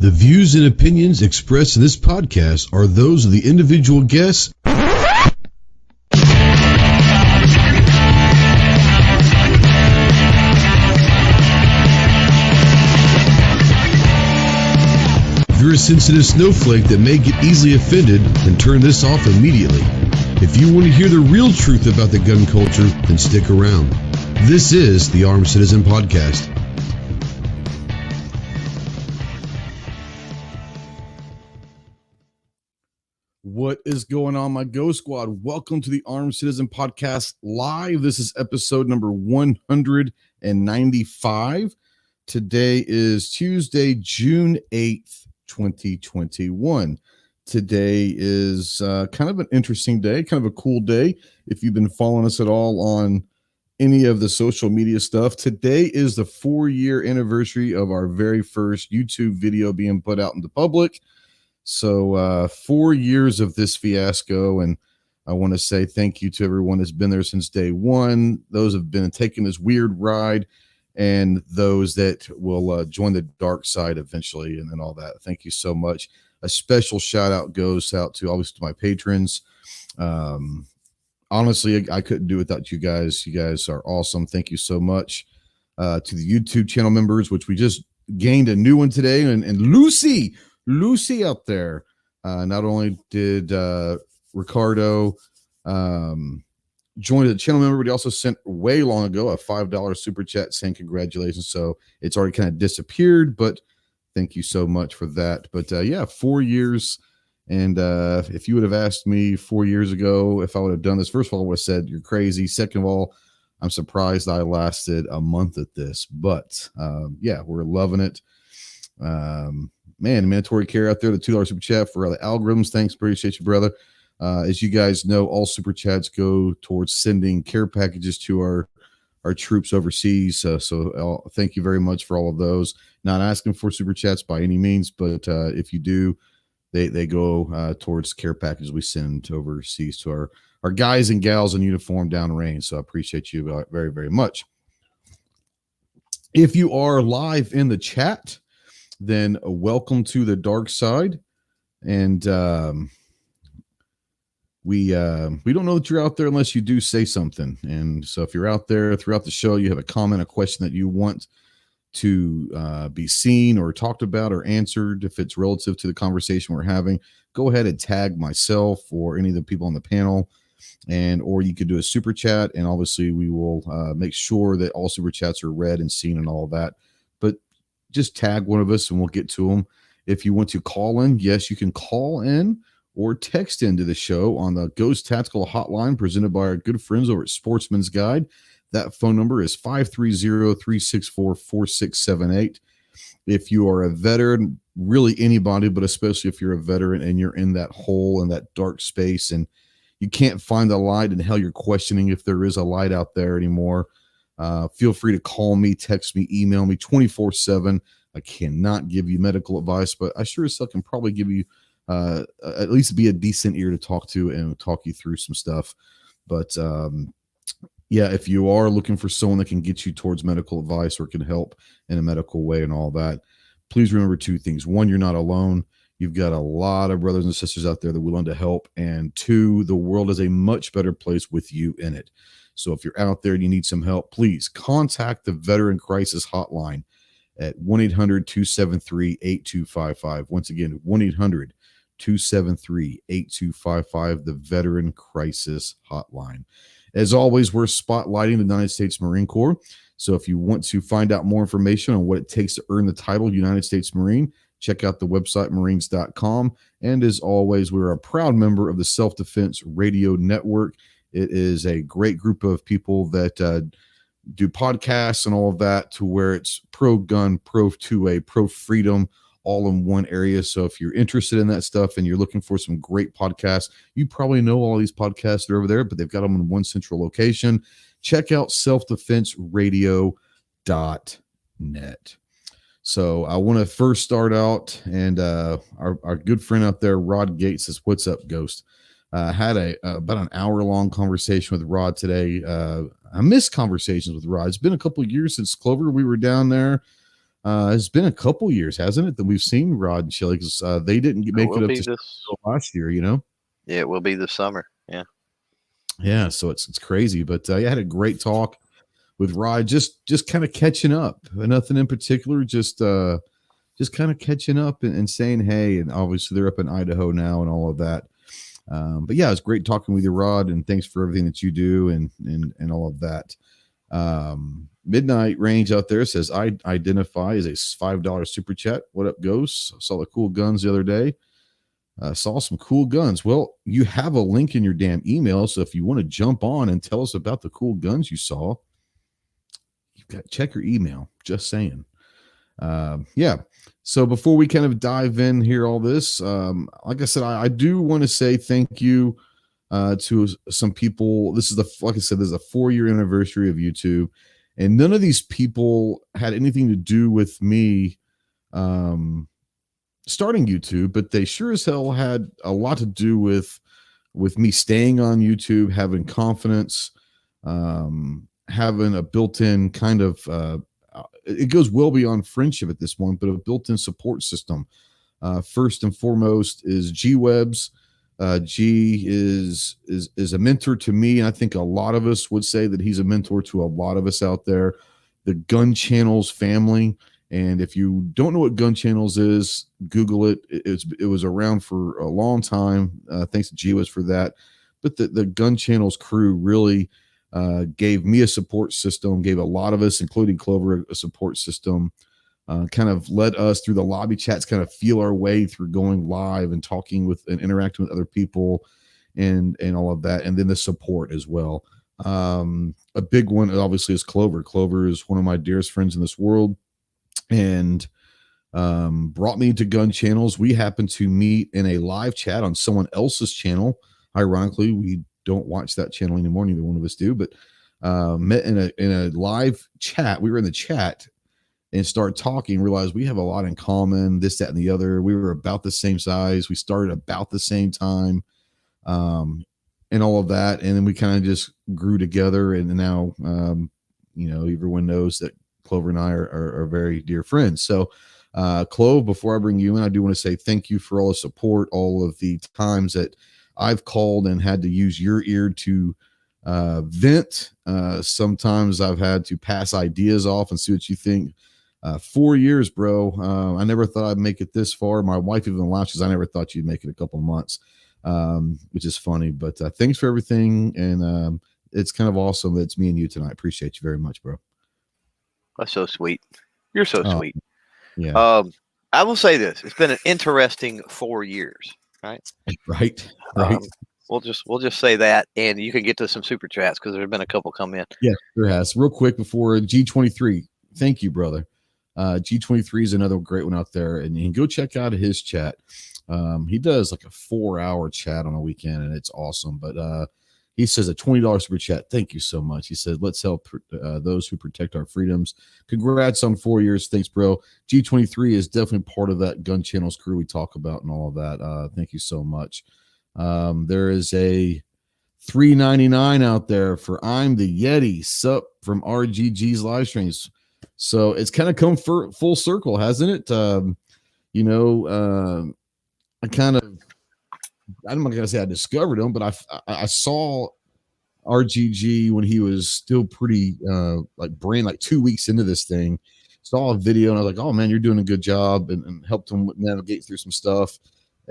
The views and opinions expressed in this podcast are those of the individual guests. If you're a sensitive snowflake that may get easily offended, then turn this off immediately. If you want to hear the real truth about the gun culture, then stick around. This is the Armed Citizen Podcast. What is going on, my Go Squad? Welcome to the Armed Citizen Podcast Live. This is episode number 195. Today is Tuesday, June 8th, 2021. Today is kind of an interesting day, kind of a cool day. If you've been following us at all on any of the social media stuff, today is the 4-year anniversary of our very first YouTube video being put out into public. So 4 years of this fiasco, and I want to say thank you to everyone that's been there since day one, those have been taking this weird ride, and those that will join the dark side eventually, and then all that. Thank you so much. A special shout out goes out to obviously to my patrons. Honestly, I couldn't do it without you guys. You guys are awesome. Thank you so much. To the YouTube channel members, which we just gained a new one today, and Lucy out there. Not only did Ricardo join the channel member, but he also sent way long ago a $5 super chat saying congratulations. So it's already kind of disappeared, but thank you so much for that. But yeah, 4 years. And if you would have asked me 4 years ago if I would have done this, first of all, I would have said you're crazy. Second of all, I'm surprised I lasted a month at this. But yeah, we're loving it. Man, mandatory care out there, the $2 super chat for the algorithms. Thanks. Appreciate you, brother. As you guys know, all super chats go towards sending care packages to our troops overseas. So thank you very much for all of those. Not asking for super chats by any means, but if you do, they go towards care packages we send overseas to our guys and gals in uniform downrange. So I appreciate you very, very much. If you are live in the chat, then welcome to the dark side. And we don't know that you're out there unless you do say something. And so if you're out there throughout the show, you have a comment, a question that you want to be seen or talked about or answered, if it's relative to the conversation we're having, go ahead and tag myself or any of the people on the panel, or you could do a super chat, and obviously we will make sure that all super chats are read and seen and all of that. But just tag one of us and we'll get to them. If you want to call in, yes, you can call in or text into the show on the Ghost Tactical Hotline presented by our good friends over at Sportsman's Guide. That phone number is 530-364-4678. If you are a veteran, really anybody, but especially if you're a veteran and you're in that hole, in that dark space, and you can't find the light, and hell, you're questioning if there is a light out there anymore, feel free to call me, text me, email me 24/7. I cannot give you medical advice, but I sure as hell can probably give you at least be a decent ear to talk to and talk you through some stuff. But yeah, if you are looking for someone that can get you towards medical advice or can help in a medical way and all that, please remember two things. One, you're not alone. You've got a lot of brothers and sisters out there that are willing to help. And two, the world is a much better place with you in it. So if you're out there and you need some help, please contact the Veteran Crisis Hotline at 1-800-273-8255. Once again, 1-800-273-8255, the Veteran Crisis Hotline. As always, we're spotlighting the United States Marine Corps. So if you want to find out more information on what it takes to earn the title United States Marine, check out the website marines.com. And as always, we're a proud member of the Self-Defense Radio Network. It is a great group of people that do podcasts and all of that, to where it's pro-gun, pro-2A, pro-freedom, all in one area. So if you're interested in that stuff and you're looking for some great podcasts, you probably know all these podcasts that are over there, but they've got them in one central location. Check out selfdefenseradio.net. So I want to first start out, and our good friend out there, Rod Gates, says, "What's up, Ghost?" Had about an hour-long conversation with Rod today. I miss conversations with Rod. It's been a couple of years since Clover we were down there. It's been a couple years, hasn't it, that we've seen Rod and Shelly, because they didn't make it up to last year, you know? Yeah, it will be this summer. Yeah. Yeah, so it's crazy. But I had a great talk with Rod, just kind of catching up. Nothing in particular, just kind of catching up and saying hey. And obviously they're up in Idaho now and all of that. But yeah, it's great talking with you, Rod, and thanks for everything that you do and all of that. Midnight Range out there says, I identify as a $5 super chat. What up, Ghosts? Saw the cool guns the other day. Saw some cool guns. Well, you have a link in your damn email, so if you want to jump on and tell us about the cool guns you saw, you've got to check your email. Just saying. Yeah. So before we kind of dive in here, all this, like I said, I do want to say thank you to some people. This is like I said, this is a 4-year anniversary of YouTube, and none of these people had anything to do with me starting YouTube, but they sure as hell had a lot to do with me staying on YouTube, having confidence, having a built-in kind of it goes well beyond friendship at this point, but a built-in support system. First and foremost is G Webs. G is a mentor to me, and I think a lot of us would say that he's a mentor to a lot of us out there. The Gun Channels family, and if you don't know what Gun Channels is, Google it. It was around for a long time. Thanks to G Webs for that. But the Gun Channels crew really gave me a support system, gave a lot of us, including Clover, a support system, kind of led us through the lobby chats, kind of feel our way through going live and talking with and interacting with other people and all of that. And then the support as well. A big one obviously is Clover. Clover is one of my dearest friends in this world and brought me to Gun Channels. We happened to meet in a live chat on someone else's channel. Ironically, we don't watch that channel anymore. Neither one of us do, but met in a live chat. We were in the chat and started talking, realized we have a lot in common, this, that, and the other. We were about the same size. We started about the same time, and all of that. And then we kind of just grew together. And now, everyone knows that Clover and I are very dear friends. So, Clove, before I bring you in, I do want to say thank you for all the support, all of the times that I've called and had to use your ear to vent. Sometimes I've had to pass ideas off and see what you think. 4 years, bro. I never thought I'd make it this far. My wife even laughs because I never thought you'd make it a couple of months, which is funny. But thanks for everything. And it's kind of awesome that it's me and you tonight. Appreciate you very much, bro. That's so sweet. You're so sweet. Yeah. I will say this. It's been an interesting 4 years. Right. We'll just say that, and you can get to some super chats because there's been a couple come in. Yeah, there has. Real quick before G23. Thank you, brother. G23 is another great one out there, and you can go check out his chat. He does like a 4-hour chat on a weekend, and it's awesome. But he says a $20 super chat. Thank you so much. He said, let's help those who protect our freedoms. Congrats on 4 years. Thanks, bro. G23 is definitely part of that Gun Channels crew we talk about and all of that. Thank you so much. There is a $3.99 out there for I'm the Yeti sup from RGG's live streams. So it's kind of come full circle, hasn't it? I'm not going to say I discovered him, but I saw RGG when he was still pretty like 2 weeks into this thing. Saw a video and I was like, oh man, you're doing a good job, and helped him navigate through some stuff.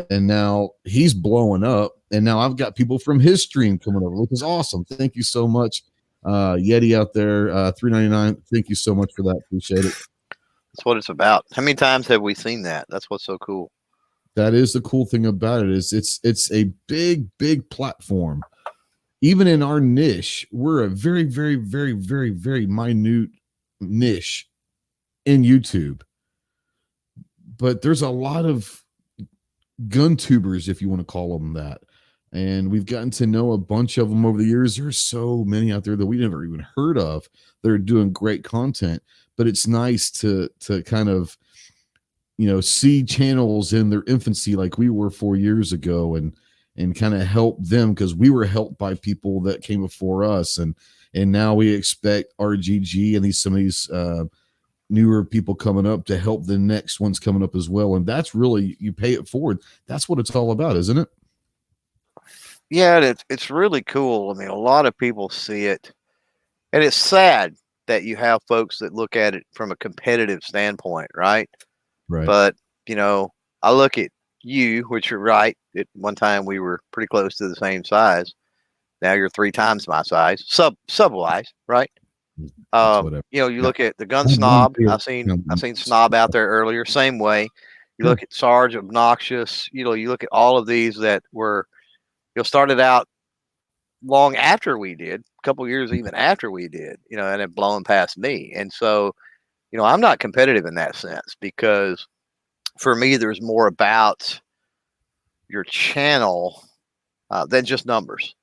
And now he's blowing up, and now I've got people from his stream coming over, which is awesome. Thank you so much, Yeti out there, $3.99. Thank you so much for that. Appreciate it. That's what it's about. How many times have we seen that? That's what's so cool. That is the cool thing about it, is it's a big platform. Even in our niche, we're a very, very, very, very, very minute niche in YouTube. But there's a lot of gun tubers, if you want to call them that. And we've gotten to know a bunch of them over the years. There's so many out there that we never even heard of that are doing great content. But it's nice to kind of, see channels in their infancy like we were 4 years ago and kind of help them, because we were helped by people that came before us. And now we expect RGG and some of these newer people coming up to help the next ones coming up as well. And that's really, you pay it forward. That's what it's all about, isn't it? Yeah, it's really cool. I mean, a lot of people see it, and it's sad that you have folks that look at it from a competitive standpoint, right? Right. But, you know, I look at you, which you're right. At one time we were pretty close to the same size. Now you're 3 times my size, sub-wise, right? You know, you look at the gun snob. I've seen snob out there earlier. Same way. You look at Sarge, obnoxious. You know, you look at all of these that were, you know, started out long after we did, a couple years even after we did, you know, and it blowing past me. And so, you know, I'm not competitive in that sense, because for me, there's more about your channel than just numbers.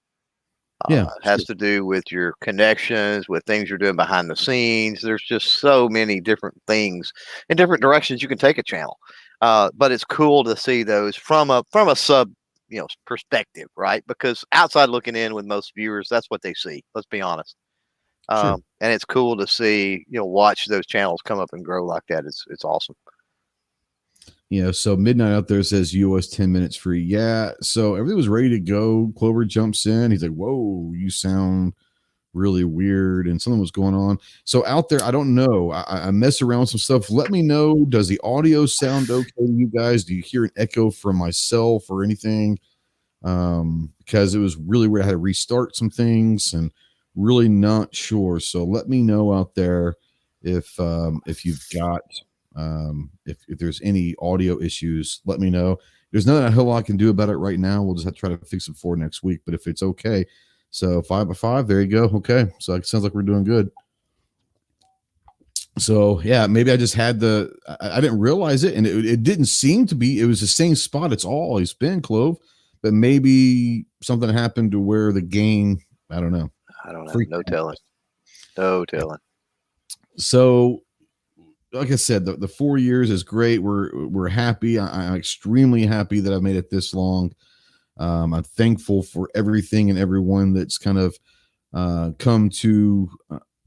It has to do with your connections, with things you're doing behind the scenes. There's just so many different things in different directions you can take a channel. But it's cool to see those from a sub, you know, perspective, right? Because outside looking in with most viewers, that's what they see. Let's be honest. And it's cool to see, you know, watch those channels come up and grow like that. It's awesome. Yeah, so Midnight out there says US 10 minutes free. Yeah, so everything was ready to go. Clover jumps in. He's like, whoa, you sound really weird, and something was going on. So out there, I don't know. I mess around with some stuff. Let me know. Does the audio sound okay to you guys? Do you hear an echo from myself or anything? Because it was really weird. I had to restart some things and really not sure. So let me know out there if you've got if there's any audio issues. Let me know. There's nothing a hell I can do about it right now. We'll just have to try to fix it for next week. But if it's okay, so 5 by 5, there you go. Okay, so it sounds like we're doing good. So yeah, maybe I just had I didn't realize it, and it didn't seem to be. It was the same spot it's always been, Clove. But maybe something happened to where the gain. I don't know. No telling. No telling. So, like I said, the 4 years is great. We're happy. I'm extremely happy that I've made it this long. I'm thankful for everything and everyone that's kind of come to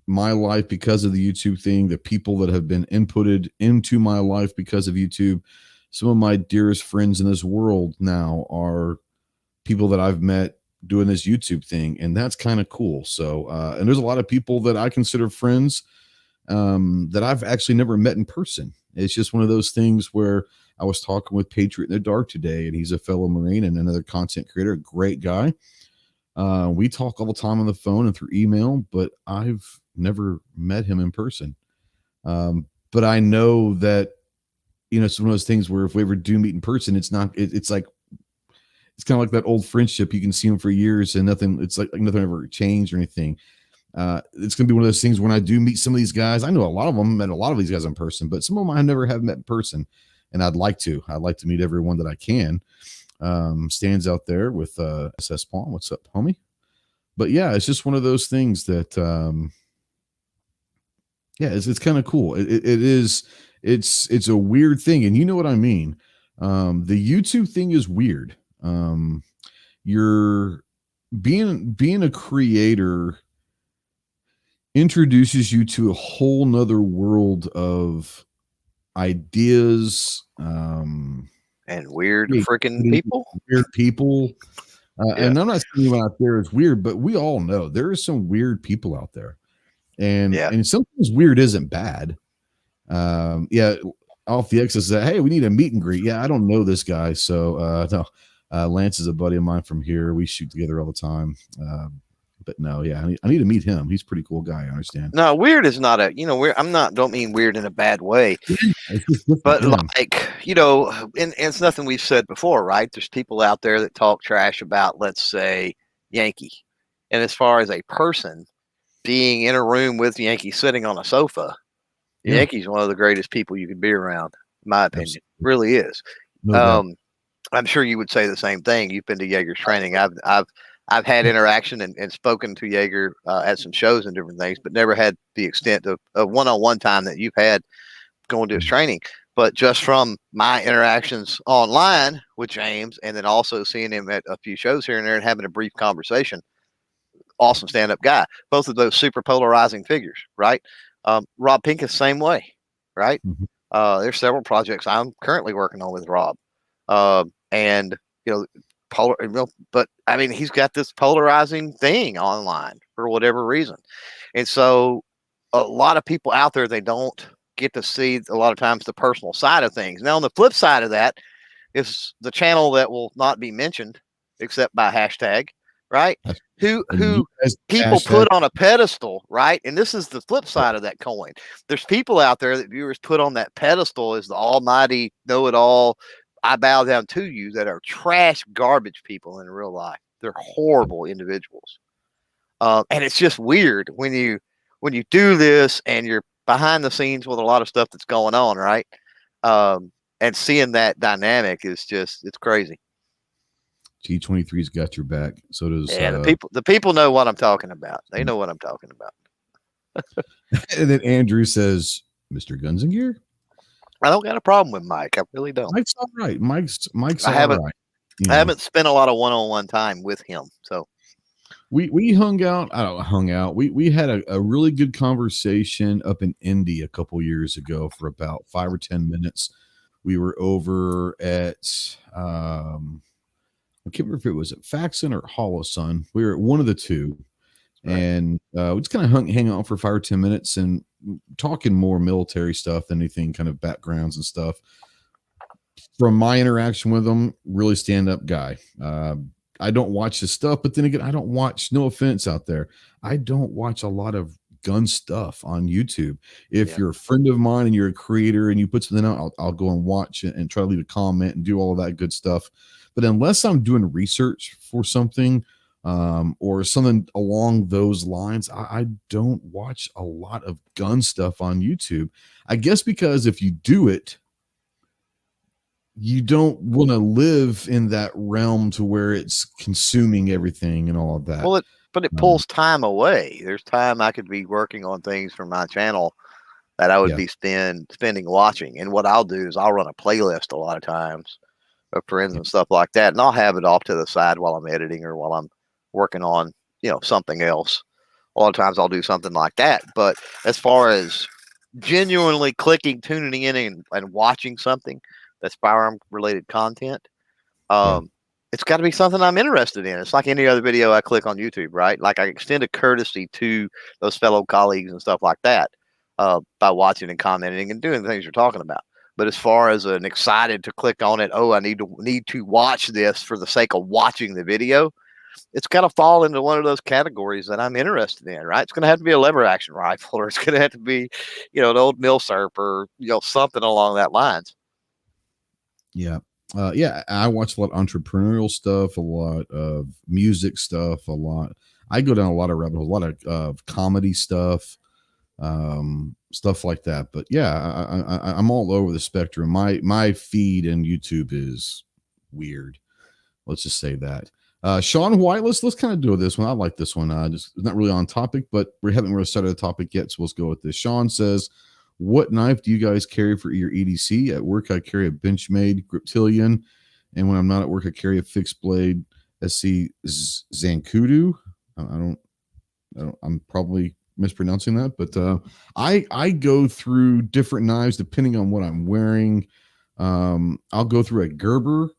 my life because of the YouTube thing, the people that have been inputted into my life because of YouTube. Some of my dearest friends in this world now are people that I've met doing this YouTube thing, and that's kind of cool. So, and there's a lot of people that I consider friends that I've actually never met in person. It's just one of those things where I was talking with Patriot in the Dark today, and he's a fellow Marine and another content creator, a great guy. We talk all the time on the phone and through email, but I've never met him in person. But I know that, you know, it's one of those things where if we ever do meet in person, it's not, it's like, it's kind of like that old friendship. You can see them for years and nothing, it's like nothing ever changed or anything. It's going to be one of those things when I do meet some of these guys. I know a lot of them, met a lot of these guys in person, but some of them I never have met in person. And I'd like to meet everyone that I can. Stands out there with SS Palm. What's up, homie? But yeah, it's just one of those things that yeah, it's kind of cool. It is, it's a weird thing, and you know what I mean. The YouTube thing is weird. You're being a creator introduces you to a whole nother world of ideas and weird freaking people. And I'm not saying anyone out there is weird, but we all know there are some weird people out there, and sometimes weird isn't bad. Off the X says that, hey, we need a meet and greet. Yeah, I don't know this guy, so no. Lance is a buddy of mine from here. We shoot together all the time. But no, yeah, I need to meet him. He's a pretty cool guy. I understand. No, weird is not a, you know, weird. Don't mean weird in a bad way, but like, you know, and it's nothing we've said before, right? There's people out there that talk trash about, let's say, Yankee. And as far as a person being in a room with Yankee sitting on a sofa, Yankee's one of the greatest people you could be around, in my opinion. Absolutely. Really is. No I'm sure you would say the same thing. You've been to Jaeger's training. I've had interaction and spoken to Jaeger at some shows and different things, but never had the extent of one-on-one time that you've had going to his training. But just from my interactions online with James, and then also seeing him at a few shows here and there and having a brief conversation, awesome stand-up guy. Both of those super polarizing figures, right? Rob Pincus, same way. right? Mhm. There's several projects I'm currently working on with Rob, and you know, but I mean, he's got this polarizing thing online for whatever reason, and so a lot of people out there, they don't get to see a lot of times the personal side of things. Now, on the flip side of that is the channel that will not be mentioned except by hashtag, right? And you Who guys people hashtag, put on a pedestal, right? And this is the flip side of that coin. There's people out there that viewers put on that pedestal as the almighty know-it-all. I bow down to you, that are trash garbage people in real life. They're horrible individuals. And it's just weird when you do this and you're behind the scenes with a lot of stuff that's going on, right? And seeing that dynamic is just, it's crazy. G23's got your back. So does Yeah, the people know what I'm talking about. They know what I'm talking about. And then Andrew says, Mr. Guns and Gear. I don't got a problem with Mike. I really don't. Mike's all right. Mike's I haven't, all right. I haven't spent a lot of one-on-one time with him. So we hung out. I don't hung out. We had a really good conversation up in Indy a couple years ago for about 5 or 10 minutes. We were over at I can't remember if it was at Faxon or Holosun. We were at one of the two. Right. And we just kind of hang out for 5 or 10 minutes and talking more military stuff than anything, kind of backgrounds and stuff. From my interaction with him, really stand-up guy. I don't watch his stuff, but then again, I don't watch, no offense out there, I don't watch a lot of gun stuff on YouTube. If you're a friend of mine and you're a creator and you put something out, I'll go and watch it and try to leave a comment and do all of that good stuff. But unless I'm doing research for something, or something along those lines, I don't watch a lot of gun stuff on YouTube. I guess because if you do it, you don't want to live in that realm to where it's consuming everything and all of that. Well, but it pulls time away. There's time I could be working on things for my channel that I would be spending watching. And what I'll do is I'll run a playlist a lot of times of friends and stuff like that, and I'll have it off to the side while I'm editing or while I'm working on, something else. A lot of times I'll do something like that. But as far as genuinely clicking, tuning in and watching something that's firearm related content, it's got to be something I'm interested in. It's like any other video I click on YouTube, right? Like I extend a courtesy to those fellow colleagues and stuff like that by watching and commenting and doing the things you're talking about. But as far as an excited to click on it, I need to watch this for the sake of watching the video, it's got to fall into one of those categories that I'm interested in, right? It's going to have to be a lever action rifle, or it's going to have to be, an old milsurp, or something along that lines. Yeah. I watch a lot of entrepreneurial stuff, a lot of music stuff, a lot. I go down a lot of rabbit holes, a lot of comedy stuff, stuff like that. But yeah, I'm all over the spectrum. My feed in YouTube is weird. Let's just say that. Sean White, let's kind of do this one. I like this one. Just not really on topic, but we haven't really started the topic yet, so let's go with this. Sean says, what knife do you guys carry for your EDC? At work, I carry a Benchmade Griptilian, and when I'm not at work, I carry a fixed blade SC Zancudo. I'm probably mispronouncing that, but I go through different knives depending on what I'm wearing. I'll go through a Gerber.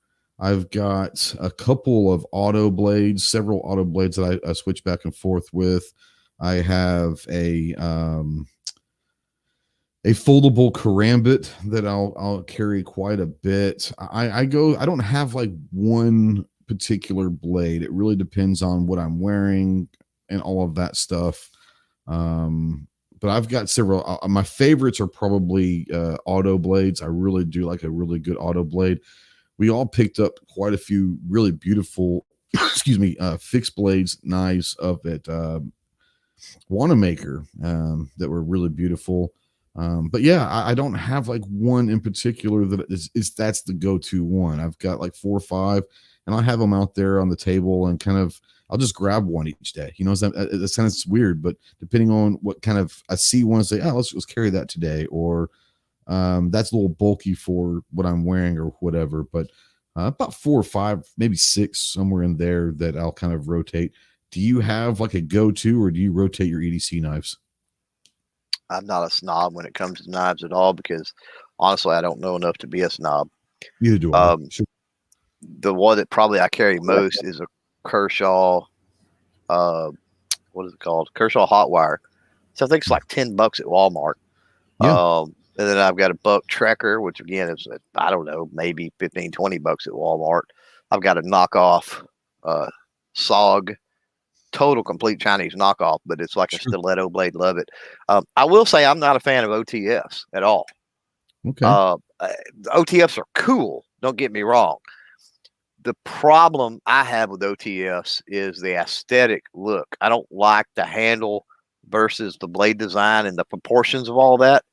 I've got a couple of auto blades, several auto blades that I switch back and forth with. I have a foldable karambit that I'll carry quite a bit. I don't have like one particular blade. It really depends on what I'm wearing and all of that stuff. But I've got several. My favorites are probably auto blades. I really do like a really good auto blade. We all picked up quite a few really beautiful, fixed blades knives up at Wanamaker that were really beautiful. But yeah, I don't have like one in particular that is that's the go-to one. I've got like 4 or 5, and I'll have them out there on the table and kind of I'll just grab one each day. That sounds weird, but depending on what kind of I see one, say, let's carry that today, or that's a little bulky for what I'm wearing or whatever. But about 4 or 5, maybe 6, somewhere in there that I'll kind of rotate. Do you have like a go-to, or do you rotate your EDC knives? I'm not a snob when it comes to knives at all, because honestly, I don't know enough to be a snob. Neither do I. Sure. The one that probably I carry most is a Kershaw. What is it called? Kershaw hot wire. So I think it's like $10 at Walmart. Yeah. And then I've got a Buck Trekker, which again is, I don't know, maybe $15, $20 at Walmart. I've got a knockoff SOG, total complete Chinese knockoff, but it's like a stiletto blade. Love it. I will say I'm not a fan of OTFs at all. Okay. OTFs are cool. Don't get me wrong. The problem I have with OTFs is the aesthetic look. I don't like the handle versus the blade design and the proportions of all that.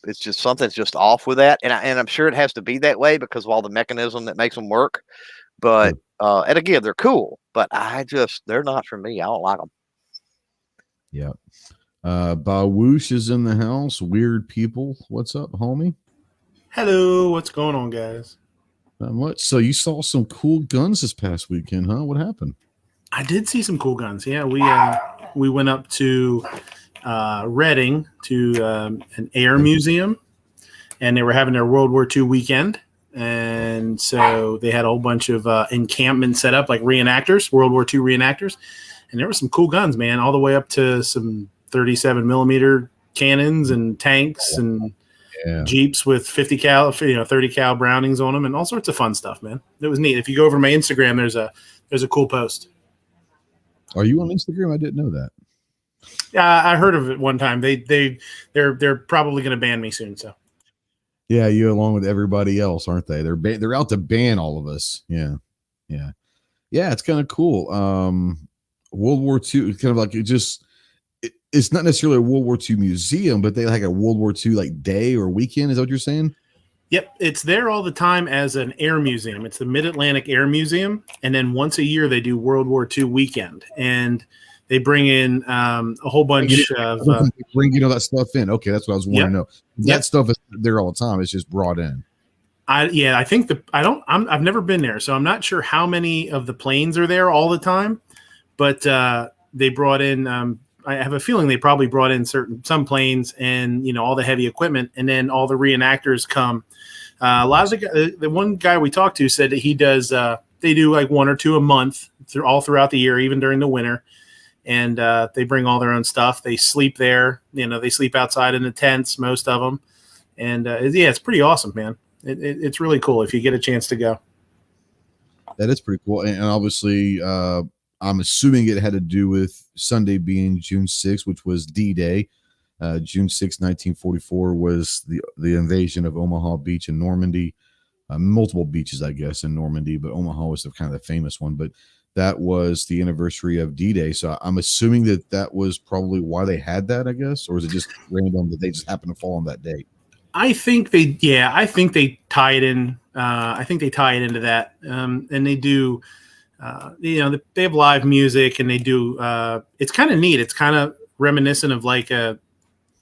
It's just something's just off with that, and I'm sure it has to be that way because of all the mechanism that makes them work. But and again, they're cool, but they're not for me. I don't like them. Yeah. Bawoosh is in the house. Weird people. What's up, homie? Hello. What's going on, guys? Not much. So you saw some cool guns this past weekend, huh? What happened? I did see some cool guns. Yeah, we went up to Reading to an air museum, and they were having their World War II weekend. And so they had a whole bunch of encampment set up, like reenactors, World War II reenactors. And there were some cool guns, man, all the way up to some 37 millimeter cannons and tanks and Jeeps with 30 cal Brownings on them and all sorts of fun stuff, man. It was neat. If you go over to my Instagram, there's a cool post. Are you on Instagram? I didn't know that. Yeah, I heard of it one time. They're probably going to ban me soon. So, yeah, you along with everybody else, aren't they? They're out to ban all of us. Yeah. It's kind of cool. World War II is kind of like it's not necessarily a World War II museum, but they like a World War II like day or weekend. Is that what you're saying? Yep, it's there all the time as an air museum. It's the Mid-Atlantic Air Museum, and then once a year they do World War II weekend, and they bring in a whole bunch of bring that stuff in. Okay, that's what I was wanting to know. That stuff is there all the time. It's just brought in. I think I've never been there, so I'm not sure how many of the planes are there all the time, but they brought in. I have a feeling they probably brought in some planes and all the heavy equipment, and then all the reenactors come. A lot of the one guy we talked to said that he does. They do like one or two a month all throughout the year, even during the winter. And they bring all their own stuff. They sleep there. They sleep outside in the tents, most of them. And it's pretty awesome, man. It's really cool if you get a chance to go. That is pretty cool. And obviously, I'm assuming it had to do with Sunday being June 6th, which was D-Day. June 6, 1944 was the invasion of Omaha Beach in Normandy. Multiple beaches, I guess, in Normandy, but Omaha was the kind of the famous one. But that was the anniversary of D-Day. So I'm assuming that was probably why they had that, I guess, or is it just random that they just happened to fall on that date? I think they tie it in. I think they tie it into that. And they do, they have live music and they do, it's kind of neat. It's kind of reminiscent of like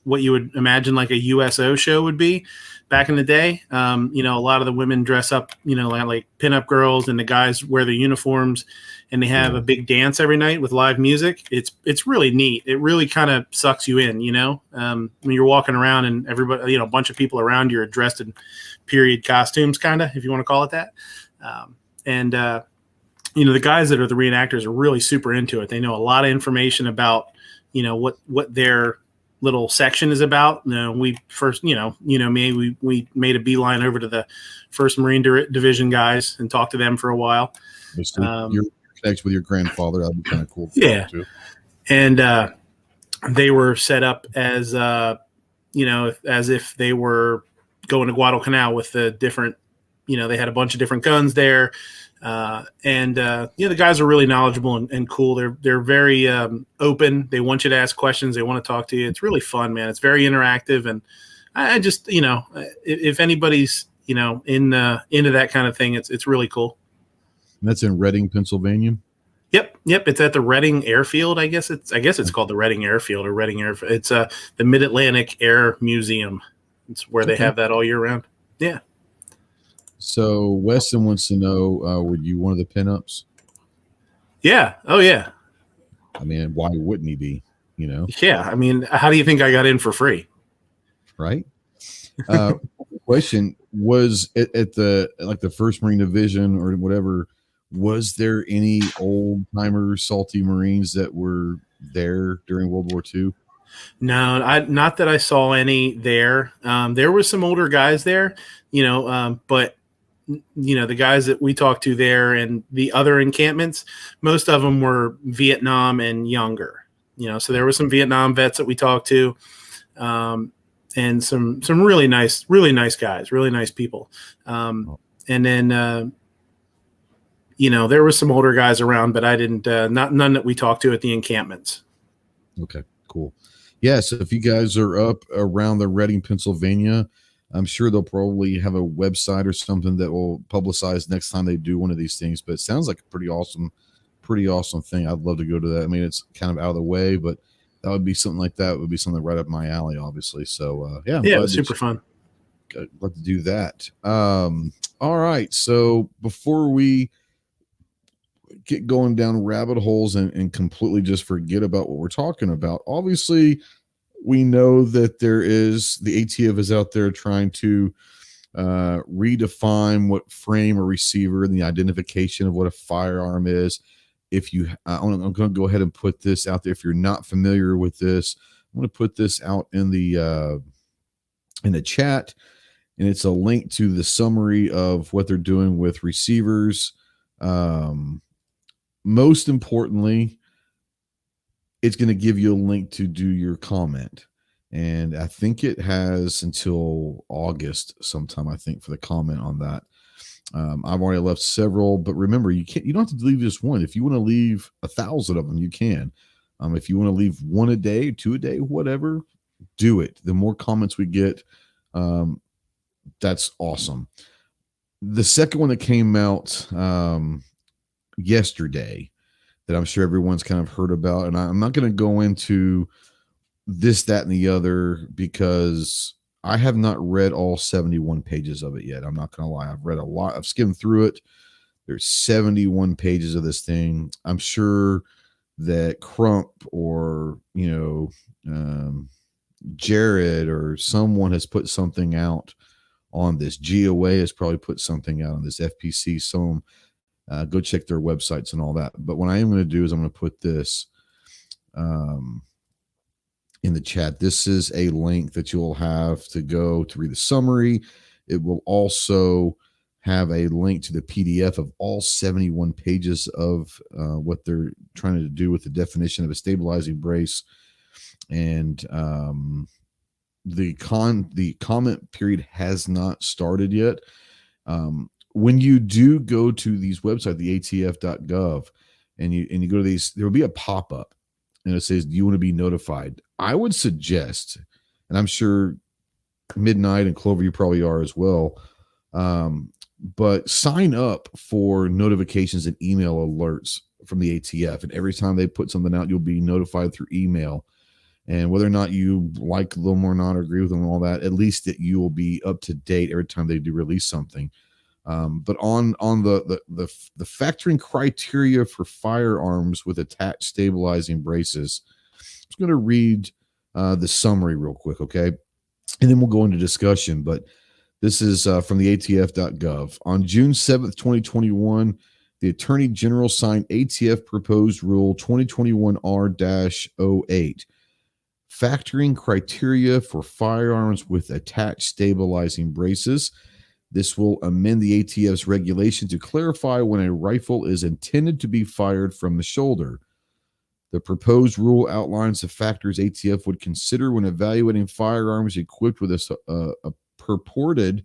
what you would imagine like a USO show would be back in the day. A lot of the women dress up, like pinup girls, and the guys wear their uniforms, and they have a big dance every night with live music. It's really neat. It really kind of sucks you in, when you're walking around and everybody, a bunch of people around you are dressed in period costumes, kind of, if you want to call it that. The guys that are the reenactors are really super into it. They know a lot of information about, what their little section is about. We first, we made a beeline over to the 1st Marine Division guys and talked to them for a while. You're connected with your grandfather. That'd be kind of cool. Yeah. Too. And they were set up as, as if they were going to Guadalcanal with the different, they had a bunch of different guns there. The guys are really knowledgeable and cool. They're very open. They want you to ask questions. They want to talk to you. It's really fun, man. It's very interactive. And I just, if anybody's, into that kind of thing, it's really cool. And that's in Reading, Pennsylvania. Yep. It's at the Reading Airfield. I guess it's called the Reading Airfield or Reading Airfield. It's the Mid-Atlantic Air Museum. It's where they have that all year round. Yeah. So Weston wants to know, were you one of the pinups? Yeah. Oh, yeah. I mean, why wouldn't he be? Yeah. I mean, how do you think I got in for free? Right. Question, was it at the First Marine Division or whatever, was there any old timers, salty Marines that were there during World War II? No, not that I saw any there. There were some older guys there, but the guys that we talked to there and the other encampments, most of them were Vietnam and younger, so there were some Vietnam vets that we talked to, and some really nice guys, really nice people. And then, there were some older guys around, but I didn't, none that we talked to at the encampments. Okay, cool. Yeah. So if you guys are up around the Reading, Pennsylvania, I'm sure they'll probably have a website or something that will publicize next time they do one of these things, but it sounds like a pretty awesome thing. I'd love to go to that. I mean, it's kind of out of the way, but that would be something like that. It would be something right up my alley, obviously. So yeah, it was super fun. I'd love to do that. All right. So before we get going down rabbit holes and completely just forget about what we're talking about, obviously we know that the ATF is out there trying to redefine what frame a receiver and the identification of what a firearm is. I'm going to go ahead and put this out there. If you're not familiar with this, I'm going to put this out in the chat, and it's a link to the summary of what they're doing with receivers. Most importantly, it's going to give you a link to do your comment. And I think it has until August sometime, I think, for the comment on that. I've already left several, but remember, you don't have to leave just one. If you want to leave 1,000 of them, you can. If you want to leave one a day, 2 a day, whatever, do it. The more comments we get, that's awesome. The second one that came out yesterday that I'm sure everyone's kind of heard about, and I'm not going to go into this, that, and the other, because I have not read all 71 pages of it yet. I'm not going to lie. I've read a lot. I've skimmed through it. There's 71 pages of this thing. I'm sure that Crump or, Jared or someone has put something out on this. GOA has probably put something out on this. FPC. So go check their websites and all that. But what I am going to do is I'm going to put this in the chat. This is a link that you'll have to go to read the summary. It will also have a link to the PDF of all 71 pages of what they're trying to do with the definition of a stabilizing brace. And the comment period has not started yet. When you do go to these websites, the ATF.gov, and you go to these, there will be a pop-up and it says, do you want to be notified? I would suggest, and I'm sure Midnight and Clover, you probably are as well, but sign up for notifications and email alerts from the ATF. And every time they put something out, you'll be notified through email. And whether or not you like them or not, or agree with them and all that, at least that you will be up to date every time they do release something. But on the factoring criteria for firearms with attached stabilizing braces, I'm just going to read the summary real quick, okay? And then we'll go into discussion. But this is from the ATF.gov. On June 7th, 2021, the Attorney General signed ATF Proposed Rule 2021R-08, factoring criteria for firearms with attached stabilizing braces. This will amend the ATF's regulation to clarify when a rifle is intended to be fired from the shoulder. The proposed rule outlines the factors ATF would consider when evaluating firearms equipped with a purported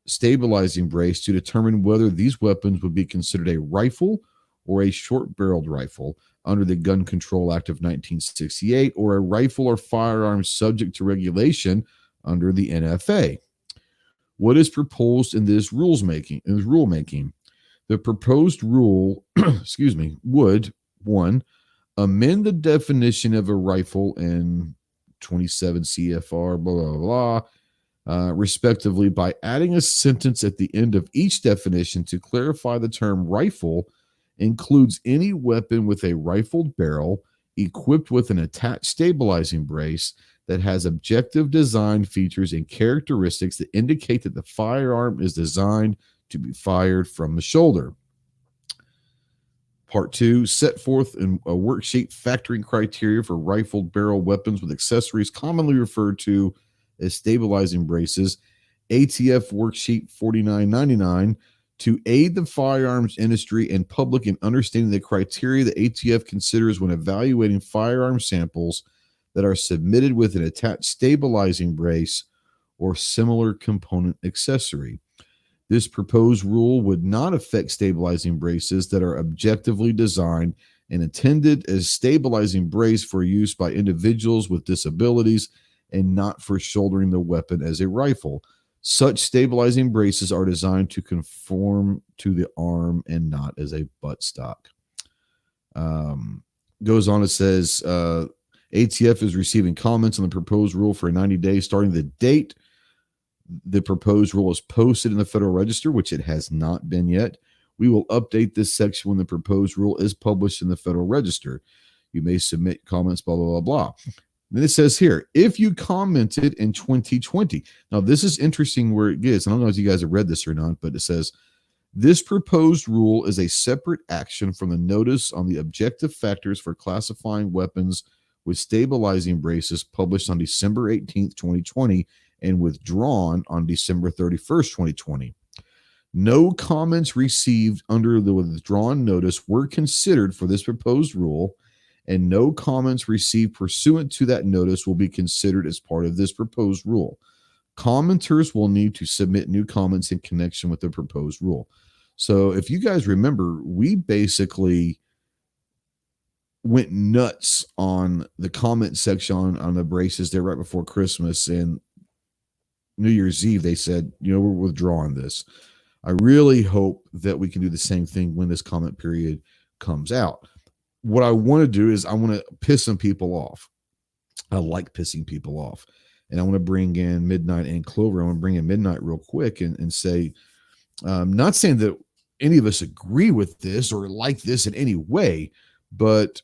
stabilizing brace to determine whether these weapons would be considered a rifle or a short-barreled rifle under the Gun Control Act of 1968, or a rifle or firearm subject to regulation under the NFA. What is proposed in this rulemaking? The proposed rule, would, 1, amend the definition of a rifle in 27 CFR, blah, blah, blah, respectively, by adding a sentence at the end of each definition to clarify the term rifle includes any weapon with a rifled barrel equipped with an attached stabilizing brace that has objective design features and characteristics that indicate that the firearm is designed to be fired from the shoulder. Part 2, set forth in a worksheet factoring criteria for rifled barrel weapons with accessories commonly referred to as stabilizing braces. ATF worksheet 4999 to aid the firearms industry and public in understanding the criteria the ATF considers when evaluating firearm samples that are submitted with an attached stabilizing brace or similar component accessory. This proposed rule would not affect stabilizing braces that are objectively designed and intended as stabilizing brace for use by individuals with disabilities and not for shouldering the weapon as a rifle. Such stabilizing braces are designed to conform to the arm and not as a buttstock. Goes on, it says, ATF is receiving comments on the proposed rule for 90 days starting the date the proposed rule is posted in the Federal Register, which it has not been yet. We will update this section when the proposed rule is published in the Federal Register. You may submit comments, blah, blah, blah, blah. Then it says here, if you commented in 2020. Now, this is interesting where it gets. I don't know if you guys have read this or not, but it says, this proposed rule is a separate action from the notice on the objective factors for classifying weapons with stabilizing braces published on December 18th, 2020, and withdrawn on December 31st, 2020. No comments received under the withdrawn notice were considered for this proposed rule, and no comments received pursuant to that notice will be considered as part of this proposed rule. Commenters will need to submit new comments in connection with the proposed rule. So if you guys remember, we basically went nuts on the comment section on the braces there right before Christmas, and New Year's Eve, they said, we're withdrawing this. I really hope that we can do the same thing when this comment period comes out. What I want to do is I want to piss some people off. I like pissing people off. And I want to bring in Midnight and Clover. I want to bring in Midnight real quick and say, not saying that any of us agree with this or like this in any way, but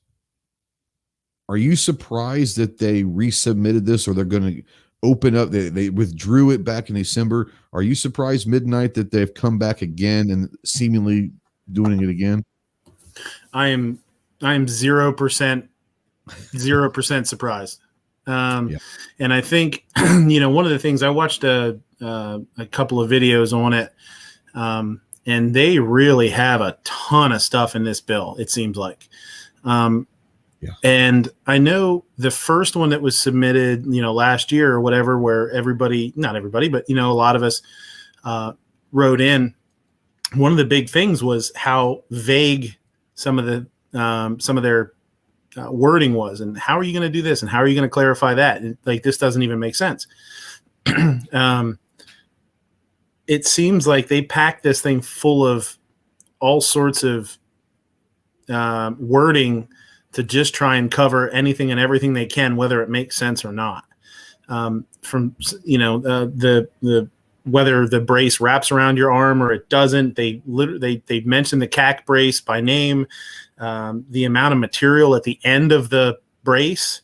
are you surprised that they resubmitted this, or they're going to open up? They withdrew it back in December. Are you surprised, Midnight, that they've come back again and seemingly doing it again? I am 0% surprised. And I think, one of the things, I watched a couple of videos on it, and they really have a ton of stuff in this bill, it seems like. And I know the first one that was submitted, last year or whatever, where not everybody, but, a lot of us wrote in. One of the big things was how vague some of their wording was, and how are you going to do this, and how are you going to clarify that? And, this doesn't even make sense. It seems like they packed this thing full of all sorts of wording to just try and cover anything and everything they can, whether it makes sense or not. From the whether the brace wraps around your arm or it doesn't, they mention the CAC brace by name, the amount of material at the end of the brace,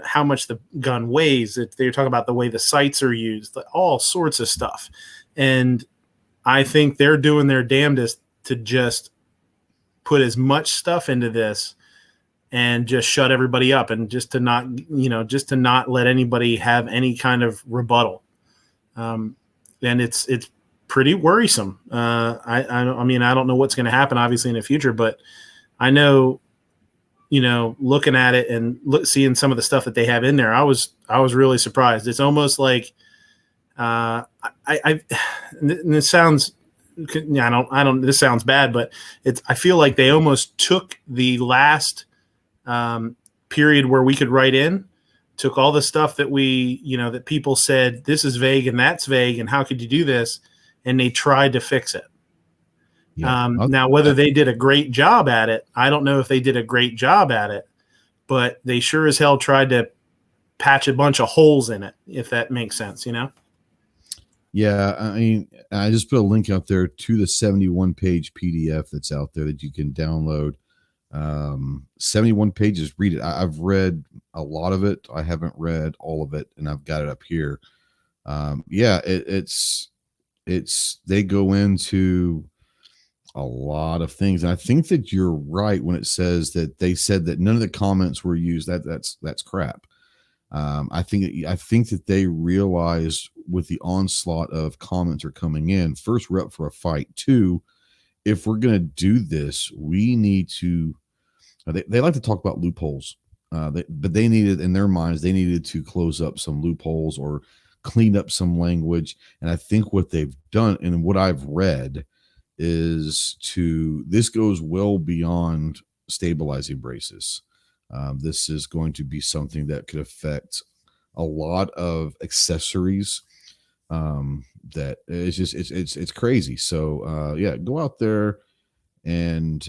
how much the gun weighs. They're talking about the way the sights are used, all sorts of stuff. And I think they're doing their damnedest to just put as much stuff into this and just shut everybody up, and just to not let anybody have any kind of rebuttal. And it's pretty worrisome. I mean, I don't know what's going to happen, obviously, in the future, but I know, looking at it and seeing some of the stuff that they have in there, I was really surprised. It's almost like, this sounds, this sounds bad, but I feel like they almost took the last period where we could write in, took all the stuff that that people said, this is vague and that's vague, and how could you do this? And they tried to fix it. Now, whether they did a great job at it, I don't know if they did a great job at it, but they sure as hell tried to patch a bunch of holes in it, if that makes sense, Yeah, I mean, I just put a link out there to the 71-page PDF that's out there that you can download. 71 pages. Read it. I've read a lot of it. I haven't read all of it, and I've got it up here. It's they go into a lot of things, and I think that you're right when it says that they said that none of the comments were used. That's crap. I think that they realized with the onslaught of comments are coming in. First, we're up for a fight. Two, if we're going to do this, we need to. They like to talk about loopholes, but they needed, in their minds, they needed to close up some loopholes or clean up some language. And I think what they've done, and what I've read, is this goes well beyond stabilizing braces. This is going to be something that could affect a lot of accessories. That it's just it's crazy. So go out there and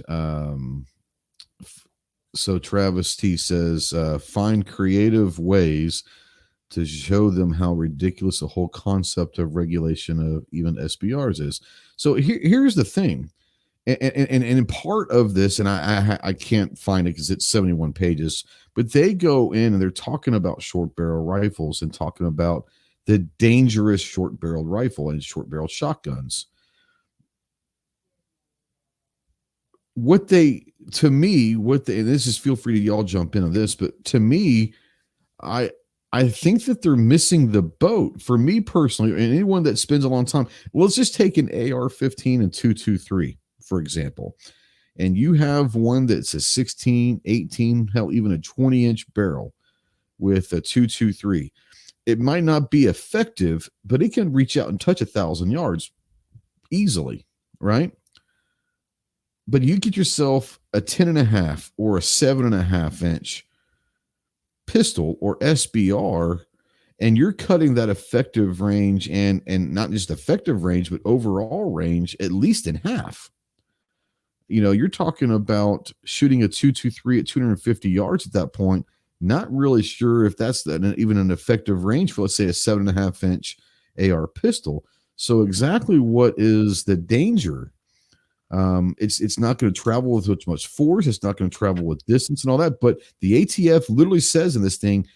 so Travis T says find creative ways to show them how ridiculous the whole concept of regulation of even SBRs is. So here's the thing. And in part of this, and I can't find it because it's 71 pages, but they go in and they're talking about short barrel rifles and talking about the dangerous short barreled rifle and short barrel shotguns. And this is, feel free to y'all jump into this, but to me, I think that they're missing the boat. For me personally, and anyone that spends a long time, let's just take an AR-15 and 223. For example, and you have one that's a 16, 18, hell, even a 20-inch barrel with a 223. It might not be effective, but it can reach out and touch 1,000 yards easily, right? But you get yourself a 10.5 or a 7.5 inch pistol or SBR, and you're cutting that effective range and not just effective range, but overall range at least in half. You're talking about shooting a 223 at 250 yards at that point. Not really sure if that's even an effective range for, let's say, a 7.5 inch AR pistol. So exactly what is the danger? It's not going to travel with as much force. It's not going to travel with distance and all that. But the ATF literally says in this thing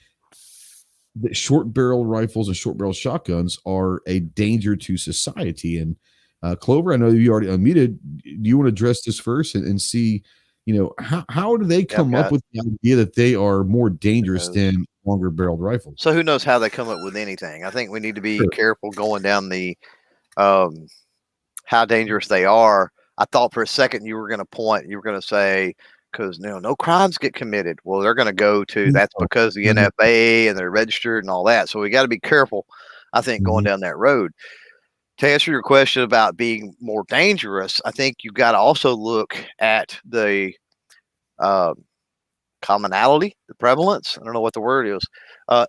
that short barrel rifles and short barrel shotguns are a danger to society. And Clover, I know you already unmuted. Do you want to address this first and see, how do they come up with the idea that they are more dangerous than longer barreled rifles? So who knows how they come up with anything? I think we need to be careful going down the how dangerous they are. I thought for a second you were going to say, because no crimes get committed. Well, they're going to go to that's because the NFA and they're registered and all that. So we got to be careful, I think, going down that road. To answer your question about being more dangerous, I think you've got to also look at the commonality, the prevalence. I don't know what the word is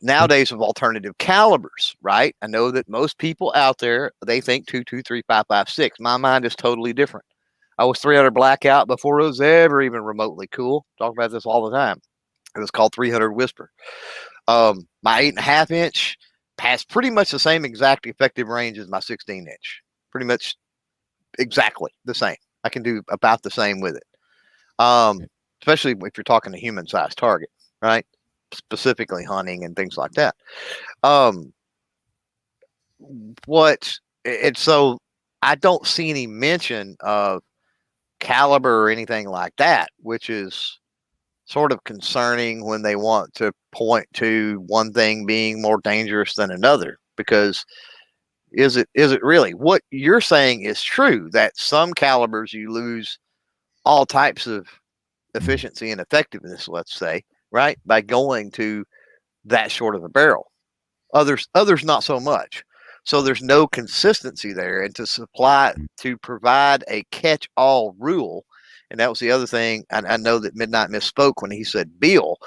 nowadays of alternative calibers, right? I know that most people out there, they think 223, 5.56. My mind is totally different. I was 300 blackout before it was ever even remotely cool. Talk about this all the time. It was called 300 Whisper. My 8.5 inch has pretty much the same exact effective range as my 16 inch. Pretty much exactly the same. I can do about the same with it. Especially if you're talking a human sized target, right? Specifically hunting and things like that. So I don't see any mention of caliber or anything like that, which is sort of concerning when they want to point to one thing being more dangerous than another, because is it really? What you're saying is true, that some calibers you lose all types of efficiency and effectiveness, let's say, right, by going to that short of a barrel. Others not so much. So there's no consistency there, and to provide a catch-all rule. And that was the other thing. I know that Midnight misspoke when he said bill.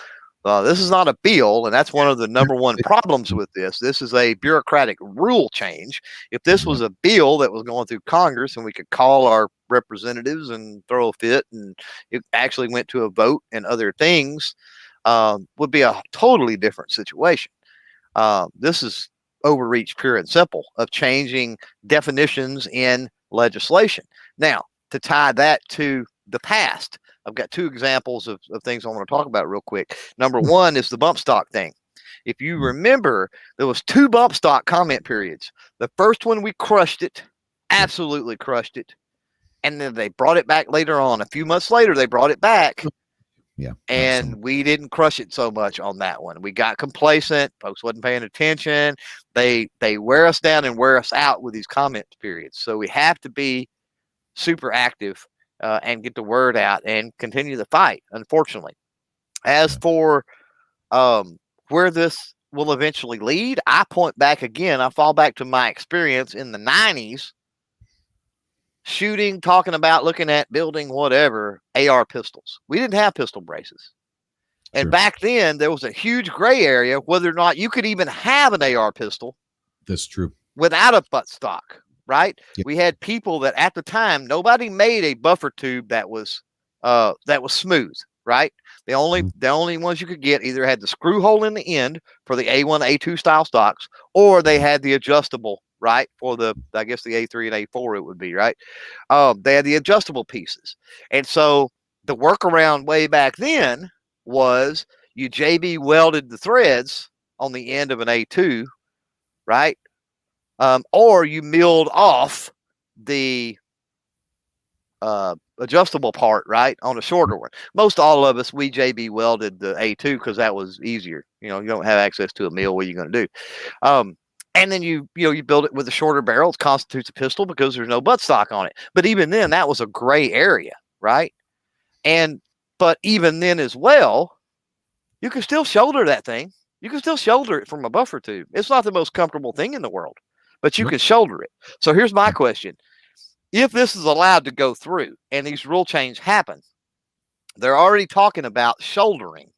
This is not a bill, and that's one of the number one problems with this. This is a bureaucratic rule change. If this was a bill that was going through Congress and we could call our representatives and throw a fit and it actually went to a vote and other things, would be a totally different situation. This is overreach pure and simple of changing definitions in legislation. Now, to tie that to the past, I've got two examples of things I want to talk about real quick. Number one is the bump stock thing. If you remember, there was 2 bump stock comment periods. The first one, we crushed it, absolutely crushed it. And then they brought it back later on. A few months later, they brought it back. Yeah. And we didn't crush it so much on that one. We got complacent. Folks wasn't paying attention. They wear us down and wear us out with these comment periods. So we have to be super active and get the word out and continue the fight, unfortunately. As for where this will eventually lead, I point back again. I fall back to my experience in the 90s, shooting, talking about, looking at, building, whatever, AR pistols. We didn't have pistol braces. And back then, there was a huge gray area whether or not you could even have an AR pistol. That's true. Without a butt stock, right? Yep. We had people that at the time, nobody made a buffer tube that was smooth, right? The only ones you could get either had the screw hole in the end for the A1, A2 style stocks, or they had the adjustable, right? For the, I guess the A3 and A4 it would be, right? They had the adjustable pieces. And so the workaround way back then was you JB welded the threads on the end of an A2, right? Or you milled off the adjustable part, right, on a shorter one. Most all of us, we JB welded the A2 because that was easier. You don't have access to a mill. What are you going to do? And then you build it with a shorter barrel. It constitutes a pistol because there's no buttstock on it. But even then, that was a gray area, right? But even then as well, you can still shoulder that thing. You can still shoulder it from a buffer tube. It's not the most comfortable thing in the world, but you can shoulder it. So here's my question. If this is allowed to go through and these rule changes happen, they're already talking about shouldering.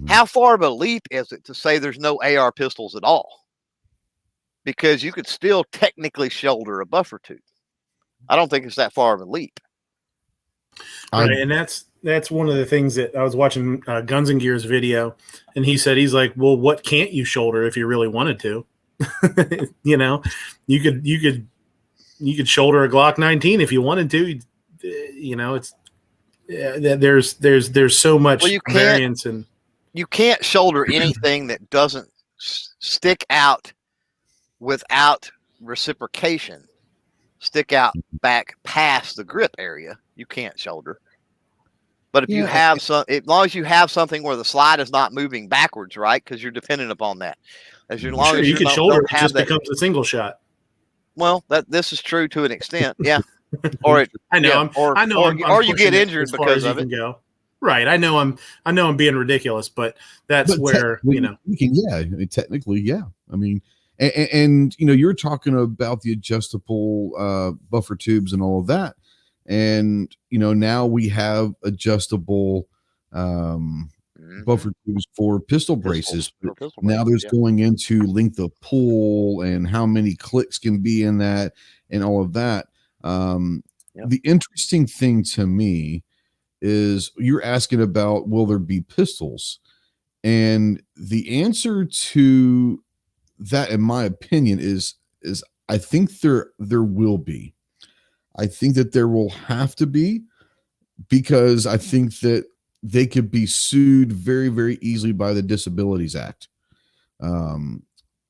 How far of a leap is it to say there's no AR pistols at all? Because you could still technically shoulder a buffer tube. I don't think it's that far of a leap. Right, and that's one of the things that I was watching Guns and Gear's video, and he's like, well, what can't you shoulder if you really wanted to? You could shoulder a Glock 19 if you wanted to. It's there's so much variance, and you can't shoulder anything that doesn't stick out without reciprocation, stick out back past the grip area. You can't shoulder. But if you have as long as you have something where the slide is not moving backwards, right? Because you're dependent upon that. Long as you can shoulder, it just becomes a single shot. Well, this is true to an extent, yeah. Or you get injured because of it. Go. Right, I know I'm being ridiculous, but where technically, yeah. I mean, and you're talking about the adjustable buffer tubes and all of that. And, now we have adjustable buffer tubes for pistol braces. Now there's going into length of pull and how many clicks can be in that and all of that. The interesting thing to me is you're asking about, will there be pistols? And the answer to that, in my opinion, is I think there will be. I think that there will have to be, because I think that they could be sued very, very easily by the Disabilities Act.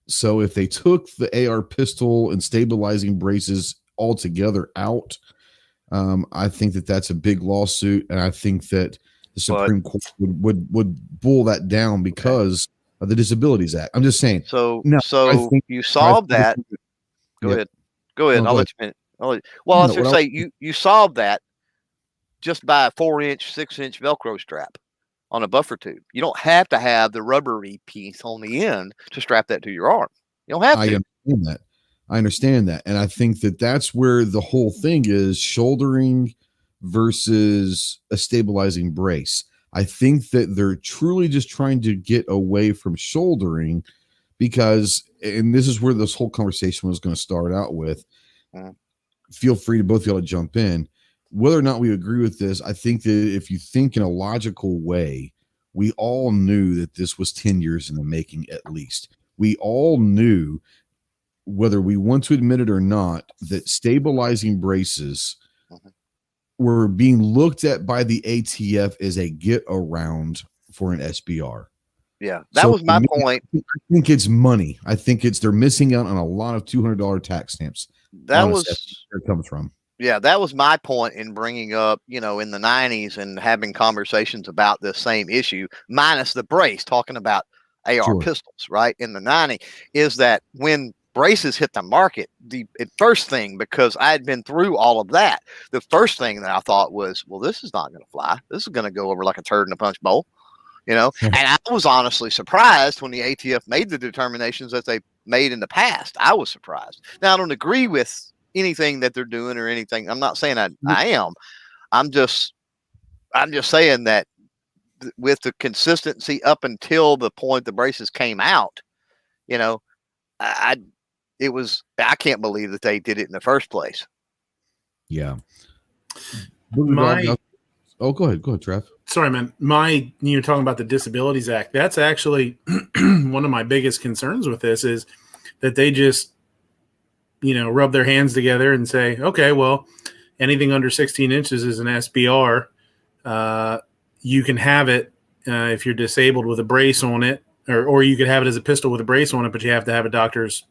So if they took the AR pistol and stabilizing braces altogether out, I think that that's a big lawsuit, and I think that the Supreme Court would bull that down because of the Disabilities Act. I'm just saying. So you solved that. Go ahead. I'll let you finish. Well, I was going to say you solved that just by a 4-inch, 6-inch Velcro strap on a buffer tube. You don't have to have the rubbery piece on the end to strap that to your arm. You don't have to. I understand that. And I think that that's where the whole thing is, shouldering versus a stabilizing brace. I think that they're truly just trying to get away from shouldering because, and this is where this whole conversation was going to start out with. Feel free to both of y'all to jump in. Whether or not we agree with this, I think that if you think in a logical way, we all knew that this was 10 years in the making at least. We all knew, whether we want to admit it or not, that stabilizing braces were being looked at by the ATF as a get around for an SBR. Yeah, that was my point. I think it's money. I think they're missing out on a lot of $200 tax stamps. That was where it comes from. Yeah, that was my point in bringing up, in the 90s and having conversations about this same issue, minus the brace, talking about AR pistols, right? In the 90s, is that when braces hit the market, the first thing, because I had been through all of that, the first thing that I thought was, well, this is not going to fly. This is going to go over like a turd in a punch bowl. And I was honestly surprised when the ATF made the determinations that they made in the past. I was surprised. Now, I don't agree with anything that they're doing or anything. I'm not saying I am. I'm just saying that with the consistency up until the point the braces came out, I can't believe that they did it in the first place. Yeah. Oh, go ahead, Trev. Sorry, man. You're talking about the Disabilities Act. That's actually one of my biggest concerns with this is that they just, rub their hands together and say, okay, well, anything under 16 inches is an SBR. You can have it if you're disabled with a brace on it, or you could have it as a pistol with a brace on it, but you have to have a doctor's,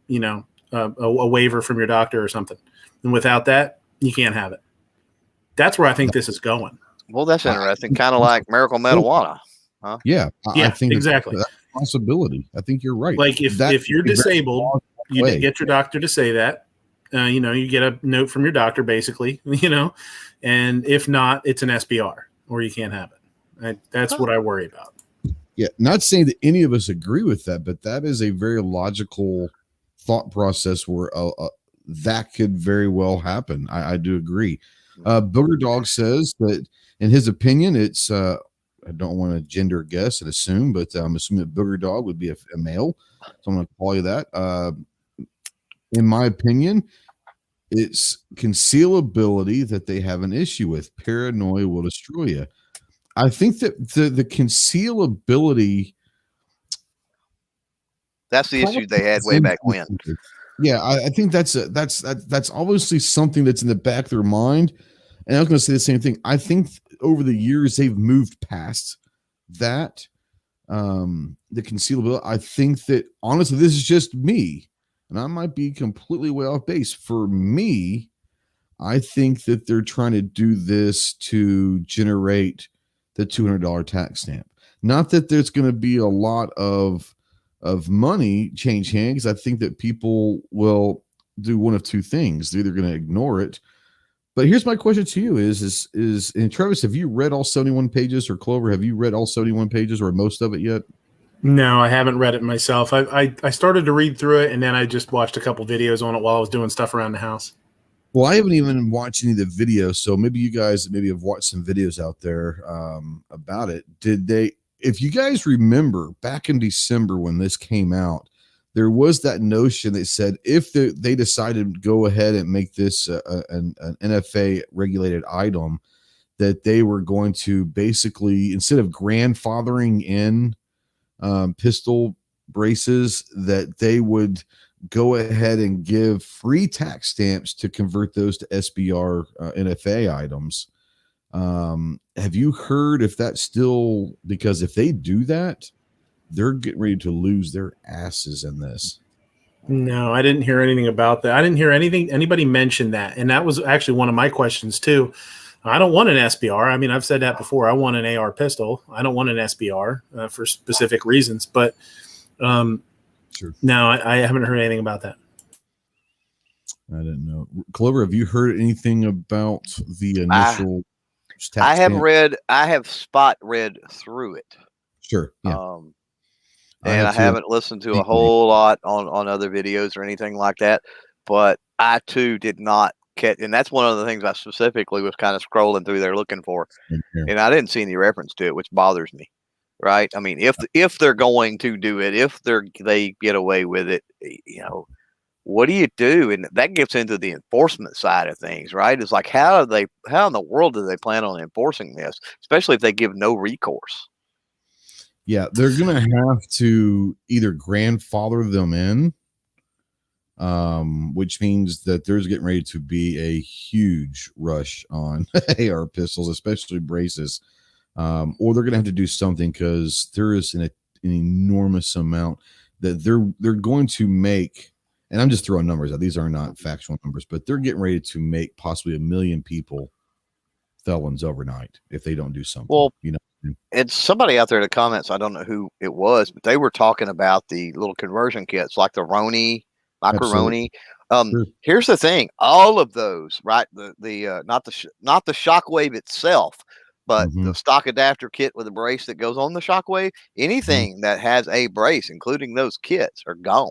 a waiver from your doctor or something. And without that, you can't have it. That's where I think this is going. Well, that's interesting. Kind of like miracle marijuana. Huh? Yeah. I think exactly. That's a possibility. I think you're right. Like if you're disabled, you get your doctor to say that. You get a note from your doctor, basically, and if not, it's an SBR or you can't have it. That's what I worry about. Yeah. Not saying that any of us agree with that, but that is a very logical thought process where that could very well happen. I do agree. Booger Dog says that in his opinion, it's I don't want to gender guess and assume, but I'm assuming that Booger Dog would be a male. So I'm going to call you that. In my opinion, it's concealability that they have an issue with. Paranoia will destroy you. I think that the concealability. That's the issue they had way back when. Yeah, I think that's obviously something that's in the back of their mind. And I was going to say the same thing. I think over the years they've moved past that, the concealability. I think that honestly, this is just me, and I might be completely way off base. For me, I think that they're trying to do this to generate the $200 tax stamp. Not that there's going to be a lot of money change hands. I think that people will do one of two things. They're either going to ignore it. But here's my question to you is and Travis, have you read all 71 pages, or Clover, have you read all 71 pages or most of it yet? No, I haven't read it myself. I started to read through it, and then I just watched a couple videos on it while I was doing stuff around the house. Well, I haven't even watched any of the videos, so maybe you guys have watched some videos out there about it. If you guys remember back in December when this came out, there was that notion that said if they decided to go ahead and make this an NFA regulated item, that they were going to basically, instead of grandfathering in pistol braces, that they would go ahead and give free tax stamps to convert those to SBR NFA items. Have you heard if that's still, because if they do that, they're getting ready to lose their asses in this? No, I didn't hear anything about that. I didn't hear anybody mention that. And that was actually one of my questions too. I don't want an SBR. I mean, I've said that before. I want an AR pistol. I don't want an SBR for specific reasons, but sure. No, I haven't heard anything about that. I didn't know. Clover, have you heard anything about the initial I have spot read through it. Sure. Yeah. And I haven't listened to a whole lot on other videos or anything like that, but I too did not catch, and that's one of the things I specifically was kind of scrolling through there looking for, and I didn't see any reference to it, which bothers me. Right? I mean, if they're going to do it, if they get away with it, what do you do? And that gets into the enforcement side of things, right? It's like, how in the world do they plan on enforcing this, especially if they give no recourse? Yeah, they're going to have to either grandfather them in, which means that there's getting ready to be a huge rush on AR pistols, especially braces, or they're going to have to do something because there is an enormous amount that they're going to make. And I'm just throwing numbers out. These are not factual numbers, but they're getting ready to make possibly 1 million people felons overnight if they don't do something. Well, you know, it's somebody out there in the comments. I don't know who it was, but they were talking about the little conversion kits, like the Roni, macaroni. Sure. Here's the thing: all of those, right? The not the shockwave itself, but the stock adapter kit with a brace that goes on the shockwave. Anything that has a brace, including those kits, are gone.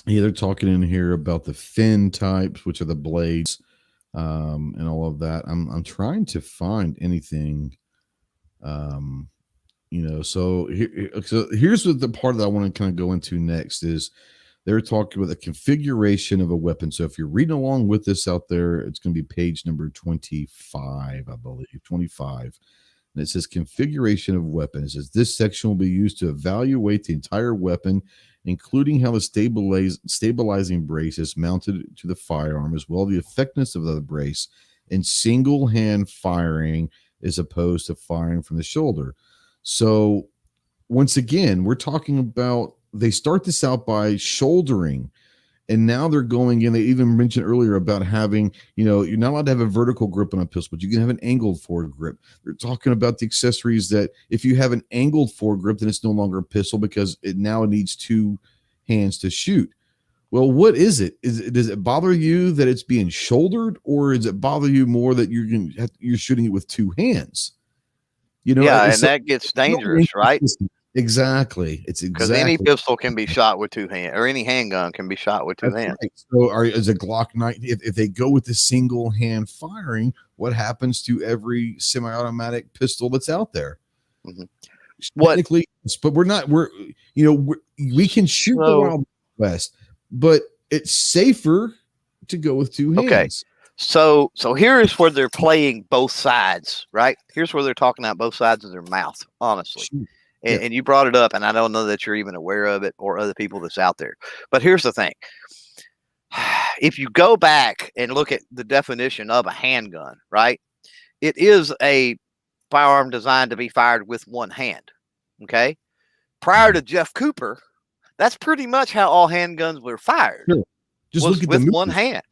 Yeah, they're talking in here about the fin types, which are the blades, and all of that. I'm trying to find anything, So here's what the part that I want to kind of go into next is they're talking about the configuration of a weapon. So if you're reading along with this out there, it's going to be page number 25, I believe, 25. And it says configuration of weapon. It says this section will be used to evaluate the entire weapon, including how the stabilizing brace is mounted to the firearm, as well as the effectiveness of the brace in single hand firing as opposed to firing from the shoulder. So once again, we're talking about, they start this out by shouldering, and now they're going in. They even mentioned earlier about having, you're not allowed to have a vertical grip on a pistol, but you can have an angled forward grip. They're talking about the accessories that if you have an angled forward grip, then it's no longer a pistol because it now needs two hands to shoot. Well, what is it? Does it bother you that it's being shouldered, or does it bother you more that you're shooting it with two hands? And that gets dangerous, right? Exactly. It's because any pistol can be shot with two hands, or any handgun can be shot with two hands. Right. So as a Glock 9, if they go with the single hand firing, what happens to every semi-automatic pistol that's out there? Technically, but we can shoot the Wild West, but it's safer to go with two hands. Okay. So here is where they're playing both sides, right? Here's where they're talking out both sides of their mouth, honestly. Sure. And you brought it up, and I don't know that you're even aware of it or other people that's out there. But here's the thing. If you go back and look at the definition of a handgun, right, it is a firearm designed to be fired with one hand, okay? Prior to Jeff Cooper, that's pretty much how all handguns were fired. Sure. Just was with one hand,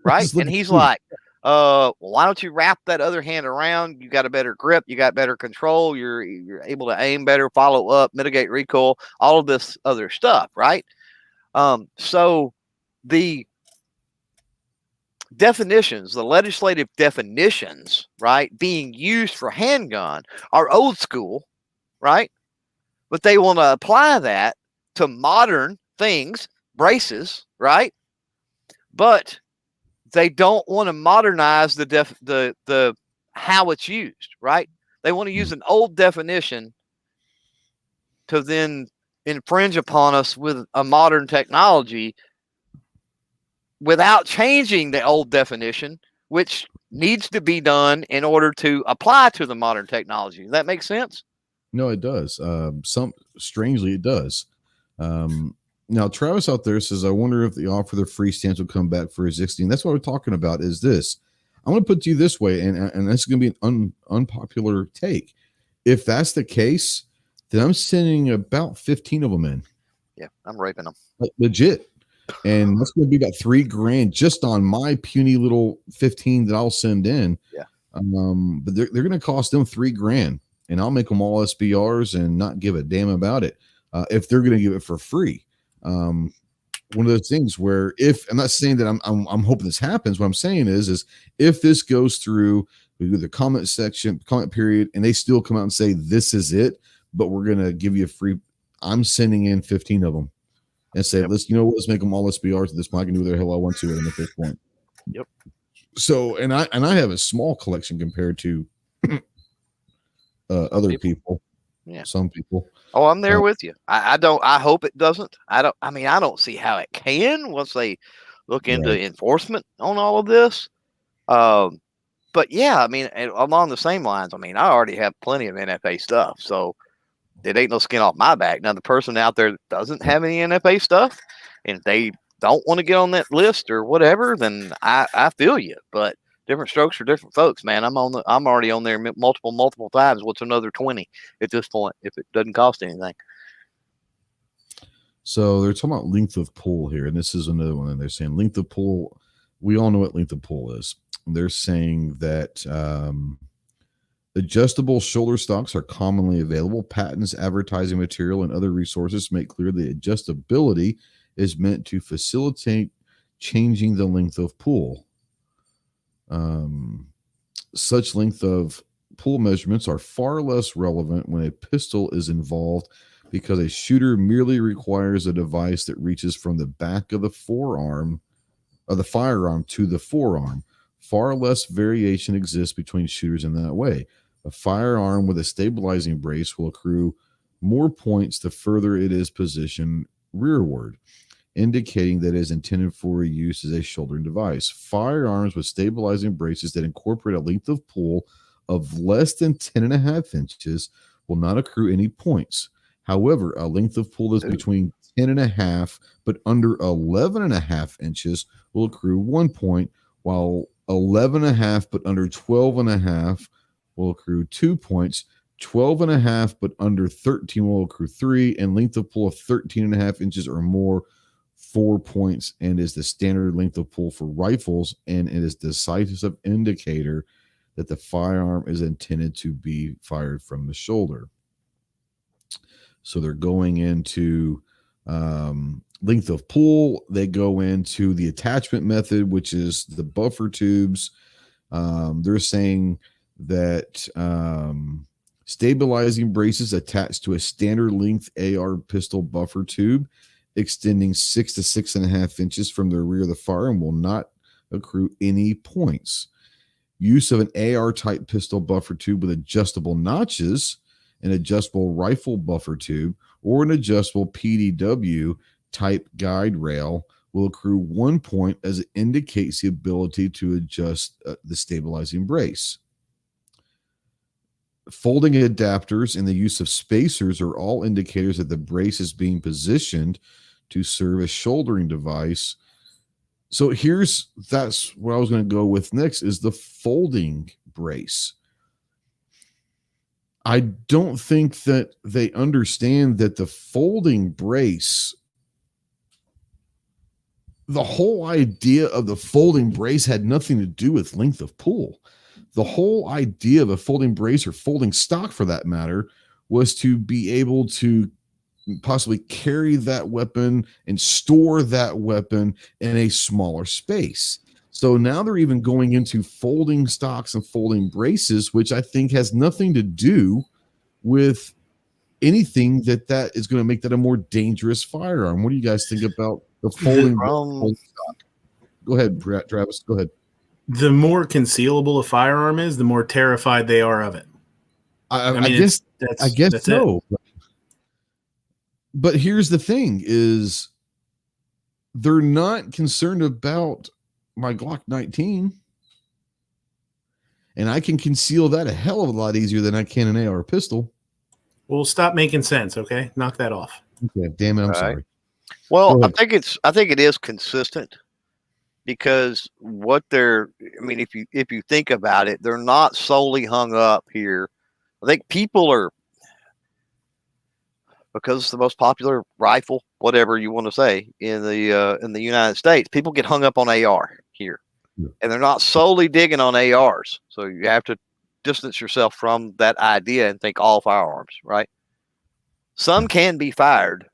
right? And he's like, why don't you wrap that other hand around? You got a better grip, you got better control, you're able to aim better, follow up, mitigate recoil, all of this other stuff, right? So the definitions, the legislative definitions, right, being used for handgun are old school, right? But they want to apply that to modern things, braces, right? But they don't want to modernize the how it's used, right? They want to use an old definition to then infringe upon us with a modern technology without changing the old definition, which needs to be done in order to apply to the modern technology. Does that make sense? No, it does. Strangely, it does. Now, Travis out there says, I wonder if the offer the free stance will come back for his 16. That's what we're talking about is this. I'm going to put it to you this way, and this is going to be an unpopular take. If that's the case, then I'm sending about 15 of them in. Yeah, I'm raping them. Legit. And that's going to be about $3,000 just on my puny little 15 that I'll send in. Yeah. But they're going to cost them $3,000, and I'll make them all SBRs and not give a damn about it if they're going to give it for free. One of those things where if I'm not saying that I'm hoping this happens, what I'm saying is if this goes through the comment period, and they still come out and say this is it, but we're gonna give you a free, I'm sending in 15 of them and say, let's make them all SBRs at this point. I can do whatever the hell I want to with them at this point. Yep. So and I have a small collection compared to other people. Yeah. Some people. Oh, I'm there with you. I hope it doesn't. I don't see how it can once they look into enforcement on all of this. But yeah, I mean, along the same lines, I mean, I already have plenty of NFA stuff. So it ain't no skin off my back. Now, the person out there that doesn't have any NFA stuff, and if they don't want to get on that list or whatever, then I feel you. But different strokes for different folks, man. I'm already on there multiple times. What's another 20 at this point if it doesn't cost anything? So they're talking about length of pull here, and this is another one. And they're saying length of pull. We all know what length of pull is. They're saying that adjustable shoulder stocks are commonly available. Patents, advertising material, and other resources make clear that adjustability is meant to facilitate changing the length of pull. Such length of pull measurements are far less relevant when a pistol is involved, because a shooter merely requires a device that reaches from the back of the firearm to the forearm. Far less variation exists between shooters in that way. A firearm with a stabilizing brace will accrue more points the further it is positioned rearward, indicating that it is intended for use as a shouldering device. Firearms with stabilizing braces that incorporate a length of pull of less than 10.5 inches will not accrue any points. However, a length of pull that's between 10.5 but under 11.5 inches will accrue 1 point, while 11.5 but under 12.5 will accrue 2 points. 12.5 but under 13 will accrue 3, and length of pull of 13.5 inches or more, 4 points, and is the standard length of pull for rifles, and it is decisive indicator that the firearm is intended to be fired from the shoulder. So they're going into length of pull. They go into the attachment method, which is the buffer tubes. They're saying that stabilizing braces attached to a standard length AR pistol buffer tube extending 6 to 6.5 inches from the rear of the firearm will not accrue any points. Use of an AR type pistol buffer tube with adjustable notches, an adjustable rifle buffer tube, or an adjustable PDW type guide rail will accrue 1 point, as it indicates the ability to adjust the stabilizing brace. Folding adapters and the use of spacers are all indicators that the brace is being positioned to serve as shouldering device. So that's what I was going to go with next, is the folding brace. I don't think that they understand that the folding brace, the whole idea of the folding brace had nothing to do with length of pull. The whole idea of a folding brace, or folding stock for that matter, was to be able to possibly carry that weapon and store that weapon in a smaller space. So now they're even going into folding stocks and folding braces, which I think has nothing to do with anything that is going to make that a more dangerous firearm. What do you guys think about the folding stock? Go ahead, Travis. Go ahead. The more concealable a firearm is, the more terrified they are of it. I guess so. But here's the thing: is they're not concerned about my Glock 19, and I can conceal that a hell of a lot easier than I can an AR pistol. Well, stop making sense, okay? Knock that off. Okay, damn it, I'm sorry. Well, I think it is consistent, because if you think about it, they're not solely hung up here. I think people are, because it's the most popular rifle, whatever you want to say, in the United States, people get hung up on AR here, and they're not solely digging on ARs. So you have to distance yourself from that idea and think all firearms, right? Some can be fired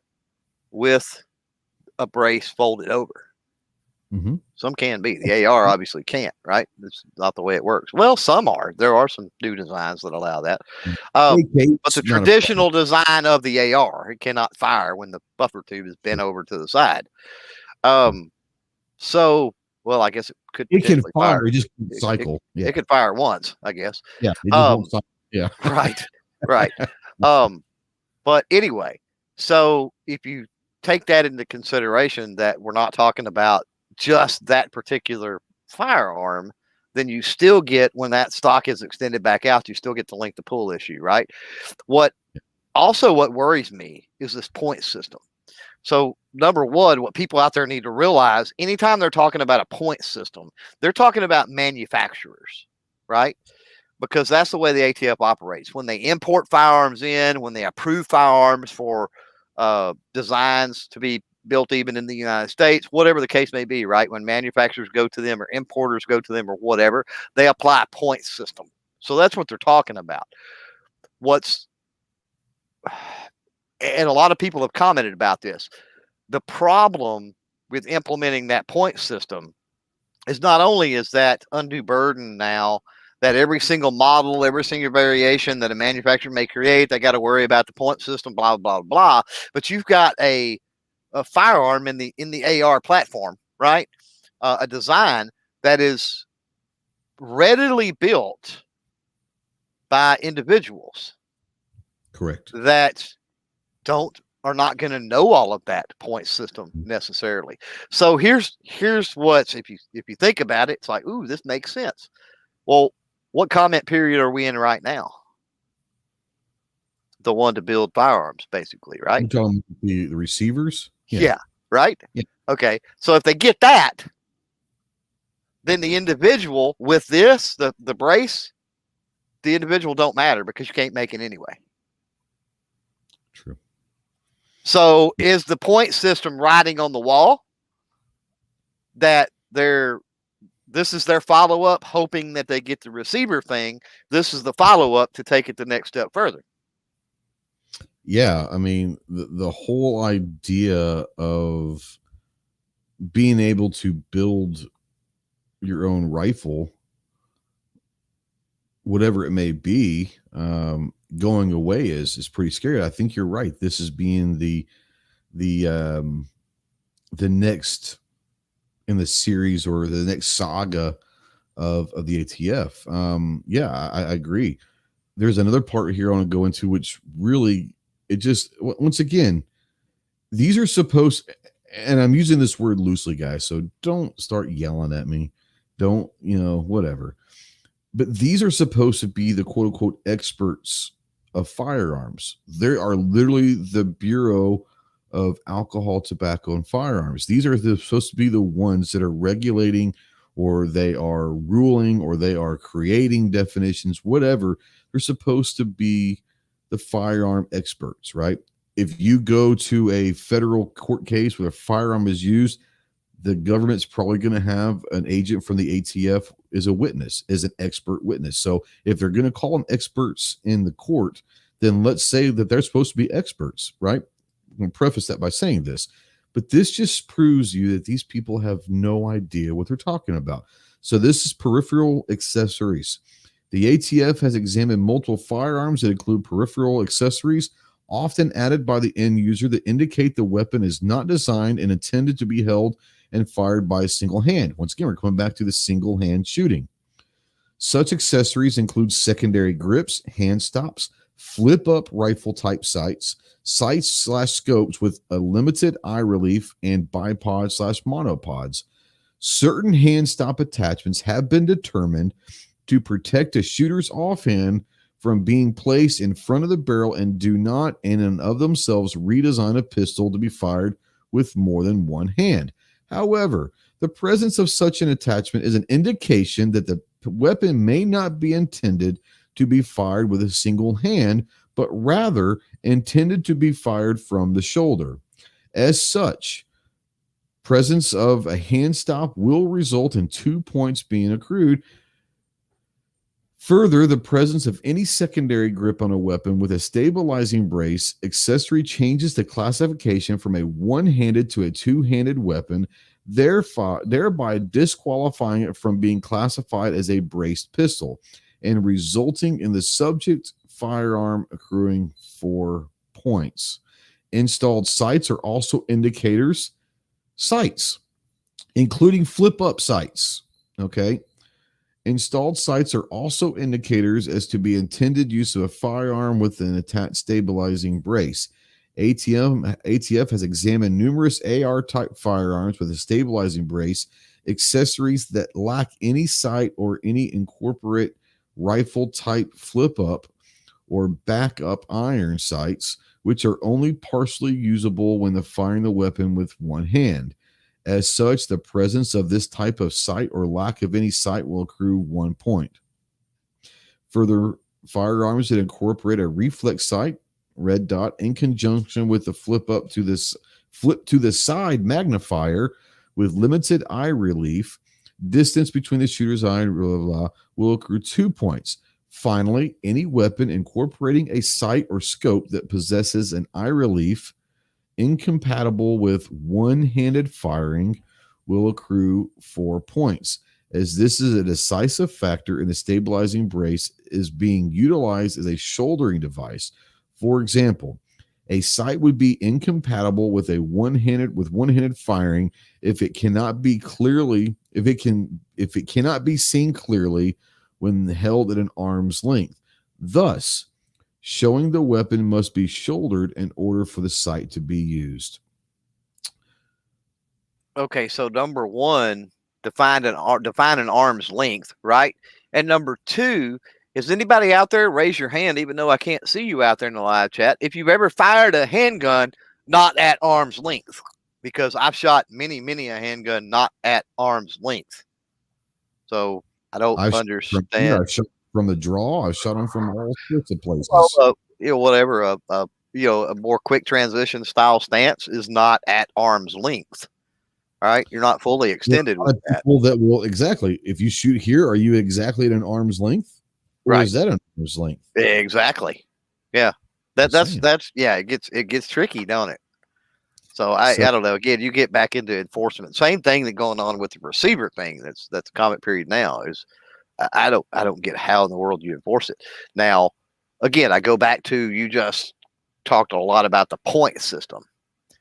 with a brace folded over. Mm-hmm. Some can be. The AR obviously can't, right? It's not the way it works. Well, some are. There are some new designs that allow that. But the traditional design of the AR, it cannot fire when the buffer tube is bent over to the side. So, well, I guess it could. It can fire. It just cycle. It could fire once, I guess. Yeah. It just won't cycle. Yeah. Right. But anyway, so if you take that into consideration, that we're not talking about just that particular firearm, then you still get, when that stock is extended back out, you still get the length of pull issue, right? What Also, what worries me is this point system. So, number one, what people out there need to realize, anytime they're talking about a point system, they're talking about manufacturers, right? Because that's the way the ATF operates. When they import firearms in, when they approve firearms for designs to be built even in the United States, whatever the case may be, right? When manufacturers go to them or importers go to them or whatever, they apply a point system. So that's what they're talking about. And a lot of people have commented about this. The problem with implementing that point system is not only is that undue burden now that every single model, every single variation that a manufacturer may create, they got to worry about the point system, blah, blah, blah. But you've got a firearm in the AR platform, right? A design that is readily built by individuals. Correct. That are not going to know all of that point system necessarily. So here's what's, if you think about it, it's like, ooh, this makes sense. Well, what comment period are we in right now? The one to build firearms, basically, right? You're talking the receivers? Yeah. Right? Yeah. Okay. So if they get that, then the individual with this, the brace, the individual don't matter because you can't make it anyway. True. So is the point system writing on the wall that this is their follow-up, hoping that they get the receiver thing? This is the follow-up to take it the next step further. Yeah, I mean, the whole idea of being able to build your own rifle, whatever it may be, going away is pretty scary. I think you're right. This is being the next in the series or the next saga of the ATF. Yeah, I agree. There's another part here I want to go into, which really, it just, once again, these are supposed, and I'm using this word loosely, guys, so don't start yelling at me. Don't, whatever. But these are supposed to be the quote unquote experts of firearms. They are literally the Bureau of Alcohol, Tobacco, and Firearms. These are supposed to be the ones that are regulating, or they are ruling, or they are creating definitions, whatever. They're supposed to be the firearm experts, right? If you go to a federal court case where a firearm is used, the government's probably going to have an agent from the ATF as a witness, as an expert witness. So if they're going to call them experts in the court, then let's say that they're supposed to be experts, right? I'm going to preface that by saying this, but this just proves you that these people have no idea what they're talking about. So this is peripheral accessories. The ATF has examined multiple firearms that include peripheral accessories, often added by the end user, that indicate the weapon is not designed and intended to be held and fired by a single hand. Once again, we're coming back to the single hand shooting. Such accessories include secondary grips, hand stops, flip up rifle type sights / scopes with a limited eye relief, and bipod / monopods. Certain hand stop attachments have been determined to protect a shooter's offhand from being placed in front of the barrel and do not in and of themselves redesign a pistol to be fired with more than one hand. However, the presence of such an attachment is an indication that the weapon may not be intended to be fired with a single hand, but rather intended to be fired from the shoulder. As such, presence of a hand stop will result in 2 points being accrued. Further, the presence of any secondary grip on a weapon with a stabilizing brace accessory changes the classification from a one-handed to a two-handed weapon, thereby disqualifying it from being classified as a braced pistol and resulting in the subject firearm accruing 4 points. Installed sights are also indicators. Sights, including flip-up sights, okay? Installed sights are also indicators as to be intended use of a firearm with an attached stabilizing brace. ATF has examined numerous AR-type firearms with a stabilizing brace, accessories that lack any sight or any incorporate rifle-type flip-up or backup iron sights, which are only partially usable when firing the weapon with one hand. As such, the presence of this type of sight or lack of any sight will accrue 1 point. Further, firearms that incorporate a reflex sight, red dot, in conjunction with the flip to the side magnifier with limited eye relief, distance between the shooter's eye, blah, blah, blah, will accrue 2 points. Finally, any weapon incorporating a sight or scope that possesses an eye relief incompatible with one-handed firing will accrue 4 points, as this is a decisive factor in the stabilizing brace is being utilized as a shouldering device. For example, a sight would be incompatible with one-handed firing if it cannot be seen clearly when held at an arm's length. Thus, showing the weapon must be shouldered in order for the sight to be used. Okay, so number one, define an arm's length, right? And number two, is anybody out there, raise your hand, even though I can't see you out there in the live chat, if you've ever fired a handgun not at arm's length? Because I've shot many a handgun not at arm's length. So I don't understand. I've shot from the draw. I've shot them from all sorts of places. Well, whatever. A more quick transition style stance is not at arm's length. All right, you're not fully extended with that. People that will exactly. If you shoot here, are you exactly at an arm's length, or right. is that an arm's length? Exactly. Yeah, that's yeah. It gets tricky, don't it? So I don't know. Again, you get back into enforcement. Same thing that going on with the receiver thing. That's the comment period now is. I don't get how in the world you enforce it. Now, again, I go back to you just talked a lot about the point system.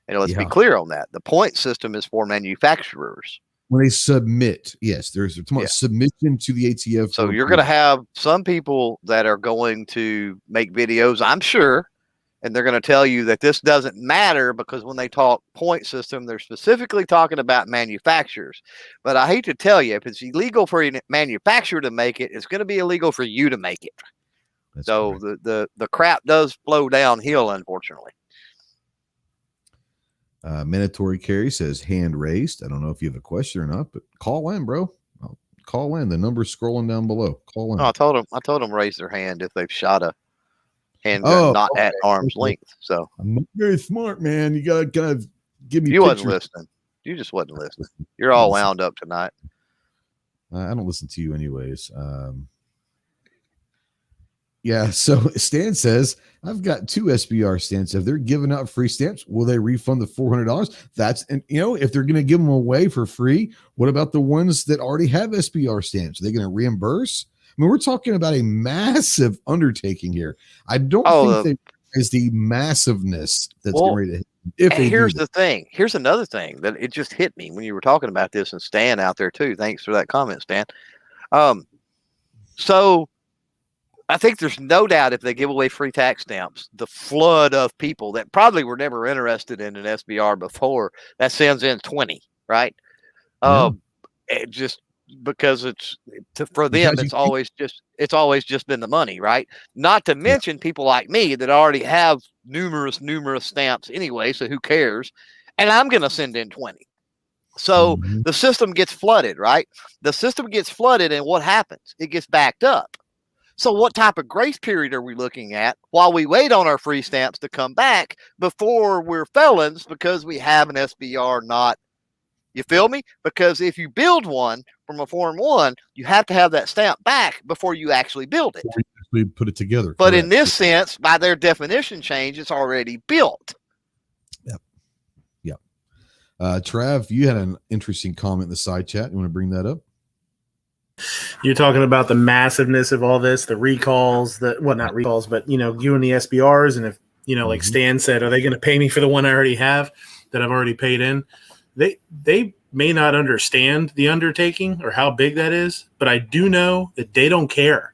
And let's be clear on that. The point system is for manufacturers. When they submit, yes, there's submission to the ATF. So you're going to have some people that are going to make videos, I'm sure, and they're going to tell you that this doesn't matter because when they talk point system, they're specifically talking about manufacturers. But I hate to tell you, if it's illegal for a manufacturer to make it, it's going to be illegal for you to make it. That's so the crap does flow downhill, unfortunately. Mandatory carry says hand raised. I don't know if you have a question or not, but call in, bro. Call in. The number's scrolling down below. Call in. No, I told them raise their hand if they've shot a handgun not at arm's length. So I'm not very smart, man. You gotta give me. You wasn't listening. You just wasn't listening. You're all wound up tonight. I don't listen to you anyways. Yeah. So Stan says I've got 2 SBR stamps. If they're giving out free stamps, will they refund the $400? And if they're going to give them away for free, what about the ones that already have SBR stamps? Are they going to reimburse? I mean, we're talking about a massive undertaking here. I don't think there is the massiveness that's getting ready to hit. Here's the thing. Here's another thing that it just hit me when you were talking about this, and Stan out there too. Thanks for that comment, Stan. So I think there's no doubt if they give away free tax stamps, the flood of people that probably were never interested in an SBR before that sends in 20, right? It just because for them it's always just been the money, right? Not to mention people like me that already have numerous stamps anyway, so who cares? And I'm going to send in 20. So the system gets flooded, right? The system gets flooded, and what happens? It gets backed up. So what type of grace period are we looking at while we wait on our free stamps to come back before we're felons because we have an SBR not? You feel me? Because if you build one from a Form 1, you have to have that stamp back before you actually build it. We put it together. But in this sense, by their definition change, it's already built. Yep. Trav, you had an interesting comment in the side chat. You want to bring that up? You're talking about the massiveness of all this, the recalls, not recalls, but you and the SBRs. And if, like Stan said, are they going to pay me for the one I already have that I've already paid in? They may not understand the undertaking or how big that is, but I do know that they don't care.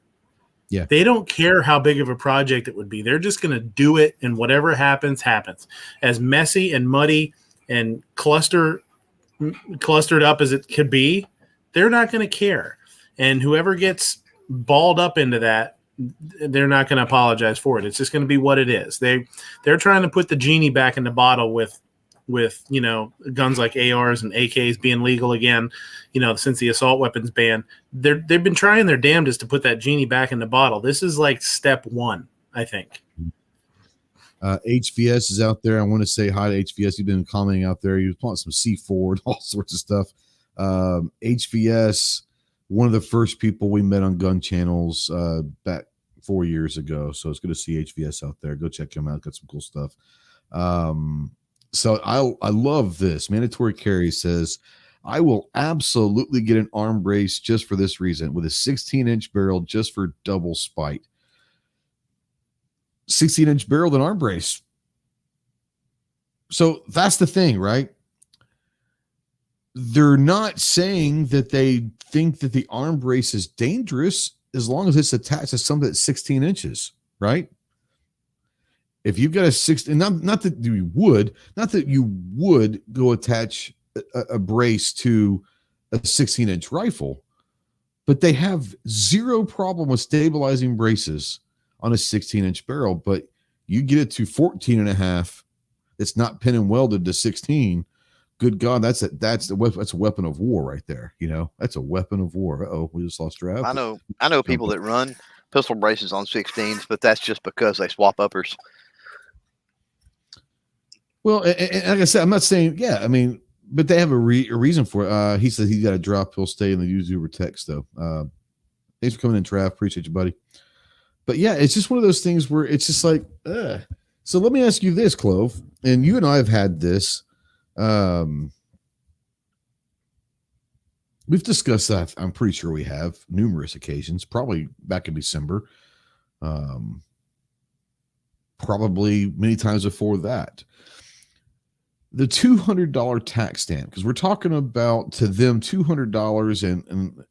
Yeah. They don't care how big of a project it would be. They're just going to do it, and whatever happens, happens. As messy and muddy and clustered up as it could be, they're not going to care. And whoever gets balled up into that, they're not going to apologize for it. It's just going to be what it is. They're trying to put the genie back in the bottle with guns like ARs and AKs being legal again, since the assault weapons ban. They've been trying their damnedest to put that genie back in the bottle. This is like step one, I think. HVS is out there. I want to say hi to HVS. You've been commenting out there. He was pulling some C4 and all sorts of stuff. HVS, one of the first people we met on gun channels back 4 years ago. So it's good to see HVS out there. Go check him out. Got some cool stuff. So I love this. Mandatory Carry says, I will absolutely get an arm brace just for this reason, with a 16-inch barrel just for double spite. 16-inch barrel and arm brace. So that's the thing, right? They're not saying that they think that the arm brace is dangerous as long as it's attached to something that's 16 inches, right? If you've got a 16, not that you would go attach a brace to a 16-inch rifle, but they have zero problem with stabilizing braces on a 16-inch barrel. But you get it to 14 and a half, it's not pin and welded to 16. Good God, that's a weapon of war right there. That's a weapon of war. Uh-oh, we just lost Trav. I know people that run pistol braces on 16s, but that's just because they swap uppers. Well, and like I said, I'm not saying, but they have a reason for it. He said he's got a drop. He'll stay in the user text, though. Thanks for coming in, Trav. Appreciate you, buddy. But yeah, it's just one of those things where it's just like, ugh. So let me ask you this, Clove, and you and I have had this. We've discussed that. I'm pretty sure we have numerous occasions, probably back in December, probably many times before that. The $200 tax stamp, because we're talking about to them $200, and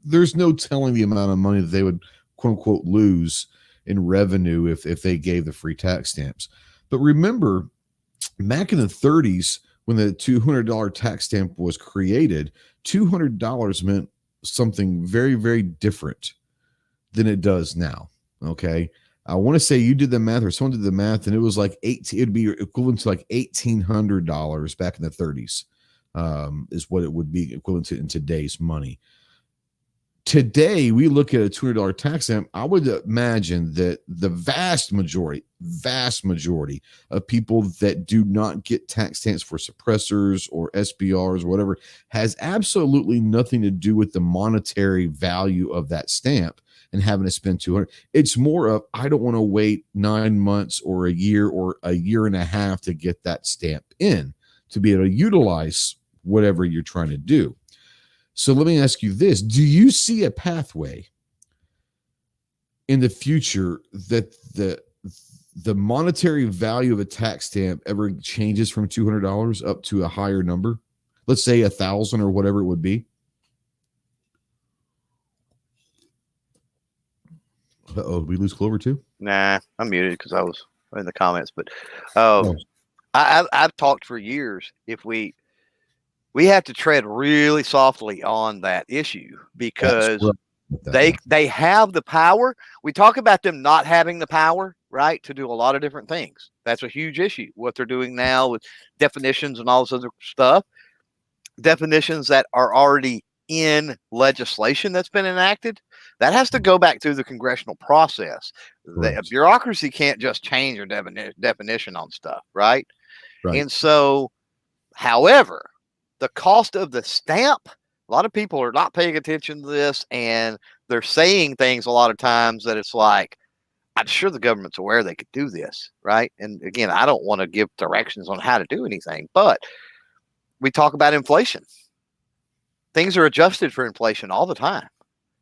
there's no telling the amount of money that they would quote unquote lose in revenue if they gave the free tax stamps. But remember, back in the 30s, when the $200 tax stamp was created, $200 meant something very, very different than it does now. Okay. I want to say you did the math, or someone did the math, and it was like it'd be equivalent to like $1,800 back in the 30s, is what it would be equivalent to in today's money. Today, we look at a $200 tax stamp. I would imagine that the vast majority of people that do not get tax stamps for suppressors or SBRs or whatever has absolutely nothing to do with the monetary value of that stamp and having to spend $200. It's more of, I don't want to wait 9 months or a year and a half to get that stamp in to be able to utilize whatever you're trying to do. So let me ask you this. Do you see a pathway in the future that the monetary value of a tax stamp ever changes from $200 up to a higher number? Let's say 1,000 or whatever it would be. Uh-oh, did we lose Clover too? Nah, I'm muted because I was in the comments. But I've talked for years. If we have to tread really softly on that issue, because they have the power. We talk about them not having the power, right, to do a lot of different things. That's a huge issue. What they're doing now with definitions and all this other stuff, definitions that are already in legislation that's been enacted, that has to go back through the congressional process. The bureaucracy can't just change your definition on stuff, right? And so, however, the cost of the stamp, a lot of people are not paying attention to this, and they're saying things a lot of times that it's like, I'm sure the government's aware they could do this, right? And again, I don't want to give directions on how to do anything, but we talk about inflation. Things are adjusted for inflation all the time.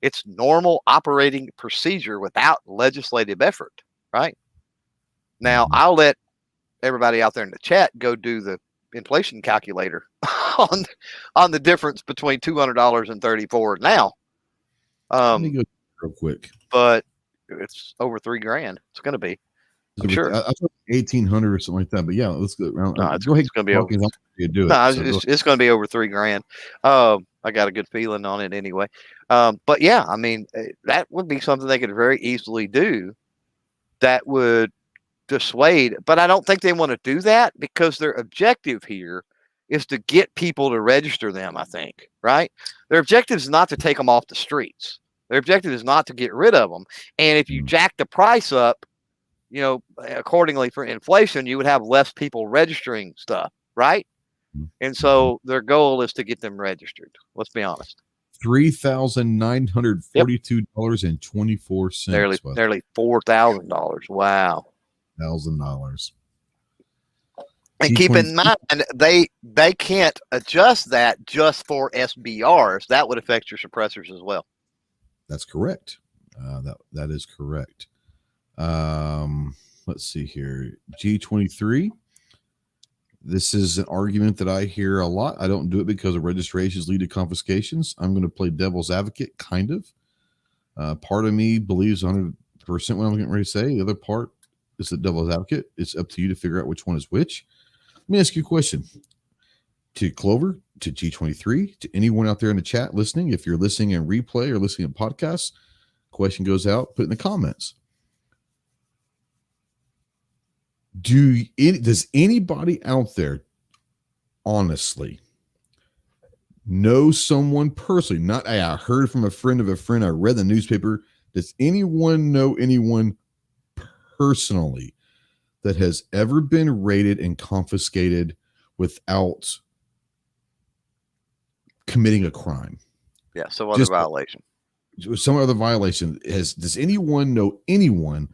It's normal operating procedure without legislative effort, right? Now, I'll let everybody out there in the chat go do the inflation calculator on the difference between $200 and $34 now. Let me go real quick. But it's over $3,000. It's going to be. I'm sure. I thought 1,800 or something like that. But yeah, let's go around. No, go ahead. It's going to be over. You do it. No, it's going to be over $3,000. I got a good feeling on it anyway. But yeah, I mean, that would be something they could very easily do that would dissuade. But I don't think they want to do that because their objective here is to get people to register them, I think, right? Their objective is not to take them off the streets. Their objective is not to get rid of them. And if you jack the price up, accordingly for inflation, you would have less people registering stuff, right? And so their goal is to get them registered. Let's be honest. $3,942.24. Nearly $4,000. Wow. $1,000. And keep in mind, they can't adjust that just for SBRs. That would affect your suppressors as well. That's correct. That is correct. Let's see here. G23. This is an argument that I hear a lot. I don't do it because of registrations lead to confiscations. I'm going to play devil's advocate, kind of. Part of me believes 100% what I'm getting ready to say. The other part is the devil's advocate. It's up to you to figure out which one is which. Let me ask you a question. To Clover, to G23, to anyone out there in the chat listening, if you're listening in replay or listening in podcasts, question goes out, put in the comments. Does anybody out there honestly know someone personally? Not I heard from a friend of a friend, I read the newspaper. Does anyone know anyone personally that has ever been raided and confiscated without committing a crime? Yeah, some other violation. Some other violation. Does anyone know anyone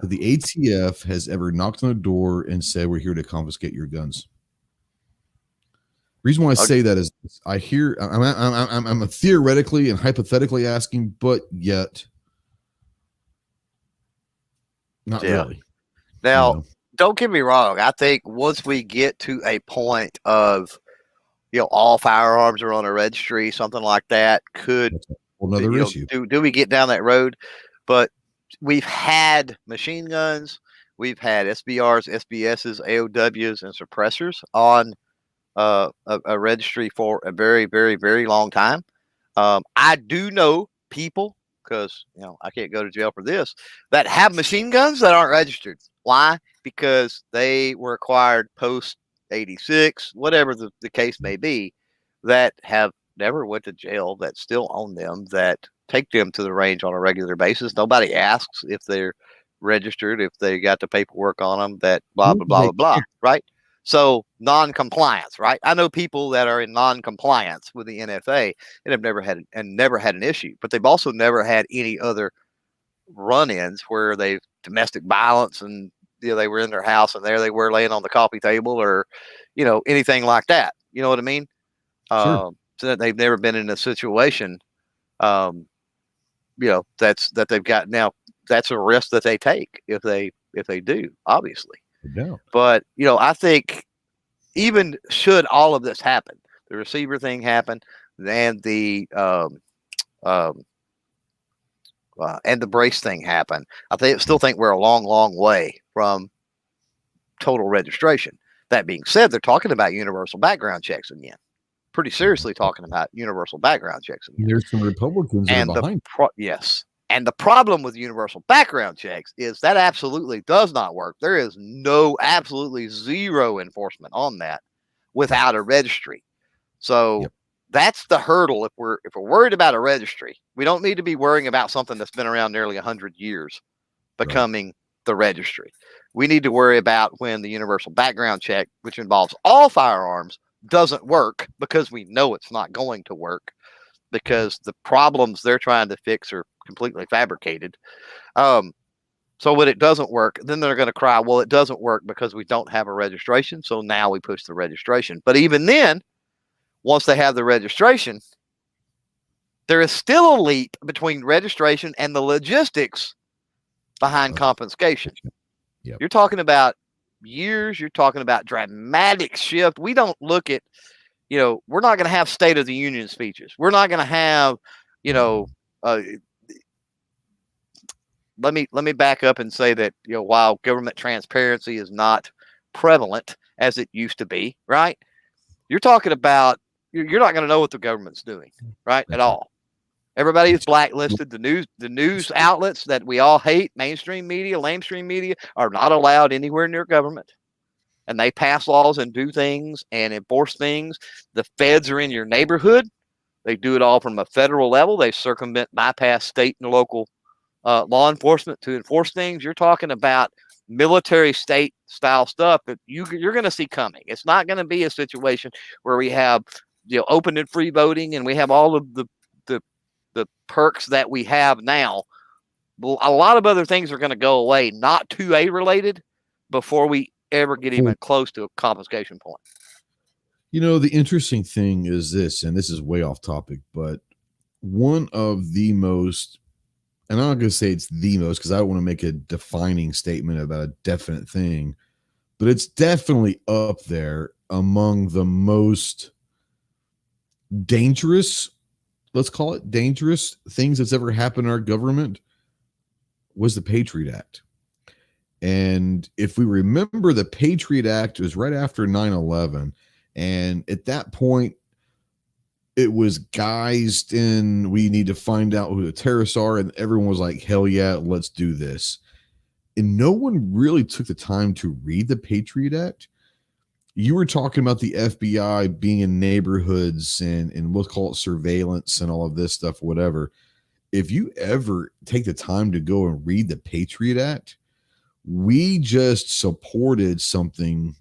that the ATF has ever knocked on a door and said, we're here to confiscate your guns? Reason why I say that is I hear I'm theoretically and hypothetically asking, but yet not really. Now, don't get me wrong. I think once we get to a point of, all firearms are on a registry, something like that could another issue. Do we get down that road? But we've had machine guns, we've had SBRs, SBSs, AOWs, and suppressors on a registry for a very, very, very long time. I do know people, because I can't go to jail for this, that have machine guns that aren't registered. Why? Because they were acquired post 86, whatever the case may be, that have never went to jail, that still own them, that take them to the range on a regular basis. Nobody asks if they're registered, if they got the paperwork on them, that blah, blah, blah, blah, blah, right? So non-compliance, right? I know people that are in non-compliance with the NFA and have never had an issue, but they've also never had any other run-ins where they've domestic violence and they were in their house and there they were laying on the coffee table or anything like that. You know what I mean? Sure. So that they've never been in a situation that's that they've got. Now that's a risk that they take if they do, obviously. Yeah. But I think even should all of this happen, the receiver thing happen, and the brace thing happen, I still think we're a long, long way from total registration. That being said, they're talking about universal background checks again. Pretty seriously talking about universal background checks again. There's some Republicans that are behind. Yes. And the problem with universal background checks is that absolutely does not work. There is absolutely zero enforcement on that without a registry. So that's the hurdle. If we're worried about a registry, we don't need to be worrying about something that's been around nearly 100 years becoming the registry. We need to worry about when the universal background check, which involves all firearms, doesn't work, because we know it's not going to work, because the problems they're trying to fix are completely fabricated. So when it doesn't work, then they're going to cry, well, it doesn't work because we don't have a registration. So now we push the registration. But even then, once they have the registration, there is still a leap between registration and the logistics behind confiscation. Yep. You're talking about years. You're talking about dramatic shift. We don't look at, we're not going to have State of the Union speeches. We're not going to have, let me back up and say that, while government transparency is not prevalent as it used to be, right? You're talking about you're not going to know what the government's doing, right? At all. Everybody is blacklisted. The news outlets that we all hate, mainstream media, lamestream media, are not allowed anywhere near government. And they pass laws and do things and enforce things. The feds are in your neighborhood. They do it all from a federal level. They circumvent, bypass state and local law enforcement to enforce things. You're talking about military state style stuff that you're going to see coming. It's not going to be a situation where we have open and free voting and we have all of the perks that we have now. A lot of other things are going to go away, not 2A related, before we ever get even close to a confiscation point. The interesting thing is this, and this is way off topic, but one of the most, and I'm not going to say it's the most because I don't want to make a defining statement about a definite thing, but it's definitely up there among the most dangerous, let's call it dangerous things that's ever happened in our government was the Patriot Act. And if we remember, the Patriot Act was right after 9/11. And at that point, it was guised in, we need to find out who the terrorists are. And everyone was like, hell yeah, let's do this. And no one really took the time to read the Patriot Act. You were talking about the FBI being in neighborhoods and we'll call it surveillance and all of this stuff, whatever. If you ever take the time to go and read the Patriot Act, we just supported something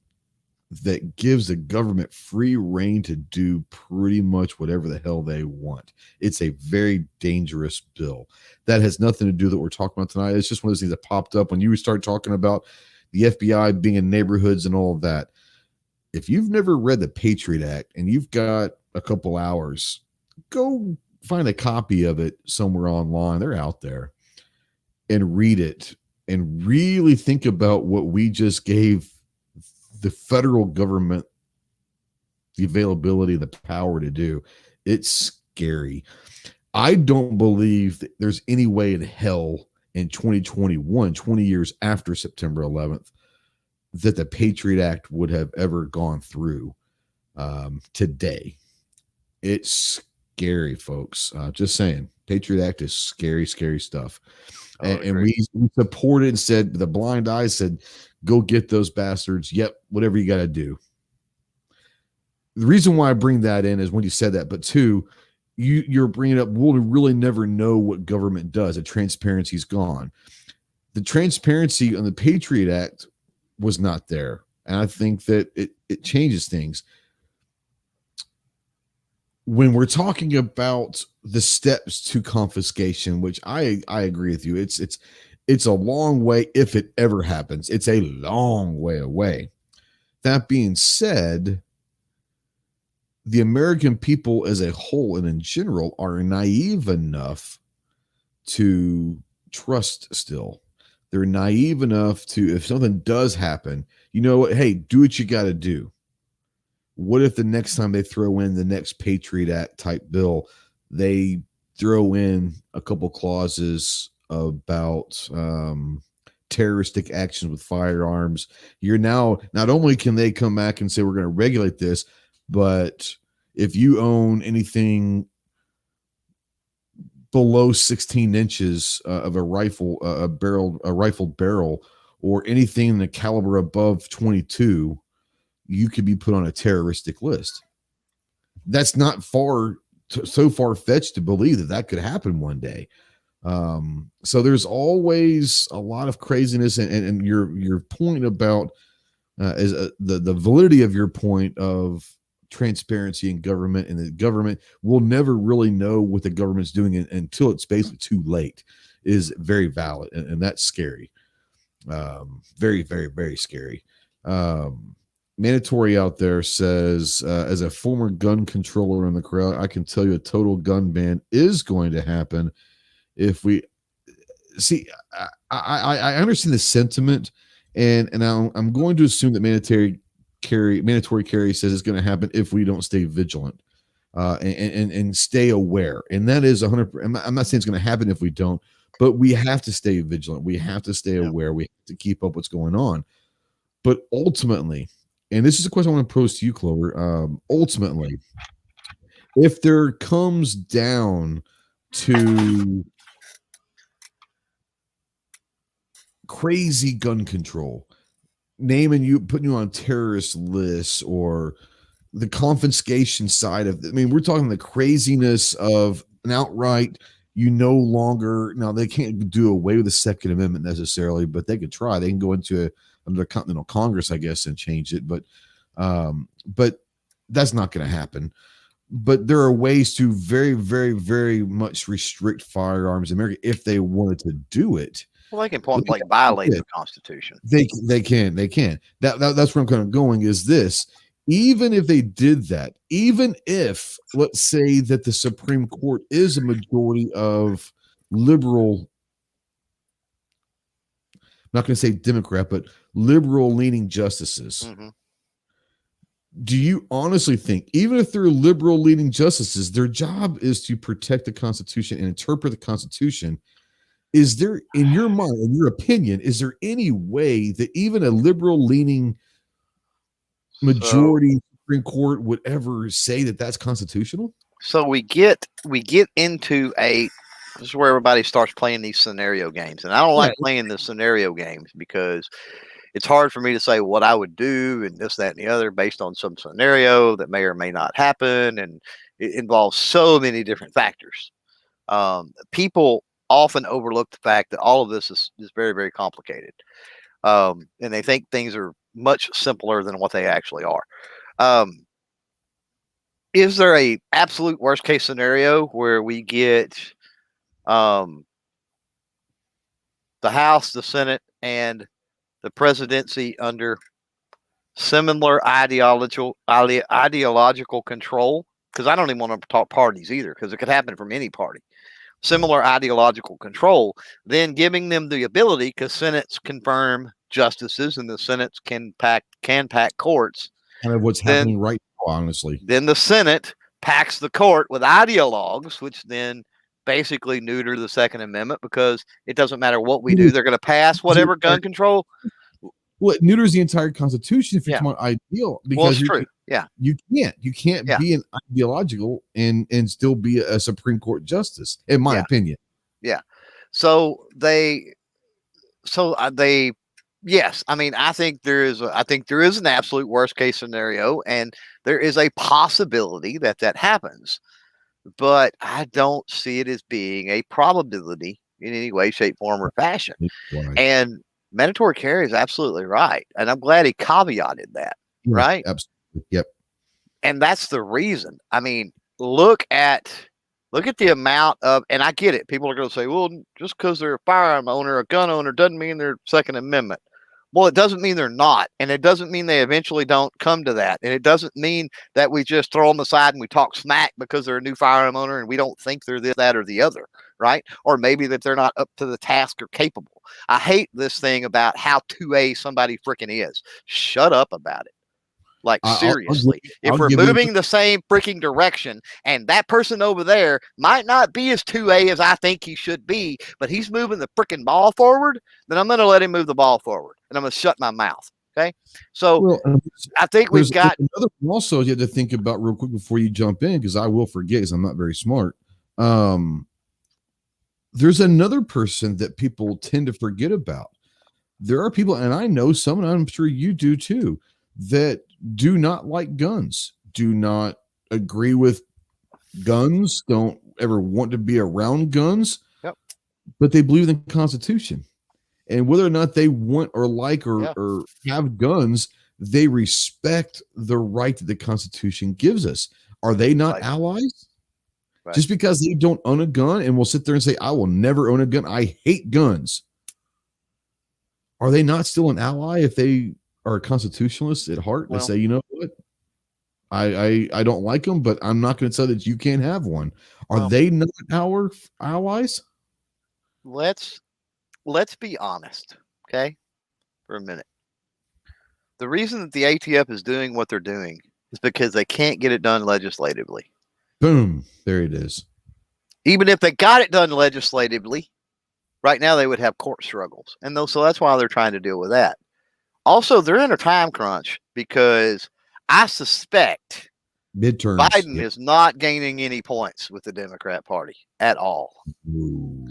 that gives the government free reign to do pretty much whatever the hell they want. It's a very dangerous bill. That has nothing to do with what we're talking about tonight. It's just one of those things that popped up when you start talking about the FBI being in neighborhoods and all of that. If you've never read the Patriot Act and you've got a couple hours, go find a copy of it somewhere online. They're out there, and read it and really think about what we just gave the federal government the availability, the power to do. It's scary. I don't believe that there's any way in hell in 2021, 20 years after September 11th, that the Patriot Act would have ever gone through today. It's scary, folks. Just saying. Patriot Act is scary, scary stuff. And we supported and said, the blind eye said, go get those bastards. Yep, whatever you got to do. The reason why I bring that in is when you said that, but two, you're bringing up, we'll really never know what government does. The transparency's gone. The transparency on the Patriot Act was not there. And I think that it changes things. When we're talking about the steps to confiscation, which I agree with you, it's a long way if it ever happens. It's a long way away. That being said, the American people as a whole and in general are naive enough to trust still. They're naive enough to, if something does happen, you know what? Hey, do what you got to do. What if the next time they throw in the next Patriot Act type bill, they throw in a couple clauses about terroristic actions with firearms? You're now, not only can they come back and say, we're going to regulate this, but if you own anything below 16 inches of a rifle, a rifled barrel, or anything in the caliber above 22, you could be put on a terroristic list. That's not so far-fetched to believe that could happen one day. So there's always a lot of craziness, and your point about is the validity of your point of transparency in government, and the government will never really know what the government's doing until it's basically too late, is very valid, and that's scary. Very, very, very scary. Mandatory out there says, as a former gun controller in the crowd, I can tell you a total gun ban is going to happen if we see. I understand the sentiment, and I'm going to assume that mandatory carry says it's going to happen if we don't stay vigilant and stay aware. And that is 100%. I'm not saying it's going to happen if we don't, but we have to stay vigilant. We have to stay aware. We have to keep up what's going on. But ultimately, and this is a question I want to pose to you, Clover. Ultimately, if there comes down to crazy gun control, putting you on terrorist lists, or the confiscation side of it. I mean, we're talking the craziness of an outright, no longer, now they can't do away with the Second Amendment necessarily, but they could try. They can go into another continental Congress, I guess, and change it. But that's not going to happen. But there are ways to very, very, very much restrict firearms in America if they wanted to do it. Well, they can point blank violate the Constitution. They can. That's where I'm kind of going, is this. Even if they did that, even if, let's say that the Supreme Court is a majority of liberal, I'm not going to say Democrat, but liberal leaning justices. Mm-hmm. Do you honestly think, even if they're liberal leaning justices, their job is to protect the Constitution and interpret the Constitution? Is there, in your mind, in your opinion, is there any way that even a liberal leaning majority Supreme Court would ever say that that's constitutional? So we get into this is where everybody starts playing these scenario games. And I don't like playing the scenario games because it's hard for me to say what I would do and this, that, and the other based on some scenario that may or may not happen. And it involves so many different factors. People often overlook the fact that all of this is very, very complicated. And they think things are much simpler than what they actually are. Is there a absolute worst case scenario where we get the House, the Senate, and the presidency under similar ideological control? Because I don't even want to talk parties either, because it could happen from any party. Similar ideological control, then giving them the ability, because Senates confirm justices and the Senates can pack courts. Kind of what's happening right now, honestly. Then the Senate packs the court with ideologues, which then basically neuter the Second Amendment, because it doesn't matter what we do, they're going to pass whatever gun control. Well, it neuters the entire Constitution if you're talking about ideal. Because well, it's true. Yeah, you can't be an ideological and still be a Supreme Court justice, in my opinion. Yeah. So yes. I mean, I think there is an absolute worst case scenario, and there is a possibility that happens, but I don't see it as being a probability in any way, shape, form, or fashion. Right. And mandatory carry is absolutely right, and I'm glad he caveated that. Right? Absolutely. Yep. And that's the reason. I mean, look at the amount of, and I get it. People are going to say, well, just because they're a firearm owner, a gun owner, doesn't mean they're Second Amendment. Well, it doesn't mean they're not. And it doesn't mean they eventually don't come to that. And it doesn't mean that we just throw them aside and we talk smack because they're a new firearm owner and we don't think they're this, that, or the other. Right. Or maybe that they're not up to the task or capable. I hate this thing about how 2A somebody freaking is. Shut up about it. Like, seriously, if we're moving the same freaking direction and that person over there might not be as 2A as I think he should be, but he's moving the freaking ball forward, then I'm going to let him move the ball forward and I'm going to shut my mouth. Okay. So I think we've got another thing also you have to think about real quick before you jump in, because I will forget because I'm not very smart. There's another person that people tend to forget about. There are people, and I know some, and I'm sure you do too, that do not like guns, do not agree with guns, don't ever want to be around guns, but they believe in the Constitution. And whether or not they want or like or have guns, they respect the right that the Constitution gives us. Are they not allies? Right. Just because they don't own a gun and will sit there and say, I will never own a gun, I hate guns. Are they not still an ally if they are constitutionalists at heart and say, you know what, I don't like them, but I'm not going to say that you can't have one? Are they not our allies? Let's be honest, okay, for a minute. The reason that the ATF is doing what they're doing is because they can't get it done legislatively. Boom, there it is. Even if they got it done legislatively, right now they would have court struggles, and so that's why they're trying to deal with that. Also, they're in a time crunch because I suspect Midterms. Biden is not gaining any points with the Democrat Party at all. Ooh.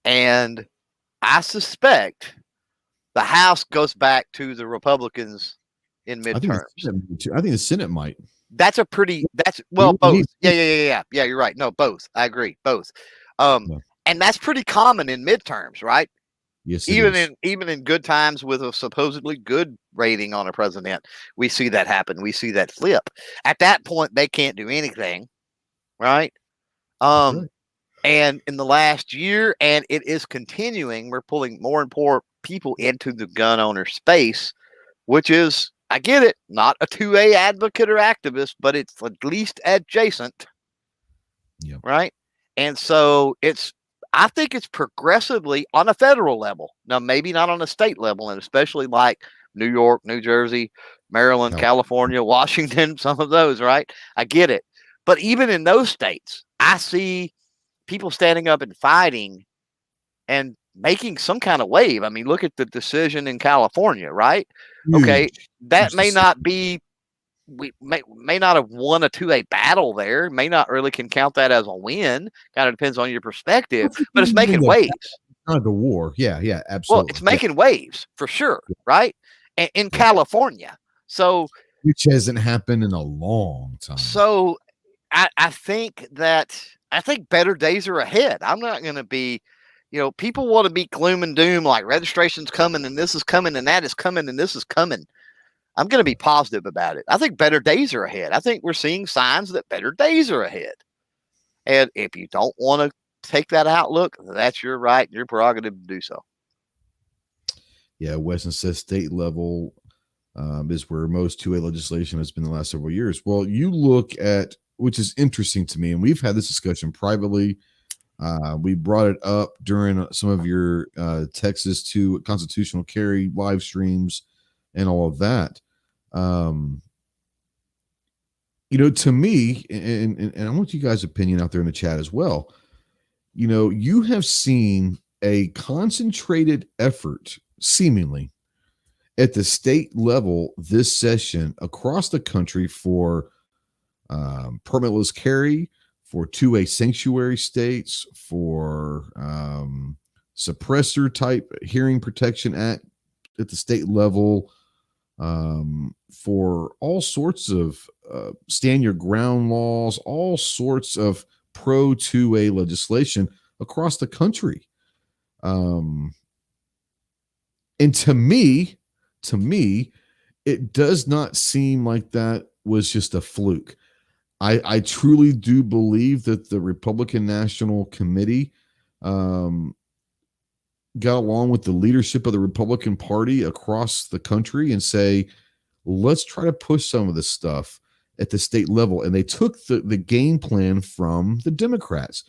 And I suspect the House goes back to the Republicans in midterms. I think the Senate might. That's both. Yeah, you're right. No, both. I agree. Both. And that's pretty common in midterms, right? Yes, even in good times with a supposedly good rating on a president, we see that happen. We see that flip. At that point, they can't do anything, right? And in the last year, and it is continuing, we're pulling more and more people into the gun owner space, which is, I get it, not a 2A advocate or activist, but it's at least adjacent, right? And so I think it's progressively on a federal level. Now, maybe not on a state level, and especially like New York, New Jersey, Maryland, California, Washington, some of those, right? I get it. But even in those states, I see people standing up and fighting and making some kind of wave. I mean, look at the decision in California, right? Huge. Okay, that may not be, we may not have won a 2A battle there, may not really can count that as a win. Kind of depends on your perspective, but it's making waves. Kind of the war. Yeah, absolutely. Well, it's making waves for sure, right? In California. So, which hasn't happened in a long time. So I think better days are ahead. I'm not going to be, people want to be gloom and doom, like registration's coming and this is coming and that is coming and this is coming. I'm going to be positive about it. I think better days are ahead. I think we're seeing signs that better days are ahead. And if you don't want to take that outlook, that's your right, your prerogative to do so. Yeah, Weston says state level is where most 2A legislation has been the last several years. Well, you look at, which is interesting to me, and we've had this discussion privately. We brought it up during some of your Texas to constitutional carry live streams and all of that. To me, and I want you guys' opinion out there in the chat as well. You have seen a concentrated effort, seemingly, at the state level this session across the country for permitless carry, for 2A sanctuary states, for suppressor type hearing protection act at the state level, for all sorts of stand your ground laws, all sorts of pro 2A legislation across the country. And to me, it does not seem like that was just a fluke. I truly do believe that the Republican National Committee got along with the leadership of the Republican Party across the country and say, let's try to push some of this stuff at the state level. And they took the game plan from the Democrats.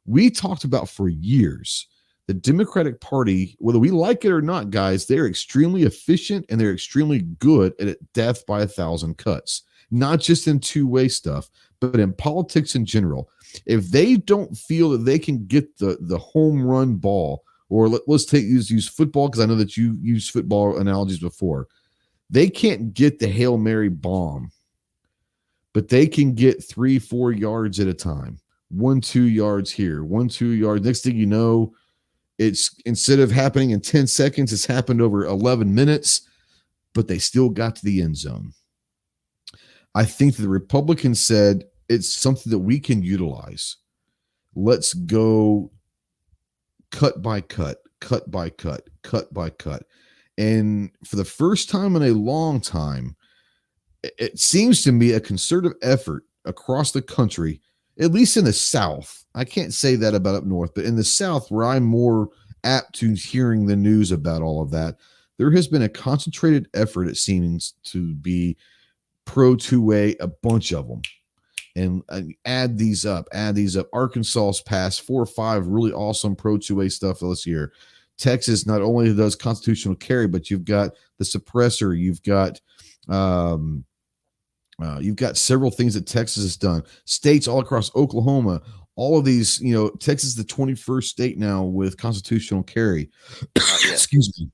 We talked about for years, the Democratic Party, whether we like it or not, guys, they're extremely efficient and they're extremely good at death by 1,000 cuts, not just in 2A stuff, but in politics in general. If they don't feel that they can get the home run ball, or let's use football, because I know that you used football analogies before. They can't get the Hail Mary bomb, but they can get 3-4 yards at a time. 1-2 yards here, 1-2 yards. Next thing you know, it's instead of happening in 10 seconds, it's happened over 11 minutes, but they still got to the end zone. I think the Republicans said it's something that we can utilize. Let's go cut by cut, cut by cut, cut by cut. And for the first time in a long time, it seems to me a concerted effort across the country, at least in the South. I can't say that about up north, but in the South, where I'm more apt to hearing the news about all of that, there has been a concentrated effort, it seems to be, pro 2A, a bunch of them. And add these up. Arkansas's passed 4 or 5 really awesome pro 2A stuff this year. Texas not only does constitutional carry, but you've got the suppressor. You've got several things that Texas has done. States all across Oklahoma, all of these, Texas is the 21st state now with constitutional carry. Excuse me.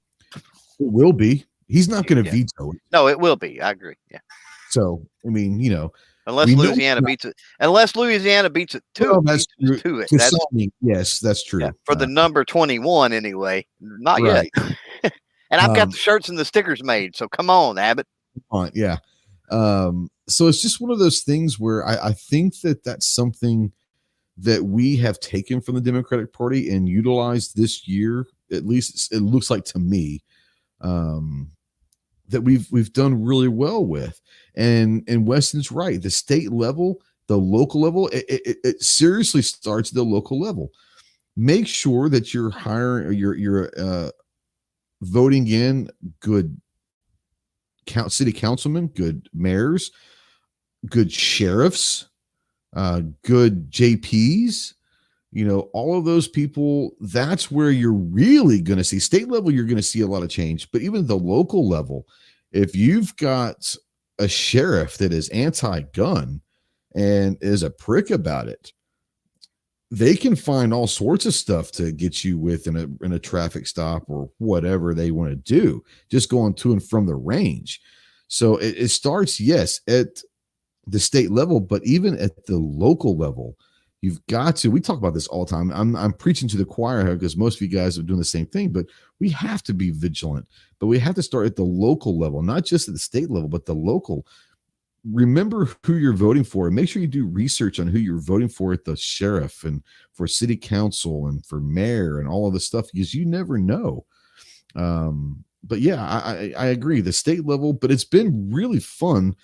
It will be. He's not going to veto it. No, it will be. I agree. Yeah. So, I mean, unless Louisiana beats it. Unless Louisiana beats it well, that's true. to it. That's, yes, that's true. Yeah, for the number 21 anyway. Not right. yet. And I've got the shirts and the stickers made. So come on, Abbott. Yeah. So it's just one of those things where I think that's something that we have taken from the Democratic Party and utilized this year. At least it looks like to me, that we've done really well with. And Weston's right. The state level, the local level, it seriously starts at the local level. Make sure that you're hiring or you're voting in good city councilmen, good mayors, good sheriffs, good JPs, all of those people. That's where you're really going to see. State level, you're going to see a lot of change, but even the local level, if you've got a sheriff that is anti-gun and is a prick about it, they can find all sorts of stuff to get you with in a traffic stop or whatever they want to do, just going to and from the range. So it starts, yes, at the state level, but even at the local level, you've got to, we talk about this all the time. I'm preaching to the choir here because most of you guys are doing the same thing, but we have to be vigilant, but we have to start at the local level, not just at the state level, but the local. Remember who you're voting for and make sure you do research on who you're voting for at the sheriff and for city council and for mayor and all of this stuff, because you never know. But yeah, I agree, the state level, but it's been really fun.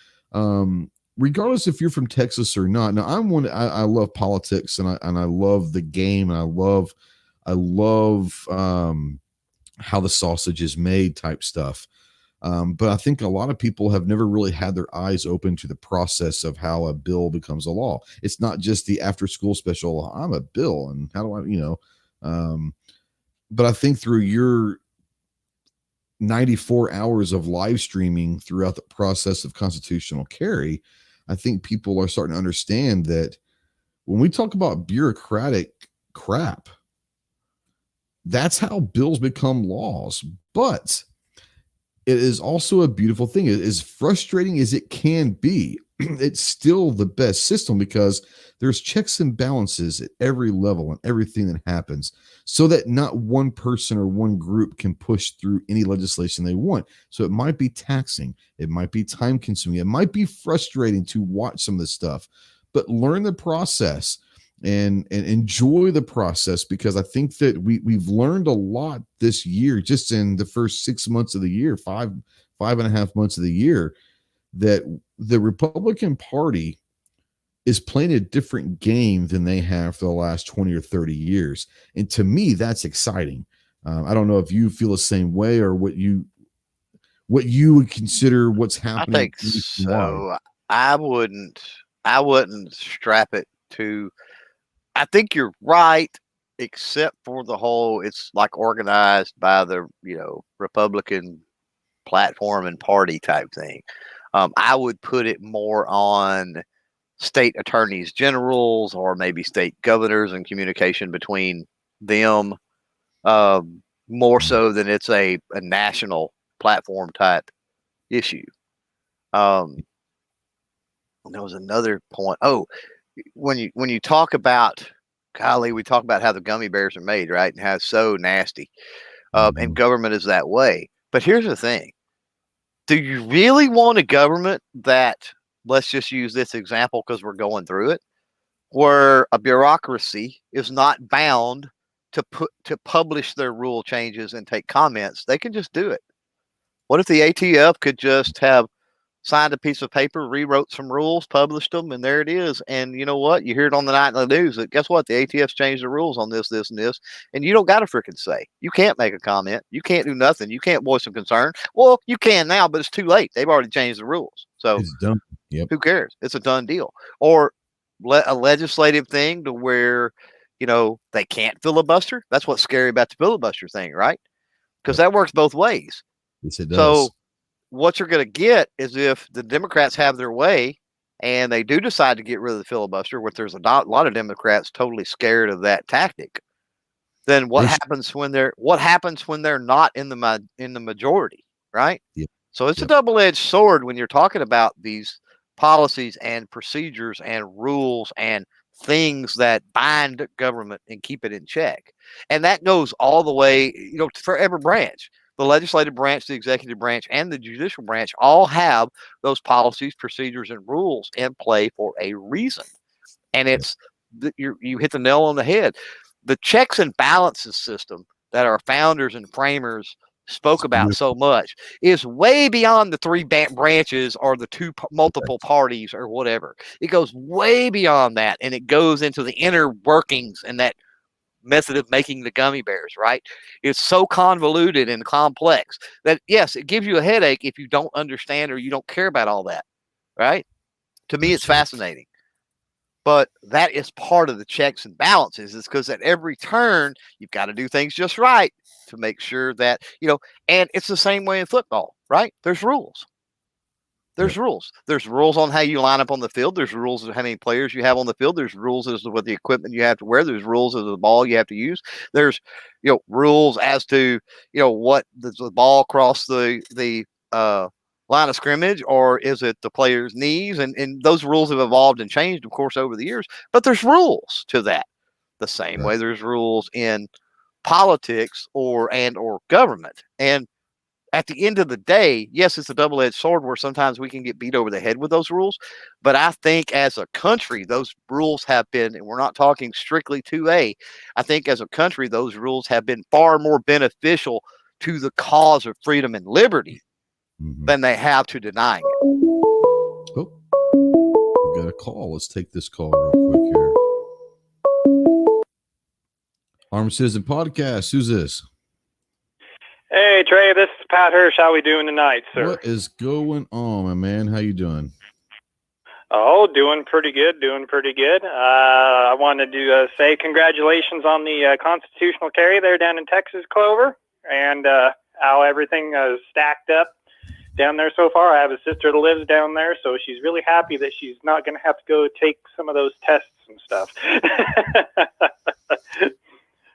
Regardless if you're from Texas or not. Now I love politics and I love the game and I love how the sausage is made type stuff. But I think a lot of people have never really had their eyes open to the process of how a bill becomes a law. It's not just the after school special. I'm a bill and how do I, but I think through your 94 hours of live streaming throughout the process of constitutional carry, I think people are starting to understand that when we talk about bureaucratic crap, that's how bills become laws. But it is also a beautiful thing. As frustrating as it can be, it's still the best system because there's checks and balances at every level and everything that happens, so that not one person or one group can push through any legislation they want. So it might be taxing, it might be time consuming, it might be frustrating to watch some of this stuff, but learn the process and enjoy the process, because I think that we've learned a lot this year, just in the first 6 months of the year, five and a half months of the year, that the Republican Party is playing a different game than they have for the last 20 or 30 years. And to me, that's exciting. I don't know if you feel the same way or what you would consider what's happening. I think so. I wouldn't strap it to, I think you're right, except for the whole, it's like organized by the, Republican platform and party type thing. I would put it more on state attorneys generals or maybe state governors and communication between them, more so than it's a national platform type issue. And there was another point. Oh, when you talk about, golly, we talk about how the gummy bears are made, right? And how it's so nasty. And government is that way. But here's the thing. Do you really want a government that, let's just use this example because we're going through it, where a bureaucracy is not bound to publish their rule changes and take comments? They can just do it. What if the ATF could just have signed a piece of paper, rewrote some rules, published them, and there it is? And you know what? You hear it on the night in the news that guess what? The ATF's changed the rules on this, this, and this, and you don't got to freaking say. You can't make a comment. You can't do nothing. You can't voice some concern. Well, you can now, but it's too late. They've already changed the rules. So it's done. Yep. Who cares? It's a done deal. Or a legislative thing to where, they can't filibuster. That's what's scary about the filibuster thing, right? Because that works both ways. Yes, it does. So what you're going to get is if the Democrats have their way and they do decide to get rid of the filibuster, which there's a lot of Democrats totally scared of that tactic, then what happens when they're not in the majority, right? Yeah. So it's a double-edged sword when you're talking about these policies and procedures and rules and things that bind government and keep it in check. And that goes all the way, for every branch. The legislative branch, the executive branch, and the judicial branch all have those policies, procedures, and rules in play for a reason. And it's you hit the nail on the head. The checks and balances system that our founders and framers spoke about so much is way beyond the three branches or the two multiple parties or whatever. It goes way beyond that, and it goes into the inner workings and that method of making the gummy bears, right? It's so convoluted and complex that, yes, it gives you a headache if you don't understand or you don't care about all that, right? To me, it's fascinating. But that is part of the checks and balances, is because at every turn, you've got to do things just right to make sure that, and it's the same way in football, right? There's rules. There's rules. There's rules on how you line up on the field. There's rules of how many players you have on the field. There's rules as to what the equipment you have to wear. There's rules as to the ball you have to use. There's, rules as to, what does the ball cross the line of scrimmage, or is it the player's knees? And those rules have evolved and changed, of course, over the years. But there's rules to that. The same way there's rules in politics or government. And at the end of the day, yes, it's a double-edged sword where sometimes we can get beat over the head with those rules. But I think as a country, those rules have been, and we're not talking strictly 2A, I think as a country, those rules have been far more beneficial to the cause of freedom and liberty than they have to denying it. Oh, we got a call. Let's take this call real quick here. Armed Citizen Podcast. Who's this? Hey, Trey, this is Pat Hirsch. How we doing tonight, sir? What is going on, my man? How you doing? Oh, doing pretty good, I wanted to say congratulations on the constitutional carry there down in Texas, Clover, and how everything is stacked up down there so far. I have a sister that lives down there, so she's really happy that she's not going to have to go take some of those tests and stuff.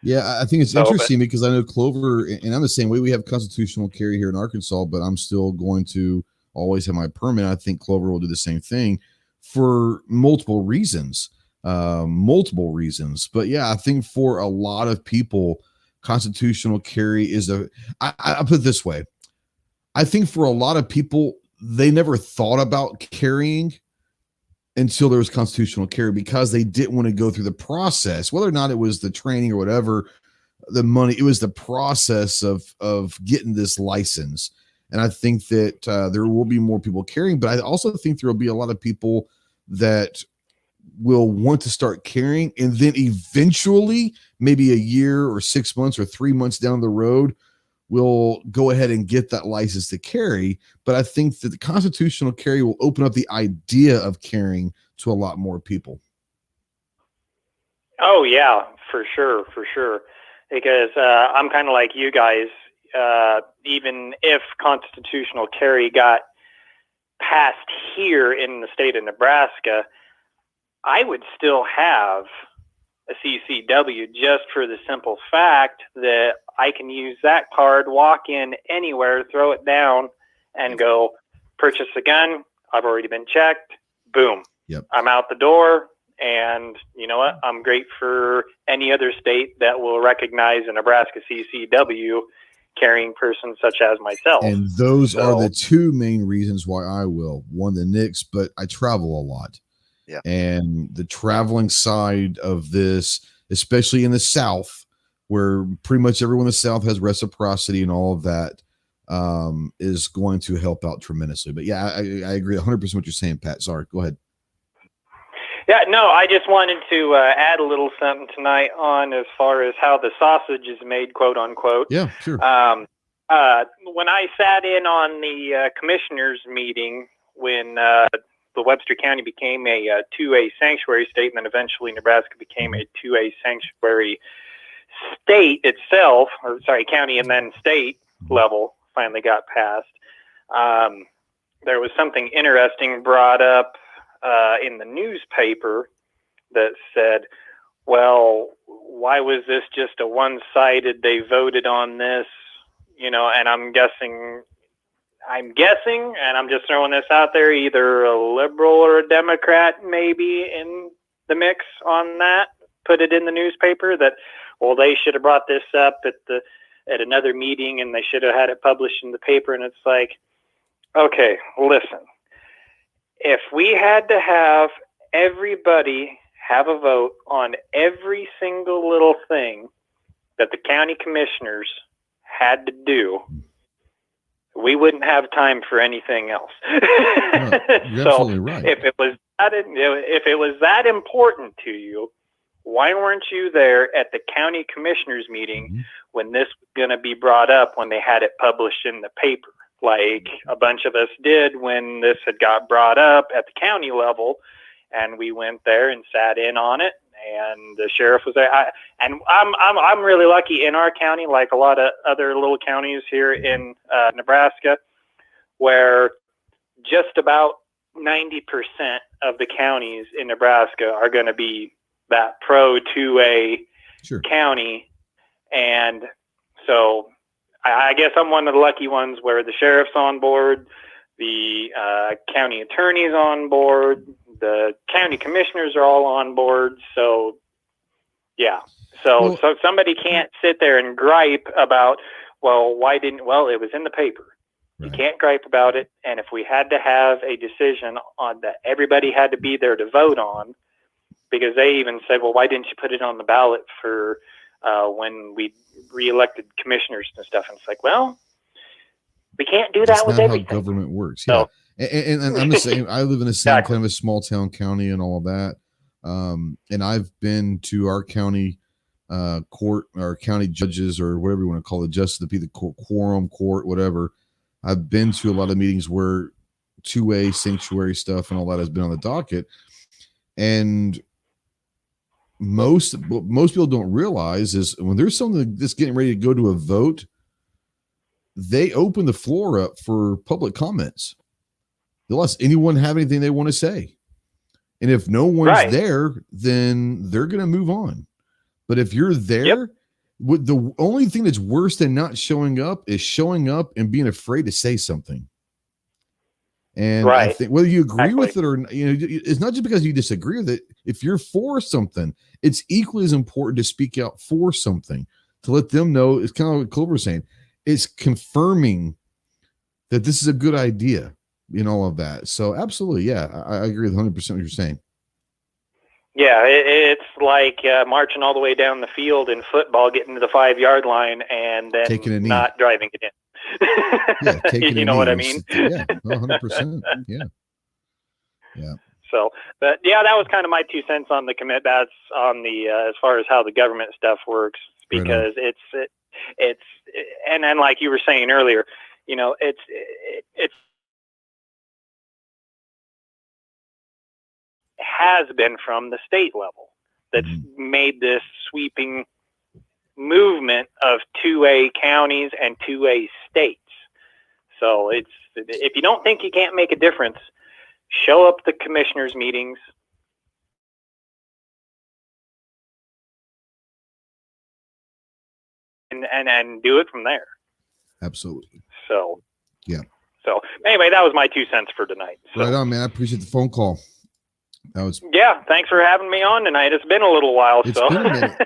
Yeah, I think it's interesting because I know Clover, and I'm the same way. We have constitutional carry here in Arkansas, but I'm still going to always have my permit. I think Clover will do the same thing for multiple reasons. But yeah, I think for a lot of people, constitutional carry is I put it this way. I think for a lot of people, they never thought about carrying until there was constitutional carry because they didn't want to go through the process, whether or not it was the training or whatever, the money, it was the process of getting this license. And I think that there will be more people carrying, but I also think there will be a lot of people that will want to start carrying. And then eventually, maybe a year or 6 months or 3 months down the road, will go ahead and get that license to carry. But I think that the constitutional carry will open up the idea of carrying to a lot more people. Oh, yeah, for sure. Because I'm kind of like you guys. Even if constitutional carry got passed here in the state of Nebraska, I would still have a CCW just for the simple fact that I can use that card, walk in anywhere, throw it down, and go purchase a gun. I've already been checked. Boom. Yep. I'm out the door. And you know what? I'm great for any other state that will recognize a Nebraska CCW carrying person such as myself. And those are the two main reasons why I will. One, the NICS, but I travel a lot. Yeah. And the traveling side of this, especially in the South, where pretty much everyone in the South has reciprocity and all of that, is going to help out tremendously. But yeah, I agree 100% what you're saying, Pat. Sorry, go ahead. Yeah, no, I just wanted to add a little something tonight on as far as how the sausage is made, quote unquote. Yeah, sure. When I sat in on the commissioners meeting when the Webster County became a 2A sanctuary state, and then eventually Nebraska became a 2A sanctuary state itself, or sorry, county and then state level finally got passed. There was something interesting brought up in the newspaper that said, well, why was this just a one-sided, they voted on this, and I'm guessing I'm guessing, and I'm just throwing this out there, either a liberal or a Democrat maybe in the mix on that, put it in the newspaper that, well, they should have brought this up at another meeting and they should have had it published in the paper. And it's like, okay, listen, if we had to have everybody have a vote on every single little thing that the county commissioners had to do, we wouldn't have time for anything else. No, you're so absolutely right. if it was that important to you, why weren't you there at the county commissioners meeting when this was going to be brought up, when they had it published in the paper, like a bunch of us did when this had got brought up at the county level, and we went there and sat in on it, and the sheriff was there. I'm really lucky in our county, like a lot of other little counties here in Nebraska, where just about 90% of the counties in Nebraska are going to be that pro 2A county. And so I guess I'm one of the lucky ones where the sheriff's on board, the county attorney's on board, the county commissioners are all on board. So, yeah. So somebody can't sit there and gripe about, well, it was in the paper. Right. You can't gripe about it. And if we had to have a decision on that everybody had to be there to vote on, because they even said, well, why didn't you put it on the ballot for when we reelected commissioners and stuff? And it's like, well, we can't do that with everything. That's not how government works. Yeah. And I'm the same. I live in the same kind of a small town county and all of that. And I've been to our county court, our county judges, or whatever you want to call it, just to be the quorum court, whatever. I've been to a lot of meetings where 2A sanctuary stuff and all that has been on the docket. And what most people don't realize is when there's something that's getting ready to go to a vote, they open the floor up for public comments. They'll ask anyone have anything they want to say. And if no one's there, then they're going to move on. But if you're there, the only thing that's worse than not showing up is showing up and being afraid to say something. And I think whether you agree with it or not, it's not just because you disagree with it. If you're for something, it's equally as important to speak out for something, to let them know. It's kind of what Clover was saying. It's confirming that this is a good idea in all of that. So absolutely. Yeah. I agree with 100% what you're saying. Yeah. It's like marching all the way down the field in football, getting to the 5-yard line and then not driving it in. Yeah, you know what I mean? Yeah, 100%. Yeah. So, but yeah, that was kind of my 2 cents on the commit. That's on the as far as how the government stuff works, because it's and then like you were saying earlier, it's has been from the state level that's made this sweeping movement of 2A counties and 2A states. So if you don't think you can't make a difference, show up at the commissioners' meetings. And do it from there. Absolutely. So, yeah. So anyway, that was my 2 cents for tonight. So. Right on, man. I appreciate the phone call. Yeah. Thanks for having me on tonight. It's been a little while. It's been a minute.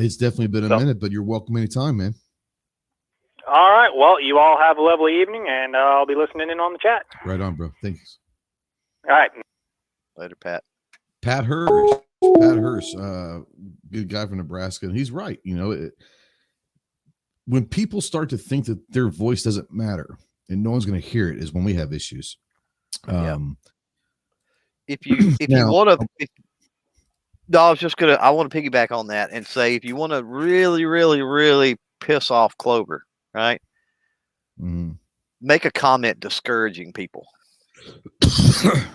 It's definitely been a minute, but you're welcome anytime, man. All right. Well, you all have a lovely evening, and I'll be listening in on the chat. Right on, bro. Thanks. All right. Later, Pat. Pat Hurst, good guy from Nebraska. And he's right. When people start to think that their voice doesn't matter and no one's going to hear it is when we have issues. If you want to, I want to piggyback on that and say, if you want to really, really, really piss off Clover, right? Make a comment discouraging people.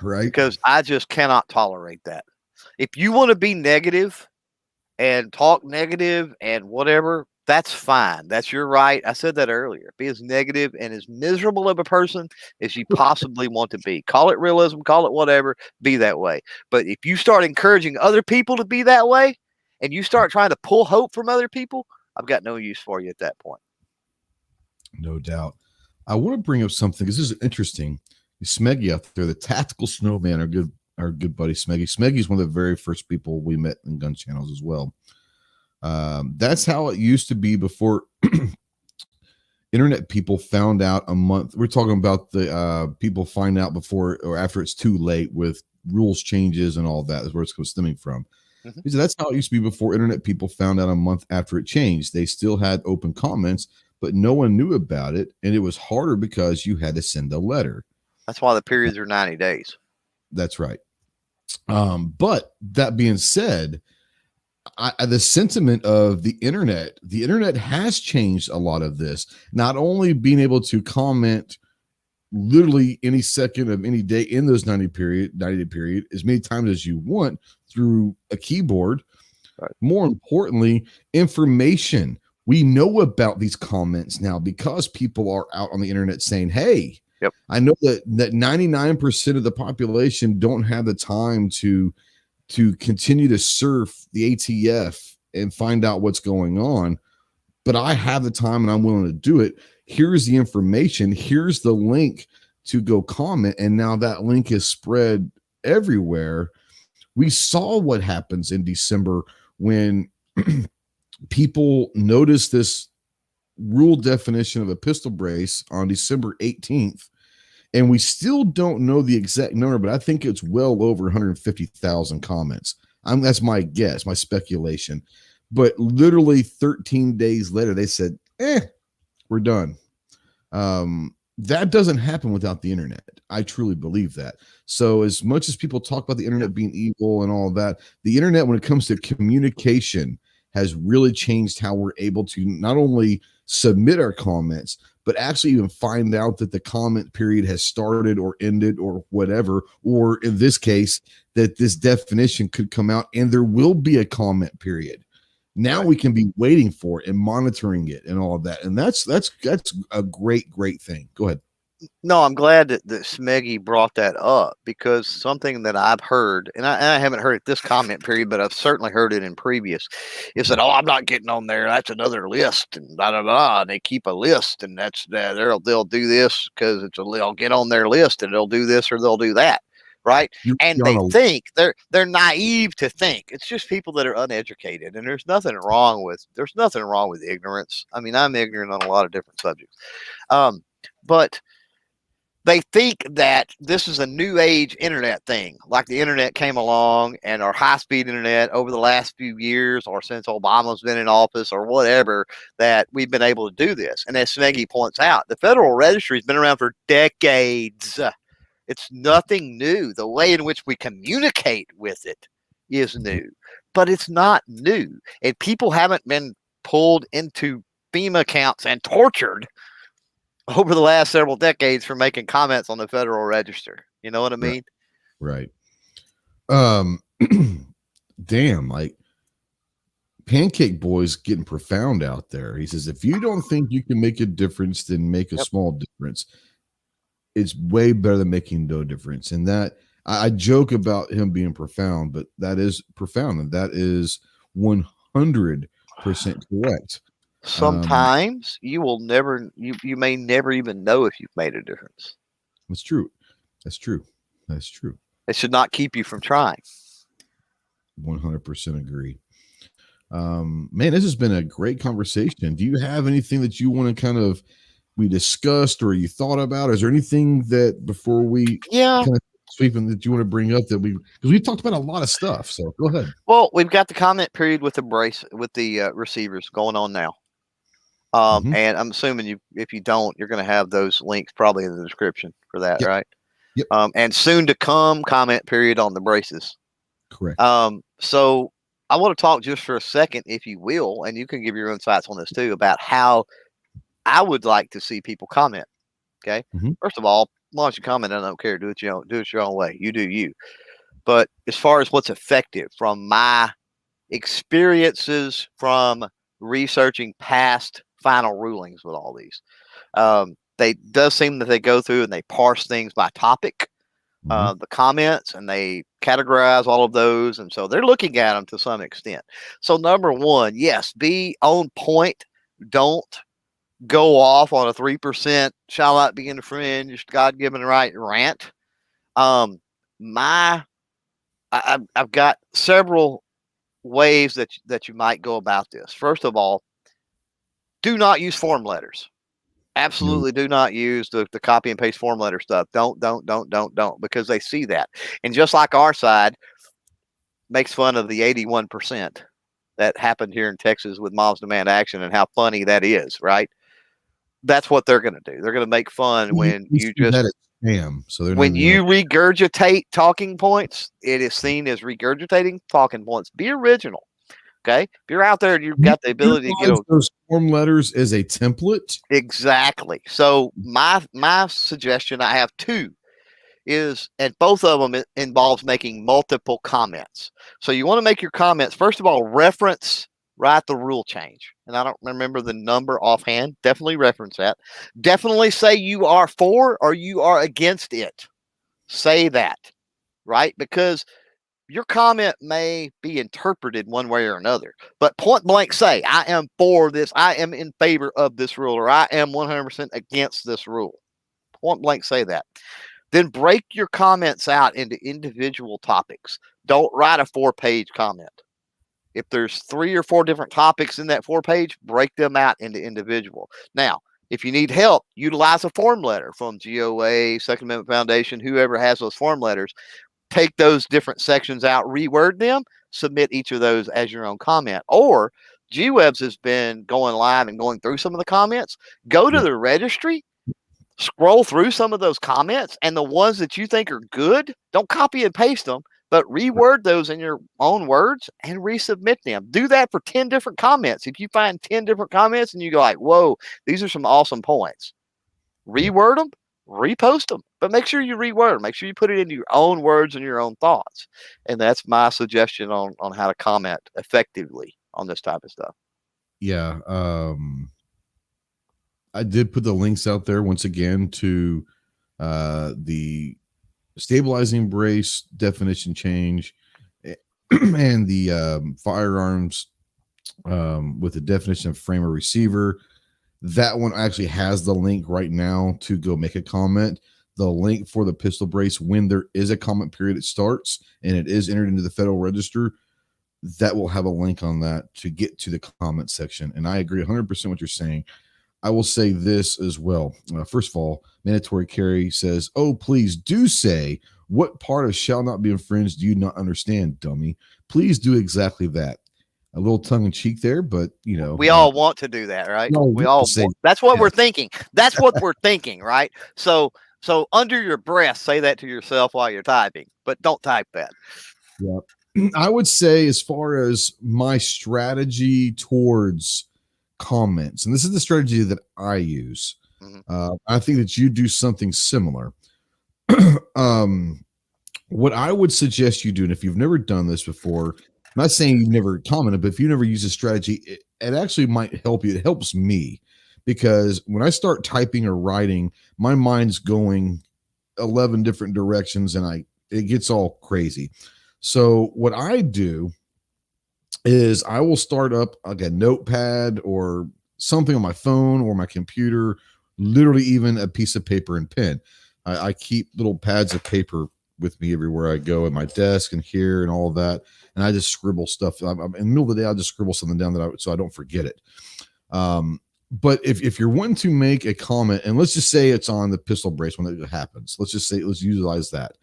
Right. Because I just cannot tolerate that. If you want to be negative and talk negative and whatever, that's fine. That's your right. I said that earlier. Be as negative and as miserable of a person as you possibly want to be. Call it realism, call it whatever, be that way. But if you start encouraging other people to be that way and you start trying to pull hope from other people, I've got no use for you at that point. No doubt. I want to bring up something because this is interesting. Smeggy out there, the Tactical Snowman, our good buddy Smeggy. Smeggy's one of the very first people we met in gun channels as well. That's how it used to be before internet people found out a month. We're talking about the people find out before or after it's too late with rules changes and all that is where it's stemming from. Mm-hmm. He said that's how it used to be before internet people found out a month after it changed. They still had open comments, but no one knew about it. And it was harder because you had to send a letter. That's why the periods are 90 days. That's right. But that being said, the sentiment of the internet has changed a lot of this. Not only being able to comment literally any second of any day in those 90 day period as many times as you want through a keyboard. Right. More importantly, information. We know about these comments now because people are out on the internet saying, hey, yep, I know that 99% of the population don't have the time to continue to surf the ATF and find out what's going on, but I have the time and I'm willing to do it. Here's the information. Here's the link to go comment. And now that link is spread everywhere. We saw what happens in December when people noticed this rule definition of a pistol brace on December 18th. And we still don't know the exact number, but I think it's well over 150,000 comments. That's my guess, my speculation. But literally 13 days later, they said, we're done. That doesn't happen without the internet. I truly believe that. So as much as people talk about the internet being evil and all of that, the internet, when it comes to communication, has really changed how we're able to not only submit our comments, but actually even find out that the comment period has started or ended or whatever, or in this case, that this definition could come out and there will be a comment period. Now we can be waiting for it and monitoring it and all of that. And that's a great thing. Go ahead. No, I'm glad that Smeggy brought that up, because something that I've heard, and I haven't heard it this comment period, but I've certainly heard it in previous, is that, I'm not getting on there. That's another list, and blah, blah, blah. And they keep a list, and that's that they'll do this because they'll get on their list and they'll do this or they'll do that. Right. And they think they're naive to think it's just people that are uneducated, and there's nothing wrong with ignorance. I mean, I'm ignorant on a lot of different subjects. But they think that this is a new age internet thing, like the internet came along and our high-speed internet over the last few years, or since Obama's been in office or whatever, that we've been able to do this. And as Smeggy points out, the Federal Registry has been around for decades. It's nothing new. The way in which we communicate with it is new, but it's not new. And people haven't been pulled into FEMA accounts and tortured over the last several decades for making comments on the Federal Register. You know what I mean? Right. Damn, like Pancake Boy's getting profound out there. He says, if you don't think you can make a difference, then make a small difference. It's way better than making no difference. And that I joke about him being profound, but that is profound. And that is 100% correct. Sometimes you will never, you may never even know if you've made a difference. That's true. That's true. That's true. It should not keep you from trying. 100% agree. Man, this has been a great conversation. Do you have anything that you want to we discussed or you thought about? Is there anything that before we kind of sweeping that you want to bring up that because we talked about a lot of stuff. So go ahead. Well, we've got the comment period with the receivers going on now. And I'm assuming if you don't, you're going to have those links probably in the description for that, right? Yep. And soon to come comment period on the braces. Correct. So I want to talk just for a second, if you will, and you can give your own insights on this too, about how I would like to see people comment. Okay. First of all, as long as you comment, I don't care. Do it your own way. You do you. But as far as what's effective from my experiences from researching past final rulings with all these, they does seem that they go through and they parse things by topic, the comments, and they categorize all of those. And so they're looking at them to some extent. So number one, yes, be on point. Don't go off on a 3% shall not be infringed, God-given right rant. I've got several ways that you might go about this. First of all, do not use form letters. Absolutely do not use the copy and paste form letter stuff. Don't, because they see that. And just like our side makes fun of the 81% that happened here in Texas with Moms Demand Action and how funny that is, right? That's what they're going to do. They're going to make fun when you just spam. So when you regurgitate talking points, it is seen as regurgitating talking points. Be original. Okay. If you're out there and you've got the ability to get those form letters as a template. Exactly. So my suggestion, I have two, is, and both of them involves making multiple comments. So you want to make your comments, first of all, write the rule change. And I don't remember the number offhand. Definitely reference that. Definitely say you are for or you are against it. Say that, right? Because your comment may be interpreted one way or another, but point blank say, I am for this, I am in favor of this rule, or I am 100% against this rule. Point blank say that. Then break your comments out into individual topics. Don't write a 4-page comment. If there's 3 or 4 different topics in that 4-page, break them out into individual. Now, if you need help, utilize a form letter from GOA, Second Amendment Foundation, whoever has those form letters. Take those different sections out, reword them, submit each of those as your own comment. Or GWebs has been going live and going through some of the comments. Go to the registry, scroll through some of those comments, and the ones that you think are good, don't copy and paste them, but reword those in your own words and resubmit them. Do that for 10 different comments. If you find 10 different comments and you go like, whoa, these are some awesome points, reword them, repost them, but make sure you reword them. Make sure you put it into your own words and your own thoughts. And that's my suggestion on how to comment effectively on this type of stuff. Yeah. I did put the links out there once again to the stabilizing brace definition change and the firearms with the definition of frame or receiver. That one actually has the link right now to go make a comment. The link for the pistol brace, when there is a comment period, it starts and it is entered into the Federal Register. That will have a link on that to get to the comment section. And I agree 100% what you're saying. I will say this as well. First of all, mandatory carry says, oh, please do say what part of shall not be infringed do you not understand, dummy? Please do exactly that. A little tongue in cheek there, but you know, we all want to do that, right? No, we all say, that's what we're thinking. That's what we're thinking, right? So under your breath, say that to yourself while you're typing, but don't type that. Yeah. I would say, as far as my strategy towards comments, and this is the strategy that I use, I think that you do something similar. What I would suggest you do, and if you've never done this before, I'm not saying you've never commented, but if you never use a strategy, it actually might help you. It helps me, because when I start typing or writing, my mind's going 11 different directions and it gets all crazy. So what I do is I will start up like a notepad or something on my phone or my computer, literally even a piece of paper and pen. I keep little pads of paper with me everywhere I go, at my desk and here and all of that. And I just scribble stuff. I'm in the middle of the day, I'll just scribble something down so I don't forget it. But if you're wanting to make a comment, and let's just say it's on the pistol brace when it happens, let's utilize that.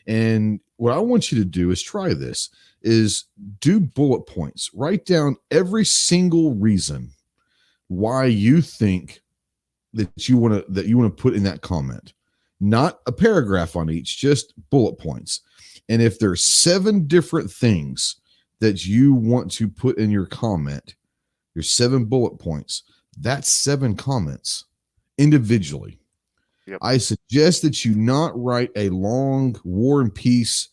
And what I want you to do is try this, is do bullet points. Write down every single reason why you think that you want to put in that comment. Not a paragraph on each, just bullet points. And if there's 7 different things that you want to put in your comment, your 7 bullet points, that's 7 comments individually. Yep. I suggest that you not write a long War and Peace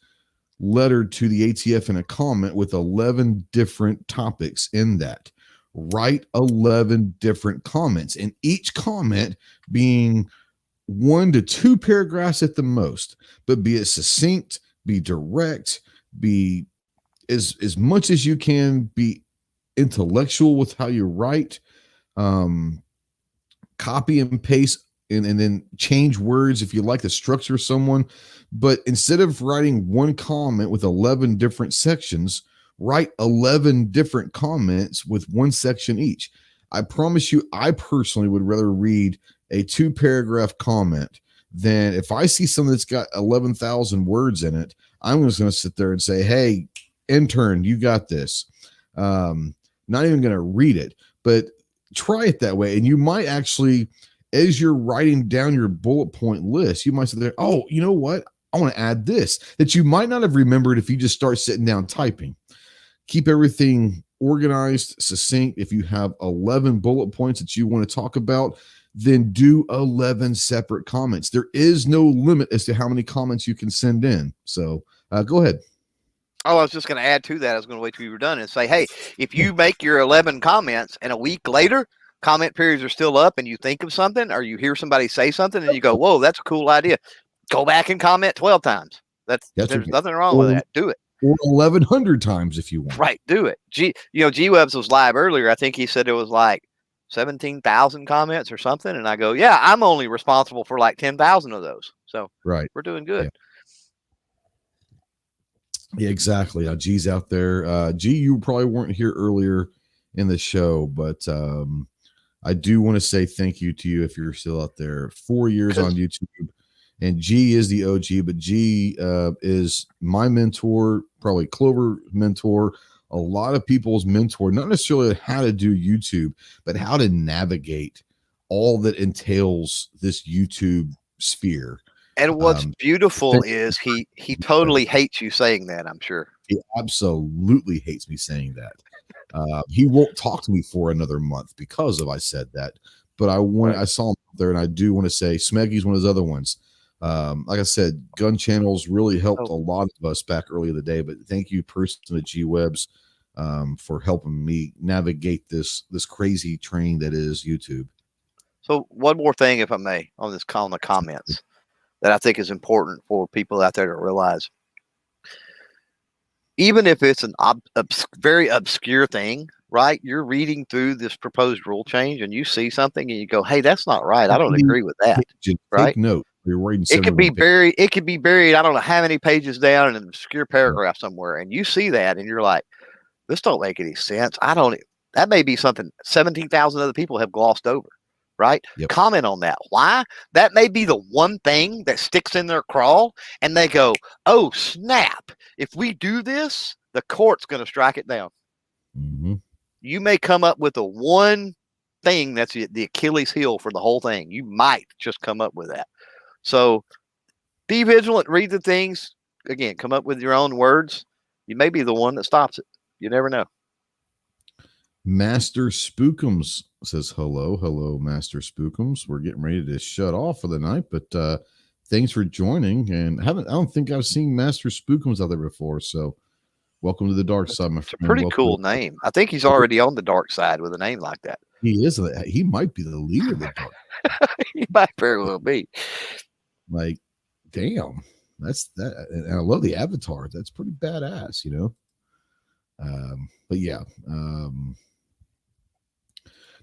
letter to the ATF in a comment with 11 different topics in that. Write 11 different comments, and each comment being 1 to 2 paragraphs at the most, but be it succinct, be direct, be as much as you can, be intellectual with how you write. copy and paste and then change words if you like the structure of someone. But instead of writing one comment with 11 different sections, write 11 different comments with one section each. I promise you, I personally would rather read a 2-paragraph comment than if I see something that's got 11,000 words in it, I'm just going to sit there and say, hey, intern, you got this. Not even going to read it, but try it that way. And you might actually, as you're writing down your bullet point list, you might sit there, oh, you know what? I want to add this that you might not have remembered if you just start sitting down typing. Keep everything organized, succinct. If you have 11 bullet points that you want to talk about, then do 11 separate comments. There is no limit as to how many comments you can send in. So go ahead. Oh, I was just going to add to that. I was going to wait till you were done and say, hey, if you make your 11 comments and a week later, comment periods are still up and you think of something or you hear somebody say something and you go, whoa, that's a cool idea. Go back and comment 12 times. There's nothing wrong with that. Do it. Or 1,100 times if you want. Right. Do it. G-Webs was live earlier. I think he said it was like 17,000 comments or something. And I go, yeah, I'm only responsible for like 10,000 of those. So right, we're doing good. Yeah, exactly. G's out there. G, you probably weren't here earlier in the show, but I do want to say thank you to you if you're still out there. 4 years on YouTube. And G is the OG, but G is my mentor, probably Clover mentor, a lot of people's mentor, not necessarily how to do YouTube, but how to navigate all that entails this YouTube sphere. And what's beautiful is he totally hates you saying that, I'm sure. He absolutely hates me saying that. He won't talk to me for another month because of I said that. But I saw him there, and I do want to say Smeggy's one of those other ones. Like I said, gun channels really helped a lot of us back earlier in the day, but thank you personally to G-Webs for helping me navigate this crazy train that is YouTube. So one more thing, if I may, on the comments that I think is important for people out there to realize. Even if it's an very obscure thing, right? You're reading through this proposed rule change and you see something and you go, hey, that's not right. I don't agree with that. Right? Take note. You're reading it could be buried. It could be buried. I don't know how many pages down in an obscure paragraph somewhere. And you see that and you're like, this don't make any sense. That may be something 17,000 other people have glossed over. Right? Yep. Comment on that. Why? That may be the one thing that sticks in their craw and they go, oh, snap. If we do this, the court's going to strike it down. Mm-hmm. You may come up with the one thing that's the Achilles heel for the whole thing. You might just come up with that. So be vigilant, read the things. Again, come up with your own words. You may be the one that stops it. You never know. Master Spookums says hello, Master Spookums. We're getting ready to shut off for the night, but thanks for joining. And I don't think I've seen Master Spookums out there before. So welcome to the dark side, my friend. It's a pretty cool name. I think he's already on the dark side with a name like that. He is. He might be the leader of the dark. He might very well be. Like, damn, that's that. And I love the avatar. That's pretty badass, you know. But yeah.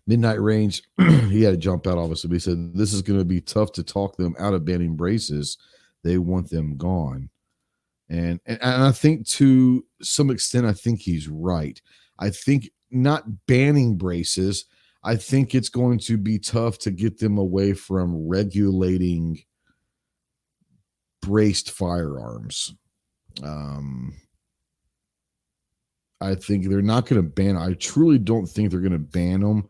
Midnight Range, he had to jump out, obviously. But he said, this is going to be tough to talk them out of banning braces. They want them gone. And I think to some extent, I think he's right. I think not banning braces, I think it's going to be tough to get them away from regulating braced firearms. I think they're not going to ban. I truly don't think they're going to ban them,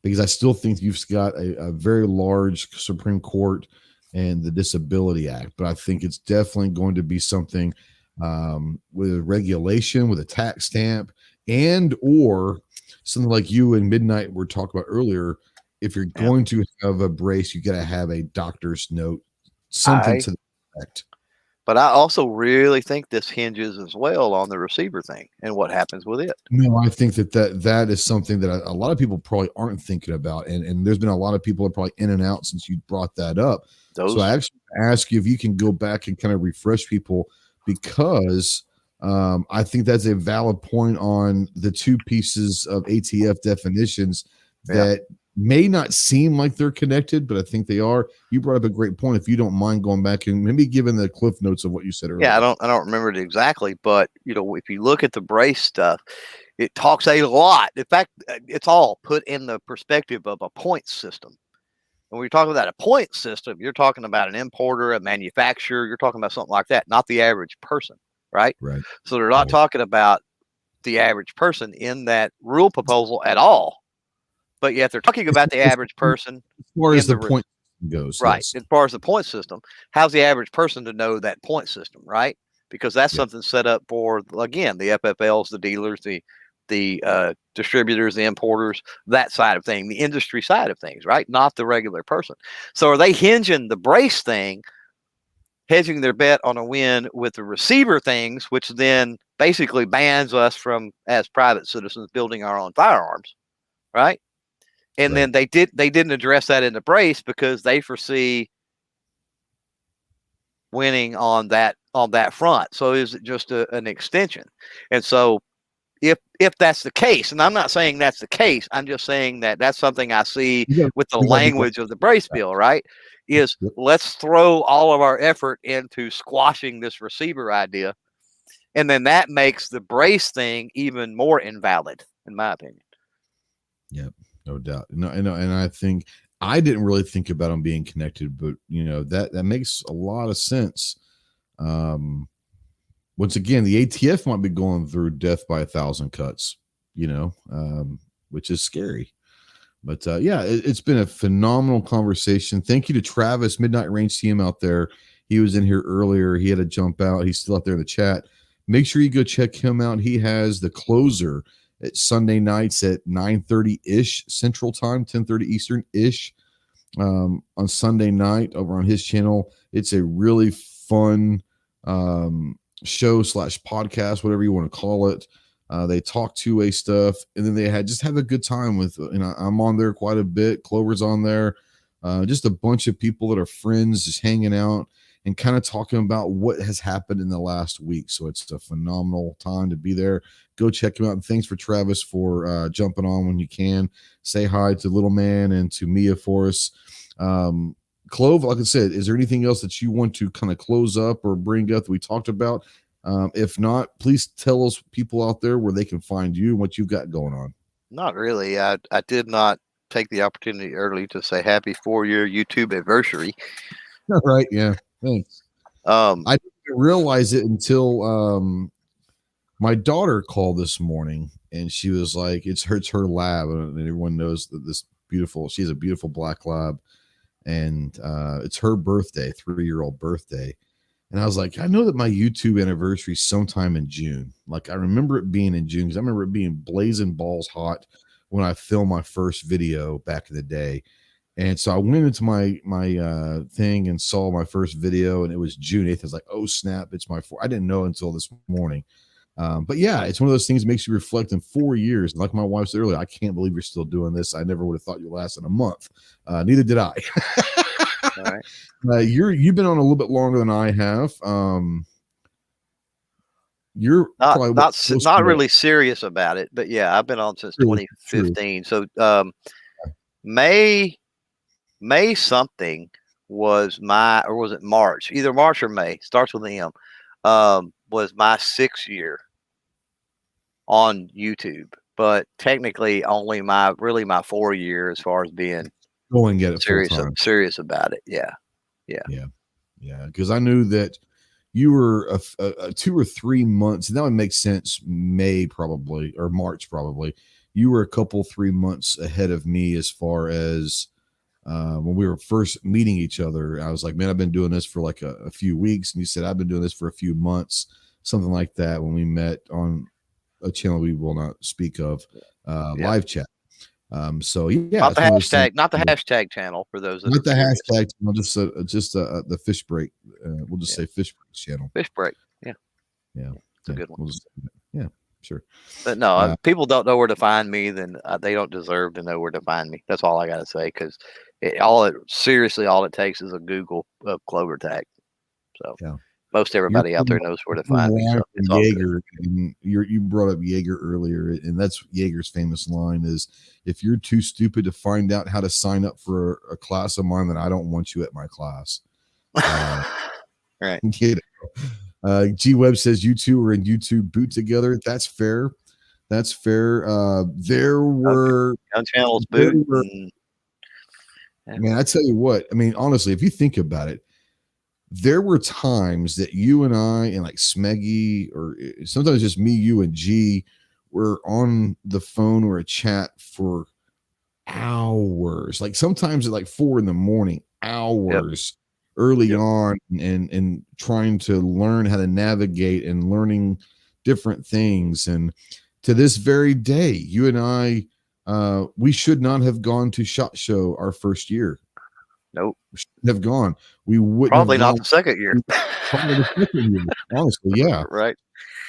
because I still think you've got a very large Supreme Court and the Disability Act. But I think it's definitely going to be something with a regulation, with a tax stamp, and or something like you and Midnight were talking about earlier. If you're going to have a brace, you got to have a doctor's note, something to the effect. But I also really think this hinges as well on the receiver thing and what happens with it. No, I think that is something that a lot of people probably aren't thinking about. And there's been a lot of people that are probably in and out since you brought that up. So I actually ask you if you can go back and kind of refresh people, because I think that's a valid point on the two pieces of ATF definitions that may not seem like they're connected, but I think they are. You brought up a great point. If you don't mind going back and maybe giving the cliff notes of what you said earlier. Yeah, I don't remember it exactly, but if you look at the brace stuff, it talks a lot. In fact, it's all put in the perspective of a point system. And when you're talking about a point system, you're talking about an importer, a manufacturer, you're talking about something like that, not the average person, right? Right. So they're not talking about the average person in that rule proposal at all. But yet they're talking about the average person as far as the point goes. Right. Yes. As far as the point system, how's the average person to know that point system, right? Because that's something set up for, again, the FFLs, the dealers, the distributors, the importers, that side of thing, the industry side of things, right? Not the regular person. So are they hinging the brace thing, hedging their bet on a win with the receiver things, which then basically bans us from, as private citizens, building our own firearms, right? And then they didn't address that in the brace because they foresee winning on that front. So is it just an extension? And so if that's the case, and I'm not saying that's the case, I'm just saying that that's something I see with the language of the brace bill, right? Is let's throw all of our effort into squashing this receiver idea, and then that makes the brace thing even more invalid, in my opinion. Yep, no doubt. No, and I think I didn't really think about them being connected, but that makes a lot of sense. Once again, the ATF might be going through death by 1,000 cuts, which is scary. But it's been a phenomenal conversation. Thank you to Travis, Midnight Range TM out there. He was in here earlier. He had to jump out. He's still out there in the chat. Make sure you go check him out. He has the closer at Sunday nights at 9:30-ish Central Time, 10:30 Eastern-ish on Sunday night over on his channel. It's a really fun show / podcast, whatever you want to call it. They talk two-way stuff, and then they have a good time with, I'm on there quite a bit. Clover's on there. Just a bunch of people that are friends just hanging out and kind of talking about what has happened in the last week. So it's a phenomenal time to be there. Go check him out. And thanks for Travis for jumping on when you can. Say hi to Little Man and to Mia for us. Clove, like I said, is there anything else that you want to kind of close up or bring up that we talked about? If not, please tell us, people out there, where they can find you and what you've got going on. Not really. I did not take the opportunity early to say happy 4-year YouTube anniversary. All right. Yeah. Thanks. I didn't realize it until my daughter called this morning, and she was like, it's her lab, and everyone knows that she has a beautiful black lab, and it's her birthday, 3-year-old birthday. And I was like, I know that my YouTube anniversary is sometime in June. Like, I remember it being in June because I remember it being blazing balls hot when I filmed my first video back in the day. And so I went into my thing and saw my first video, and it was June 8th. I was like, oh, snap, it's my 4. I didn't know until this morning. But yeah, it's one of those things that makes you reflect in 4 years. Like my wife said earlier, I can't believe you're still doing this. I never would have thought you lasted a month. Neither did I. All right. You've been on a little bit longer than I have. You're not really serious about it, but yeah, I've been on since 2015. True. So May something was or was it March? Either March or May, starts with an M. Was my 6th year on YouTube, but technically only my 4 year as far as being going at it serious about it. Yeah. Because I knew that you were a 2 or 3 months, and that would make sense. May probably, or March probably. You were a couple 3 months ahead of me as far as when we were first meeting each other. I was like, man, I've been doing this for like a few weeks, and you said I've been doing this for a few months, something like that. When we met on a channel we will not speak of, live chat. So yeah, not the hashtag channel for those. Not the hashtag channel, just the fish break. We'll just say fish break channel. Fish break. Yeah. It's a good one. Yeah, sure. But no, if people don't know where to find me, then they don't deserve to know where to find me. That's all I got to say. Because all it takes is a Google Clover tag. So most everybody out there knows where to find me. So it's all Jaeger, and you brought up Jaeger earlier, and that's Jaeger's famous line is, if you're too stupid to find out how to sign up for a class of mine, then I don't want you at my class. Right. You know, G Webb says you two are in YouTube boot together. That's fair. That's fair. There were gun channels boot. Man, I tell you what, I mean, honestly, if you think about it, there were times that you and I and like Smeggy, or sometimes just me, you, and G were on the phone or a chat for hours. Like sometimes at like 4 a.m, hours early on, and trying to learn how to navigate and learning different things. And to this very day, you and I, we should not have gone to SHOT Show our first year. Nope. We shouldn't have gone. We wouldn't probably have not the second year. Probably the second year, honestly, yeah. Right.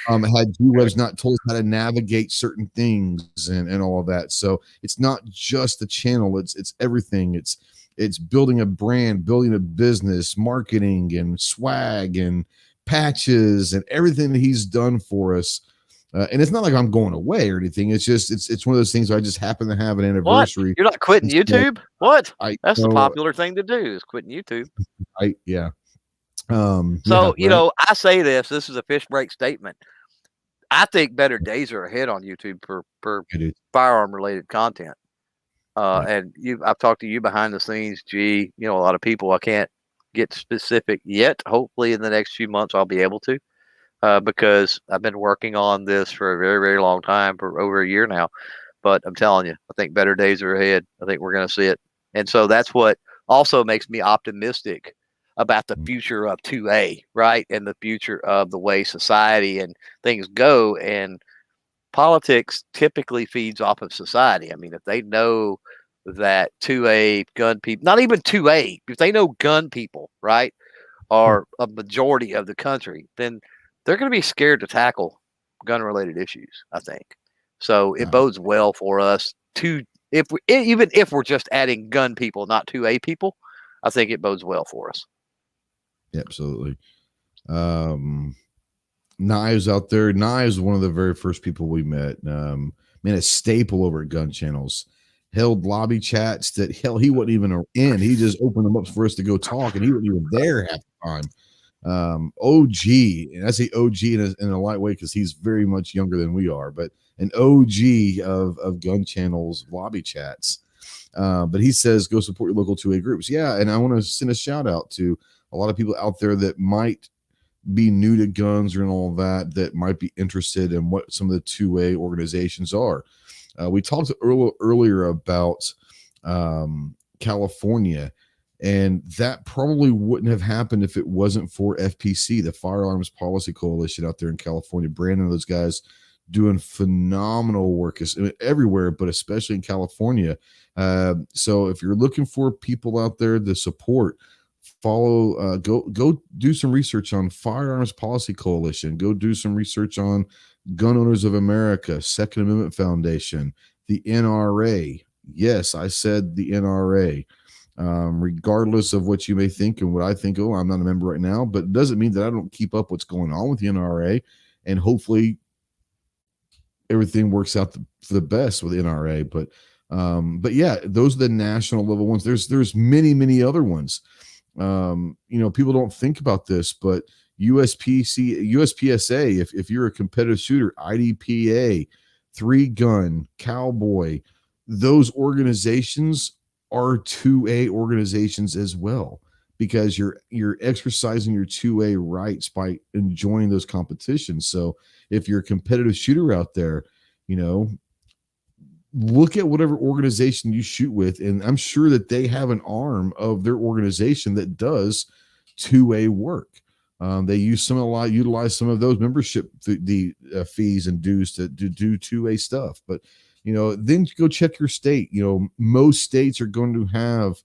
Had G-Webs not told us how to navigate certain things and all of that. So it's not just the channel, it's everything. It's building a brand, building a business, marketing and swag and patches and everything that he's done for us. And it's not like I'm going away or anything. It's just it's one of those things where I just happen to have an anniversary. What? You're not quitting YouTube? What? That's the know, popular thing to do, is quitting YouTube. Yeah. So, you know, I say this is a fish break statement. I think better days are ahead on YouTube for firearm related content. And I've talked to you behind the scenes, G, you know, a lot of people. I can't get specific yet. Hopefully in the next few months I'll be able to. Because I've been working on this for a very, very long time, for over a year now. But I'm telling you, I think better days are ahead. I think we're going to see it. And so that's what also makes me optimistic about the future of 2A, right? And the future of the way society and things go. And politics typically feeds off of society. I mean, if they know that 2A gun people, not even 2A, if they know gun people, right, are a majority of the country, then they're going to be scared to tackle gun-related issues, I think. So it bodes well for us even if we're just adding gun people, not 2A people. I think it bodes well for us. Yeah, absolutely. Knives out there. Knives, one of the very first people we met. Man, a staple over at gun channels. Held lobby chats that he wasn't even in. He just opened them up for us to go talk, and he wasn't even there half the time. OG, and I say OG in a light way because he's very much younger than we are, but an OG of gun channels lobby chats. But he says go support your local 2A groups. Yeah, and I want to send a shout out to a lot of people out there that might be new to guns or and all that might be interested in what some of the 2A organizations are. We talked earlier about California. And that probably wouldn't have happened if it wasn't for FPC, the Firearms Policy Coalition out there in California. Brandon, those guys doing phenomenal work everywhere, but especially in California. So if you're looking for people out there to support, follow, go do some research on Firearms Policy Coalition. Go do some research on Gun Owners of America, Second Amendment Foundation, the NRA. Yes, I said the NRA. Regardless of what you may think and what I think, I'm not a member right now, but it doesn't mean that I don't keep up what's going on with the NRA, and hopefully everything works out for the best with the NRA. But yeah, those are the national level ones. There's many other ones. People don't think about this, but USPSA, if you're a competitive shooter, IDPA, 3Gun, Cowboy, those organizations are 2A organizations as well, because you're exercising your 2A rights by enjoying those competitions. So if you're a competitive shooter out there, look at whatever organization you shoot with, and I'm sure that they have an arm of their organization that does 2A work. They utilize some of those membership fees and dues to do 2A stuff, but then go check your state. Most states are going to have,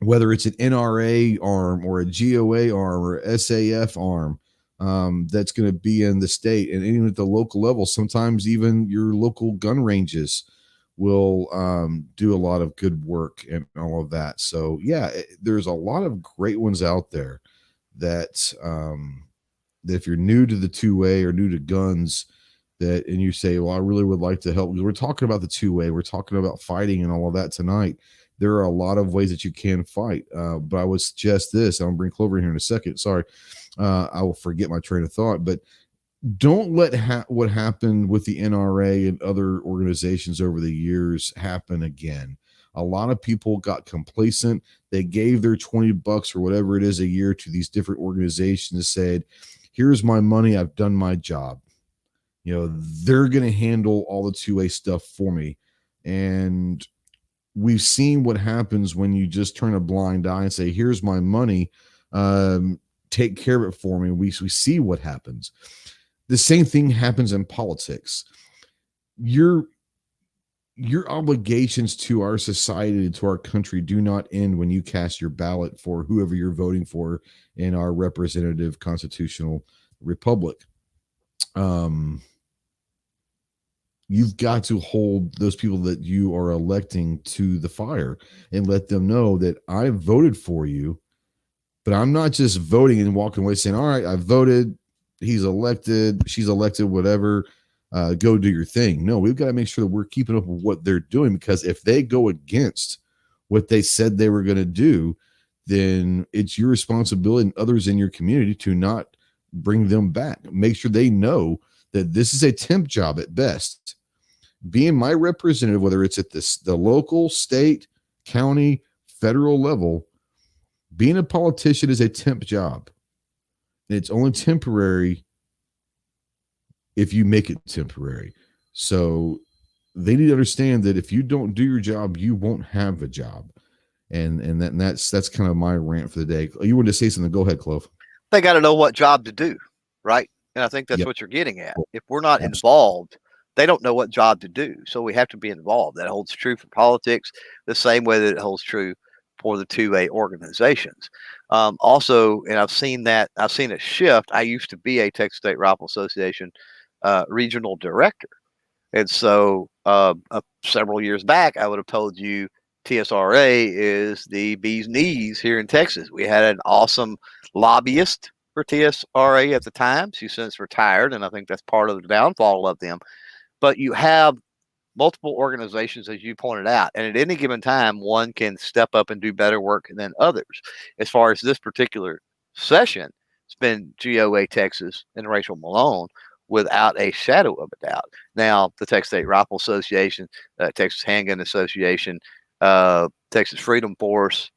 whether it's an NRA arm or a GOA arm or SAF arm, that's going to be in the state. And even at the local level, sometimes even your local gun ranges will do a lot of good work and all of that. So yeah, there's a lot of great ones out there that that if you're new to the two-way or new to guns, that and you say, well, I really would like to help, because we're talking about the two-way, we're talking about fighting and all of that tonight. There are a lot of ways that you can fight, but I would suggest this. I'll bring Clover in here in a second. Sorry, I will forget my train of thought. But don't let what happened with the NRA and other organizations over the years happen again. A lot of people got complacent. They gave their $20 or whatever it is a year to these different organizations and said, here's my money. I've done my job. They're going to handle all the two-way stuff for me. And we've seen what happens when you just turn a blind eye and say, here's my money. Take care of it for me. We see what happens. The same thing happens in politics. Your obligations to our society, to our country, do not end when you cast your ballot for whoever you're voting for in our representative constitutional republic. You've got to hold those people that you are electing to the fire and let them know that I voted for you, but I'm not just voting and walking away saying, all right, I voted, he's elected, she's elected, whatever, go do your thing. No, we've got to make sure that we're keeping up with what they're doing, because if they go against what they said they were going to do, then it's your responsibility and others in your community to not bring them back. Make sure they know that this is a temp job at best. Being my representative, whether it's at the local, state, county, federal level, being a politician is a temp job. And it's only temporary if you make it temporary. So they need to understand that if you don't do your job, you won't have a job. And that's kind of my rant for the day. You wanted to say something? Go ahead, Clove. They got to know what job to do, right? And I think that's what you're getting at. If we're not involved, they don't know what job to do. So we have to be involved. That holds true for politics the same way that it holds true for the two-way organizations. Also, and I've seen a shift. I used to be a Texas State Rifle Association regional director. And so several years back, I would have told you TSRA is the bee's knees here in Texas. We had an awesome lobbyist for TSRA at the time. She's since retired, and I think that's part of the downfall of them. But you have multiple organizations, as you pointed out, and at any given time, one can step up and do better work than others. As far as this particular session, it's been GOA Texas and Rachel Malone without a shadow of a doubt. Now, the Texas State Rifle Association, Texas Handgun Association, Texas Freedom Force,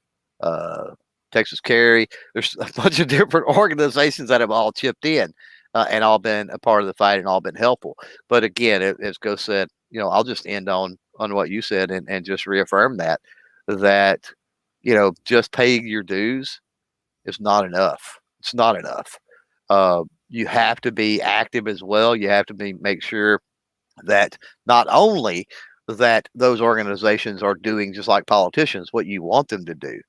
Texas Carry, there's a bunch of different organizations that have all chipped in and all been a part of the fight and all been helpful. But again, as Go said, I'll just end on what you said and just reaffirm that just paying your dues is not enough. It's not enough. You have to be active as well. You have to make sure that not only that those organizations are doing, just like politicians, what you want them to do,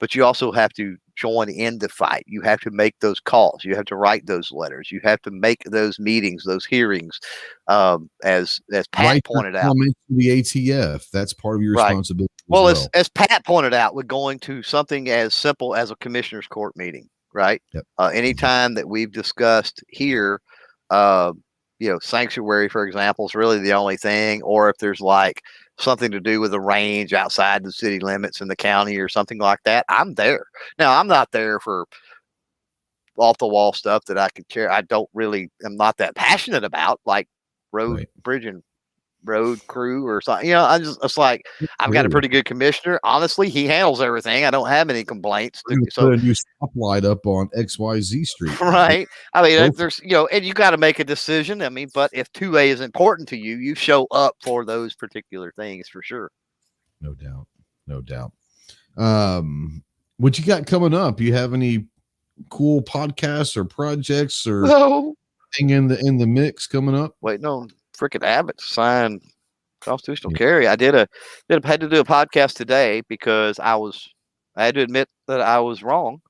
but you also have to join in the fight. You have to make those calls. You have to write those letters. You have to make those meetings, those hearings, as Pat pointed out. The ATF, that's part of your responsibility. Well, as Pat pointed out, we're going to something as simple as a commissioner's court meeting, right? Yep. Anytime that we've discussed here, sanctuary, for example, is really the only thing, or if there's like something to do with a range outside the city limits in the county or something like that, I'm there. Now, I'm not there for off the wall stuff that I could care. I'm not that passionate about, like bridge and road crew or something. It's like, I've got a pretty good commissioner. Honestly, he handles everything. I don't have any complaints. So a new stoplight up on XYZ Street. Right. I mean, there's, and you got to make a decision. I mean, but if 2A is important to you, you show up for those particular things for sure. No doubt. What you got coming up? You have any cool podcasts or projects or thing in the mix coming up? Wait, no. Frickin' Abbott signed constitutional carry. I had to do a podcast today because I had to admit that I was wrong.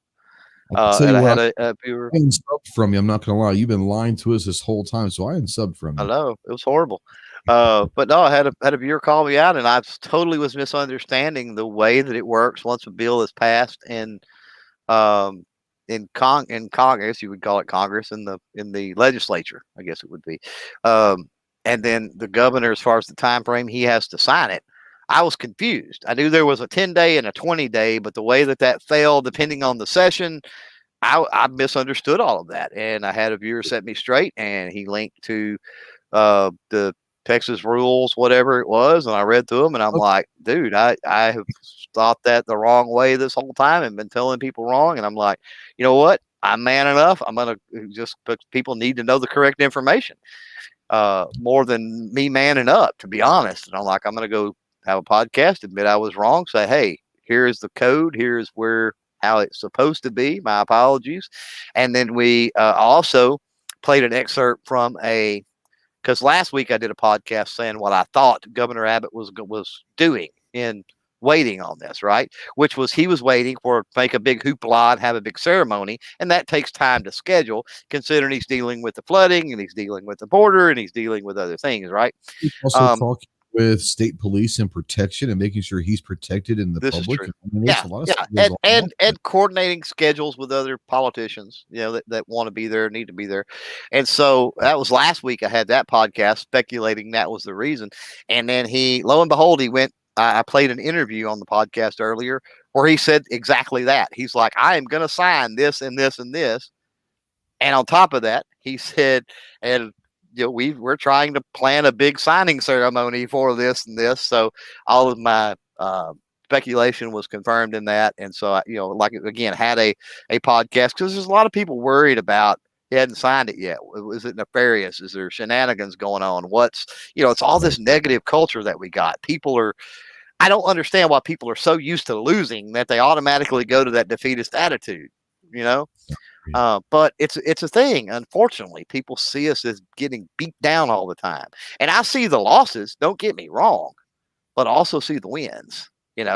And I had a viewer. I unsubbed from you. I'm not gonna lie. You've been lying to us this whole time, so I unsubbed from you. I know it was horrible. But no, I had a viewer call me out, and I totally was misunderstanding the way that it works once a bill is passed in Congress, you would call it Congress, in the legislature, I guess it would be. And then the governor, as far as the time frame, he has to sign it. I was confused. I knew there was a 10-day and a 20-day, but the way that fell, depending on the session, I misunderstood all of that. And I had a viewer set me straight, and he linked to the Texas rules, whatever it was, and I read through them, and I'm like, dude, I have thought that the wrong way this whole time and been telling people wrong. And I'm like, you know what? I'm man enough. I'm going to just, people need to know the correct information more than me manning up, to be honest. And I'm like, I'm going to go have a podcast, admit I was wrong, say, hey, here's the code, here's how it's supposed to be. My apologies. And then we also played an excerpt from because last week I did a podcast saying what I thought Governor Abbott was doing in waiting on this, right? Which was he was waiting for make a big hoopla and have a big ceremony, and that takes time to schedule, considering he's dealing with the flooding and he's dealing with the border and he's dealing with other things, right? He's also talking with state police and protection and making sure he's protected in the public. And coordinating schedules with other politicians, that want to be there, need to be there. And so that was last week. I had that podcast speculating that was the reason. And then lo and behold, he went, I played an interview on the podcast earlier where he said exactly that. He's like, I am going to sign this and this and this. And on top of that, he said, and we're trying to plan a big signing ceremony for this and this. So all of my speculation was confirmed in that. And so, had a podcast because there's a lot of people worried about he hadn't signed it yet. Was it nefarious? Is there shenanigans going on? It's all this negative culture that we got. I don't understand why people are so used to losing that they automatically go to that defeatist attitude, but it's a thing. Unfortunately, people see us as getting beat down all the time. And I see the losses, don't get me wrong, but also see the wins, and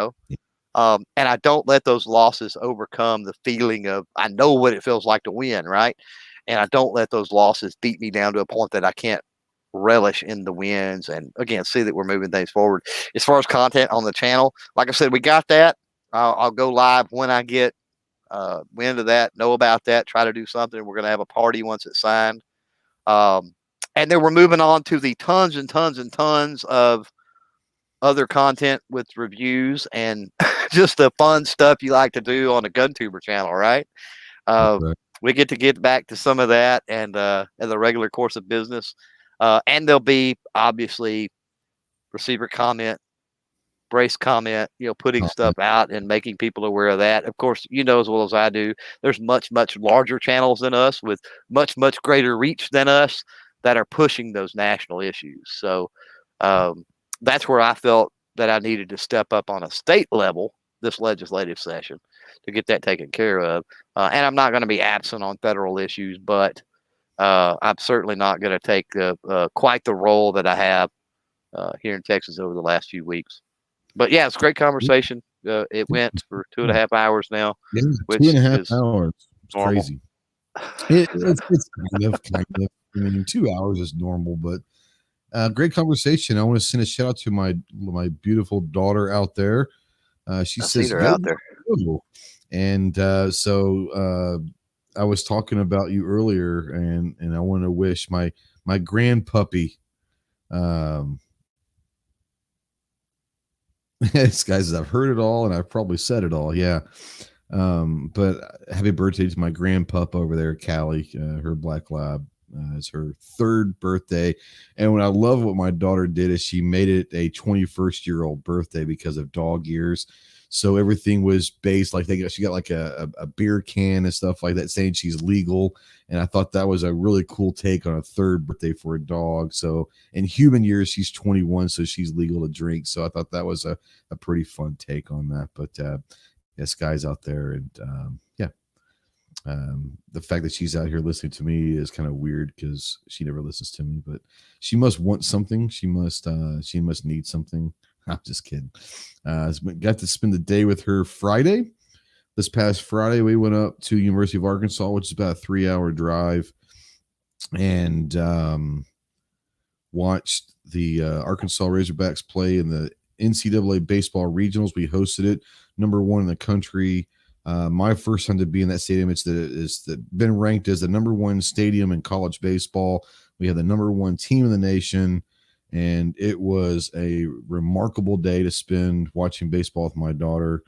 I don't let those losses overcome the feeling of, I know what it feels like to win. Right. And I don't let those losses beat me down to a point that I can't relish in the wins. And again, see that we're moving things forward. As far as content on the channel, like I said, we got that. I'll go live when I get wind of that, know about that, try to do something. We're going to have a party once it's signed. And then we're moving on to the tons and tons and tons of other content with reviews and just the fun stuff you like to do on the GunTuber channel, right? We get back to some of that and the regular course of business. And there'll be obviously receiver comment, brace comment, putting stuff out and making people aware of that. Of course, as well as I do, there's much, much larger channels than us with much, much greater reach than us that are pushing those national issues. So that's where I felt that I needed to step up on a state level this legislative session to get that taken care of. And I'm not going to be absent on federal issues, but I'm certainly not going to take quite the role that I have here in Texas over the last few weeks. But yeah, it's a great conversation. It went for 2.5 hours now. Yeah, 2.5 hours. It's crazy. It's kind of. I mean, 2 hours is normal, but great conversation. I want to send a shout out to my beautiful daughter out there. She says her out there. And so I was talking about you earlier, and I want to wish my grandpuppy. This guys, I've heard it all, and I've probably said it all. Yeah. But happy birthday to my grandpup over there, Callie, her black lab. It's her 3rd birthday. And what I love what my daughter did is she made it a 21st-year-old birthday because of dog years. So everything was based like she got like a beer can and stuff like that saying she's legal. And I thought that was a really cool take on a 3rd birthday for a dog. So in human years, she's 21, so she's legal to drink. So I thought that was a pretty fun take on that. But yes, guys out there. And the fact that she's out here listening to me is kind of weird because she never listens to me, but she must want something. She must need something. I'm just kidding. Got to spend the day with her Friday. This past Friday, we went up to University of Arkansas, which is about a 3-hour drive, and watched the Arkansas Razorbacks play in the NCAA baseball regionals. We hosted it, number 1 in the country. My first time to be in that stadium. It's been ranked as the #1 stadium in college baseball. We have the #1 team in the nation, and it was a remarkable day to spend watching baseball with my daughter.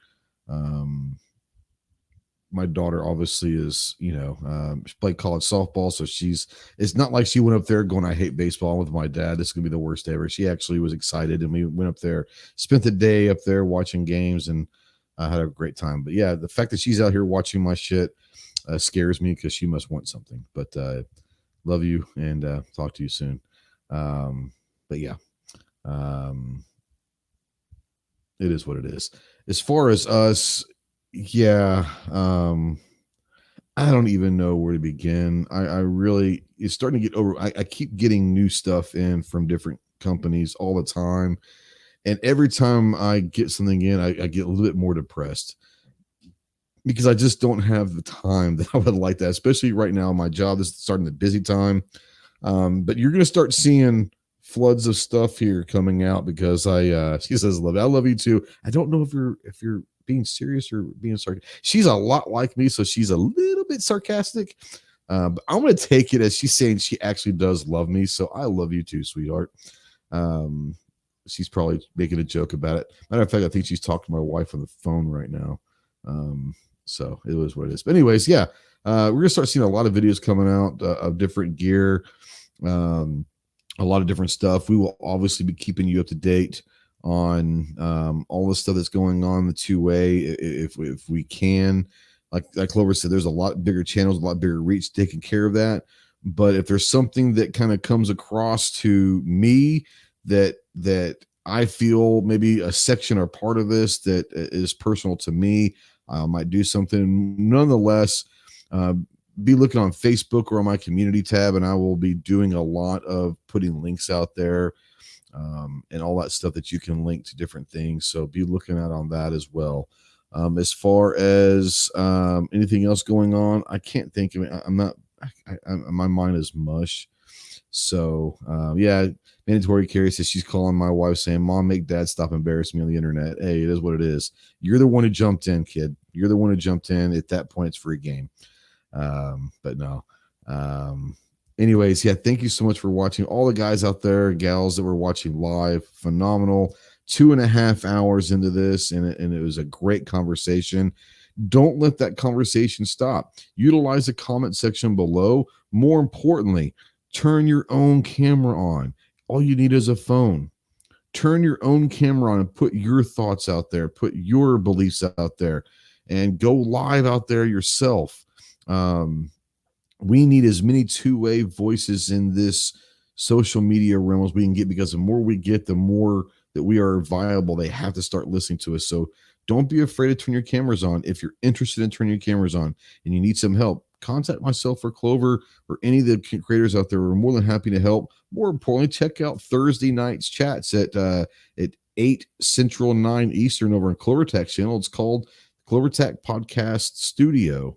My daughter obviously is, she played college softball. So it's not like she went up there going, I hate baseball with my dad. This is going to be the worst ever. She actually was excited. And we went up there, spent the day up there watching games, and had a great time. But yeah, the fact that she's out here watching my shit scares me, because she must want something. But love you, and talk to you soon. But yeah, it is what it is. As far as us, yeah, I don't even know where to begin. I really, it's starting to get over. I keep getting new stuff in from different companies all the time. And every time I get something in, I get a little bit more depressed, because I just don't have the time that I would like that, especially right now. My job is starting the busy time. But you're going to start seeing floods of stuff here coming out, because she says, love it. I love you too. I don't know if you're being serious or being sarcastic. She's a lot like me, so she's a little bit sarcastic. But I'm going to take it as she's saying she actually does love me. So I love you too, sweetheart. She's probably making a joke about it. Matter of fact, I think she's talking to my wife on the phone right now. So it was what it is. But anyways, yeah, we're going to start seeing a lot of videos coming out of different gear, a lot of different stuff. We will obviously be keeping you up to date on all the stuff that's going on the 2-way if we can. Like Clover said, there's a lot bigger channels, a lot bigger reach taking care of that. But if there's something that kind of comes across to me that I feel maybe a section or part of this that is personal to me, I might do something. Nonetheless, be looking on Facebook or on my community tab, and I will be doing a lot of putting links out there, and all that stuff that you can link to different things. So be looking out on that as well. As far as anything else going on, I can't think of it. My mind is mush. So yeah, Mandatory Carrie says she's calling my wife saying, Mom, make Dad stop embarrassing me on the internet. Hey, it is what it is. You're the one who jumped in, kid. You're the one who jumped in. At that point, it's free game. But no. Anyways, yeah, thank you so much for watching. All the guys out there, gals that were watching live, phenomenal. 2.5 hours into this, and it was a great conversation. Don't let that conversation stop. Utilize the comment section below. More importantly, turn your own camera on. All you need is a phone. Turn your own camera on and put your thoughts out there. Put your beliefs out there, and go live out there yourself. We need as many 2-way voices in this social media realm as we can get, because the more we get, the more that we are viable. They have to start listening to us. So don't be afraid to turn your cameras on. If you're interested in turning your cameras on and you need some help, contact myself or Clover or any of the creators out there. We're more than happy to help. More importantly, check out Thursday night's chats at 8 Central, 9 Eastern over on Clover Tech channel. It's called Clover Tech Podcast Studio.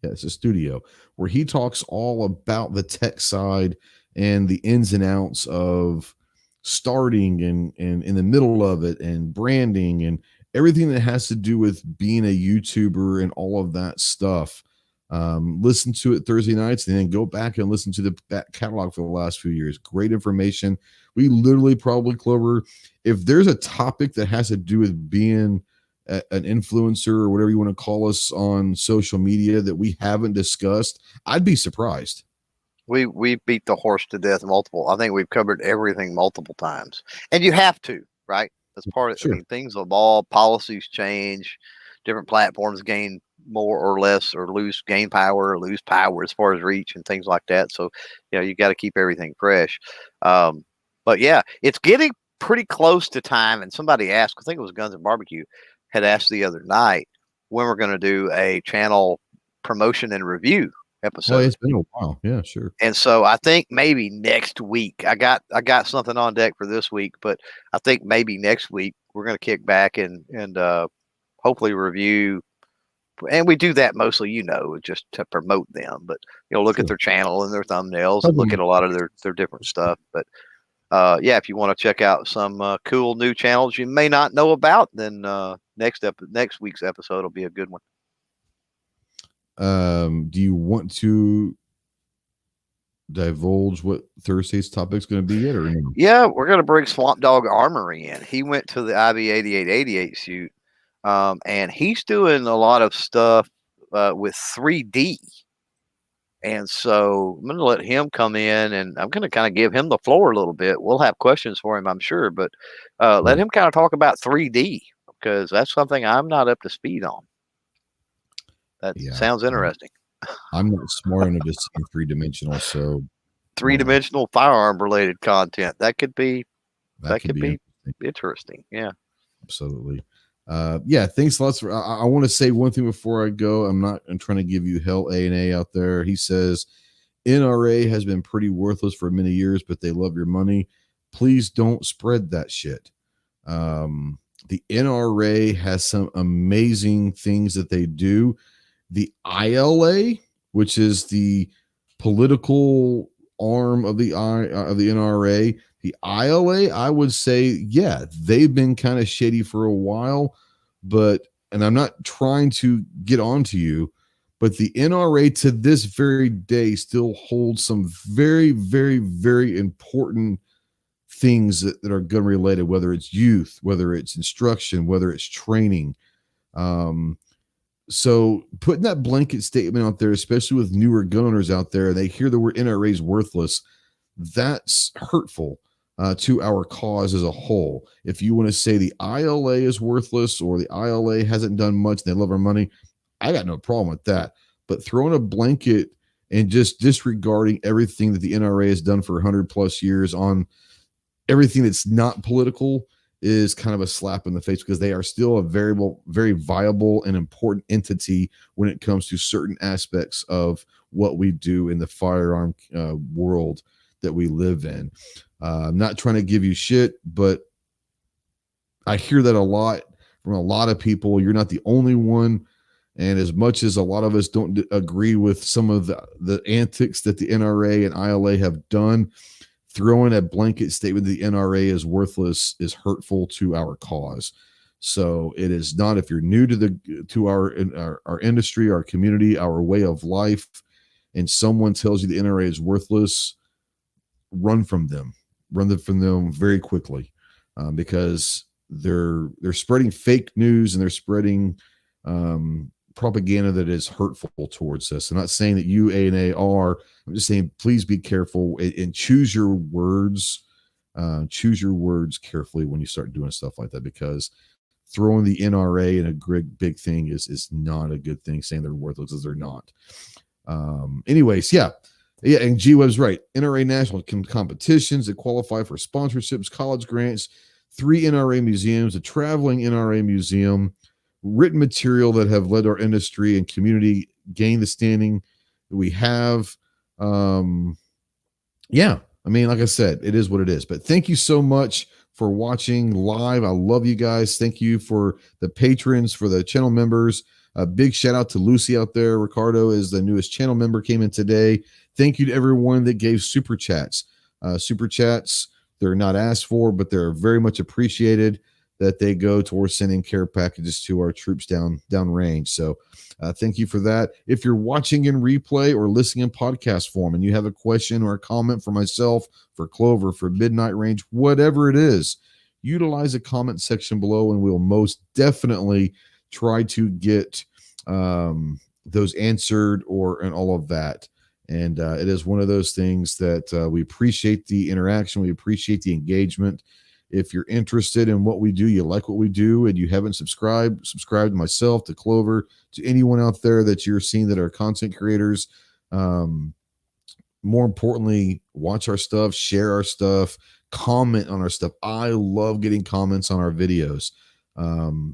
Yeah, it's a studio where he talks all about the tech side and the ins and outs of starting and in the middle of it, and branding and everything that has to do with being a YouTuber and all of that stuff. Listen to it Thursday nights, and then go back and listen to the back catalog for the last few years. Great information. We literally probably, Clover, if there's a topic that has to do with being an influencer or whatever you want to call us on social media that we haven't discussed, I'd be surprised. We beat the horse to death multiple. I think we've covered everything multiple times, and you have to, right? That's part of it. Sure. I mean, things evolve, policies change, different platforms gain more or less, or gain power or lose power as far as reach and things like that. So, you got to keep everything fresh. But yeah, it's getting pretty close to time. And somebody asked, I think it was Guns and Barbecue, had asked the other night when we're going to do a channel promotion and review episode. Well, it's been a while. Yeah, sure. And so I think maybe next week, I got something on deck for this week, but I think maybe next week we're going to kick back and hopefully review. And we do that mostly, just to promote them, but look at their channel and their thumbnails and look at a lot of their different stuff. But yeah, if you want to check out some cool new channels you may not know about, then next week's episode will be a good one. do you want to divulge what Thursday's topic is going to be yet, or no? Yeah, we're going to bring Swamp Dog Armory in. He went to the IB8888 shoot, and he's doing a lot of stuff with 3D. And so I'm going to let him come in, and I'm going to kind of give him the floor a little bit. We'll have questions for him, I'm sure, but let him kind of talk about 3D, because that's something I'm not up to speed on. That sounds interesting. I'm not smart enough to see three-dimensional, so three-dimensional firearm related content that could be interesting. Yeah, absolutely. Thanks lots for. I want to say one thing before I go. I'm trying to give you hell A&A out there. He says NRA has been pretty worthless for many years, but they love your money. Please don't spread that shit. The NRA has some amazing things that they do. The ILA, which is the political arm of the NRA, the ILA, I would say, yeah, they've been kind of shady for a while, and I'm not trying to get on to you, but the NRA to this very day still holds some very, very, very important things that are gun related, whether it's youth, whether it's instruction, whether it's training. So putting that blanket statement out there, especially with newer gun owners out there, they hear the word NRA is worthless. That's hurtful to our cause as a whole. If you want to say the ILA is worthless or the ILA hasn't done much, they love our money, I got no problem with that. But throwing a blanket and just disregarding everything that the NRA has done for 100 plus years on everything that's not political is kind of a slap in the face, because they are still a very viable and important entity when it comes to certain aspects of what we do in the firearm world that we live in. I'm not trying to give you shit, but I hear that a lot from a lot of people. You're not the only one. And as much as a lot of us don't agree with some of the antics that the NRA and ILA have done, throwing a blanket statement that the NRA is worthless is hurtful to our cause. So it is not. If you're new to our industry, our community, our way of life, and someone tells you the NRA is worthless, run from them very quickly, because they're spreading fake news and they're spreading propaganda that is hurtful towards us. I'm not saying that you A&A are. I'm just saying, please be careful and choose your words. Choose your words carefully when you start doing stuff like that, because throwing the NRA in a big thing is not a good thing. Saying they're worthless as they're not. Anyways, yeah. And G-Web's right. NRA national competitions that qualify for sponsorships, college grants, 3 NRA museums, a traveling NRA museum, written material that have led our industry and community gain the standing that we have. I mean, like I said, it is what it is. But thank you so much for watching live. I love you guys. Thank you for the patrons, for the channel members. A big shout out to Lucy out there. Ricardo is the newest channel member, came in today. Thank you to everyone that gave super chats. Super chats, they're not asked for, but they're very much appreciated, that they go towards sending care packages to our troops down range. So thank you for that. If you're watching in replay or listening in podcast form and you have a question or a comment for myself, for Clover, for Midnight Range, whatever it is, utilize the comment section below and we'll most definitely try to get those answered and all of that. And it is one of those things that we appreciate the interaction. We appreciate the engagement. If you're interested in what we do, you like what we do, and you haven't subscribe to myself, to Clover, to anyone out there that you're seeing that are content creators. More importantly, watch our stuff, share our stuff, comment on our stuff. I love getting comments on our videos.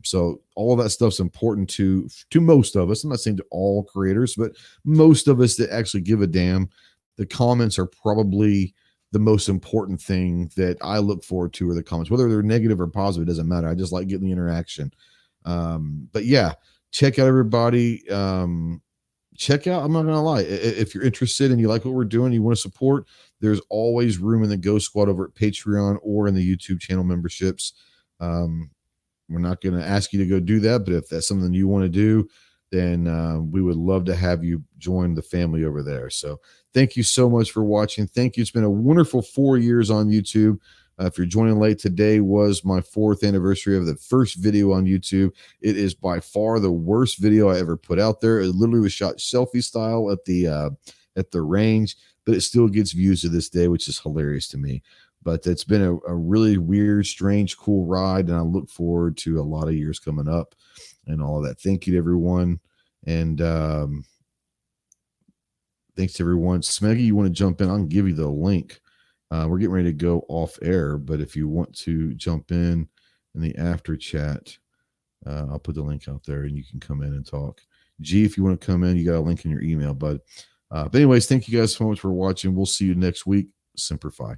So all of that stuff's important to most of us. I'm not saying to all creators, but most of us that actually give a damn. The comments are probably the most important thing that I look forward to, are the comments, whether they're negative or positive, it doesn't matter. I just like getting the interaction. But yeah, check out everybody. Check out, I'm not going to lie, if you're interested and you like what we're doing, you want to support, there's always room in the Ghost Squad over at Patreon or in the YouTube channel memberships. We're not going to ask you to go do that, but if that's something you want to do, then we would love to have you join the family over there. So thank you so much for watching. Thank you. It's been a wonderful 4 years on YouTube. If you're joining late, today was my 4th anniversary of the first video on YouTube. It is by far the worst video I ever put out there. It literally was shot selfie style at the range, but it still gets views to this day, which is hilarious to me. But it's been a really weird, strange, cool ride, and I look forward to a lot of years coming up and all of that. Thank you to everyone, and thanks to everyone. Smeggy, you want to jump in? I can give you the link. We're getting ready to go off air, but if you want to jump in the after chat, I'll put the link out there and you can come in and talk. G, if you want to come in, you got a link in your email, bud. But anyways, thank you guys so much for watching. We'll see you next week. Semper Fi.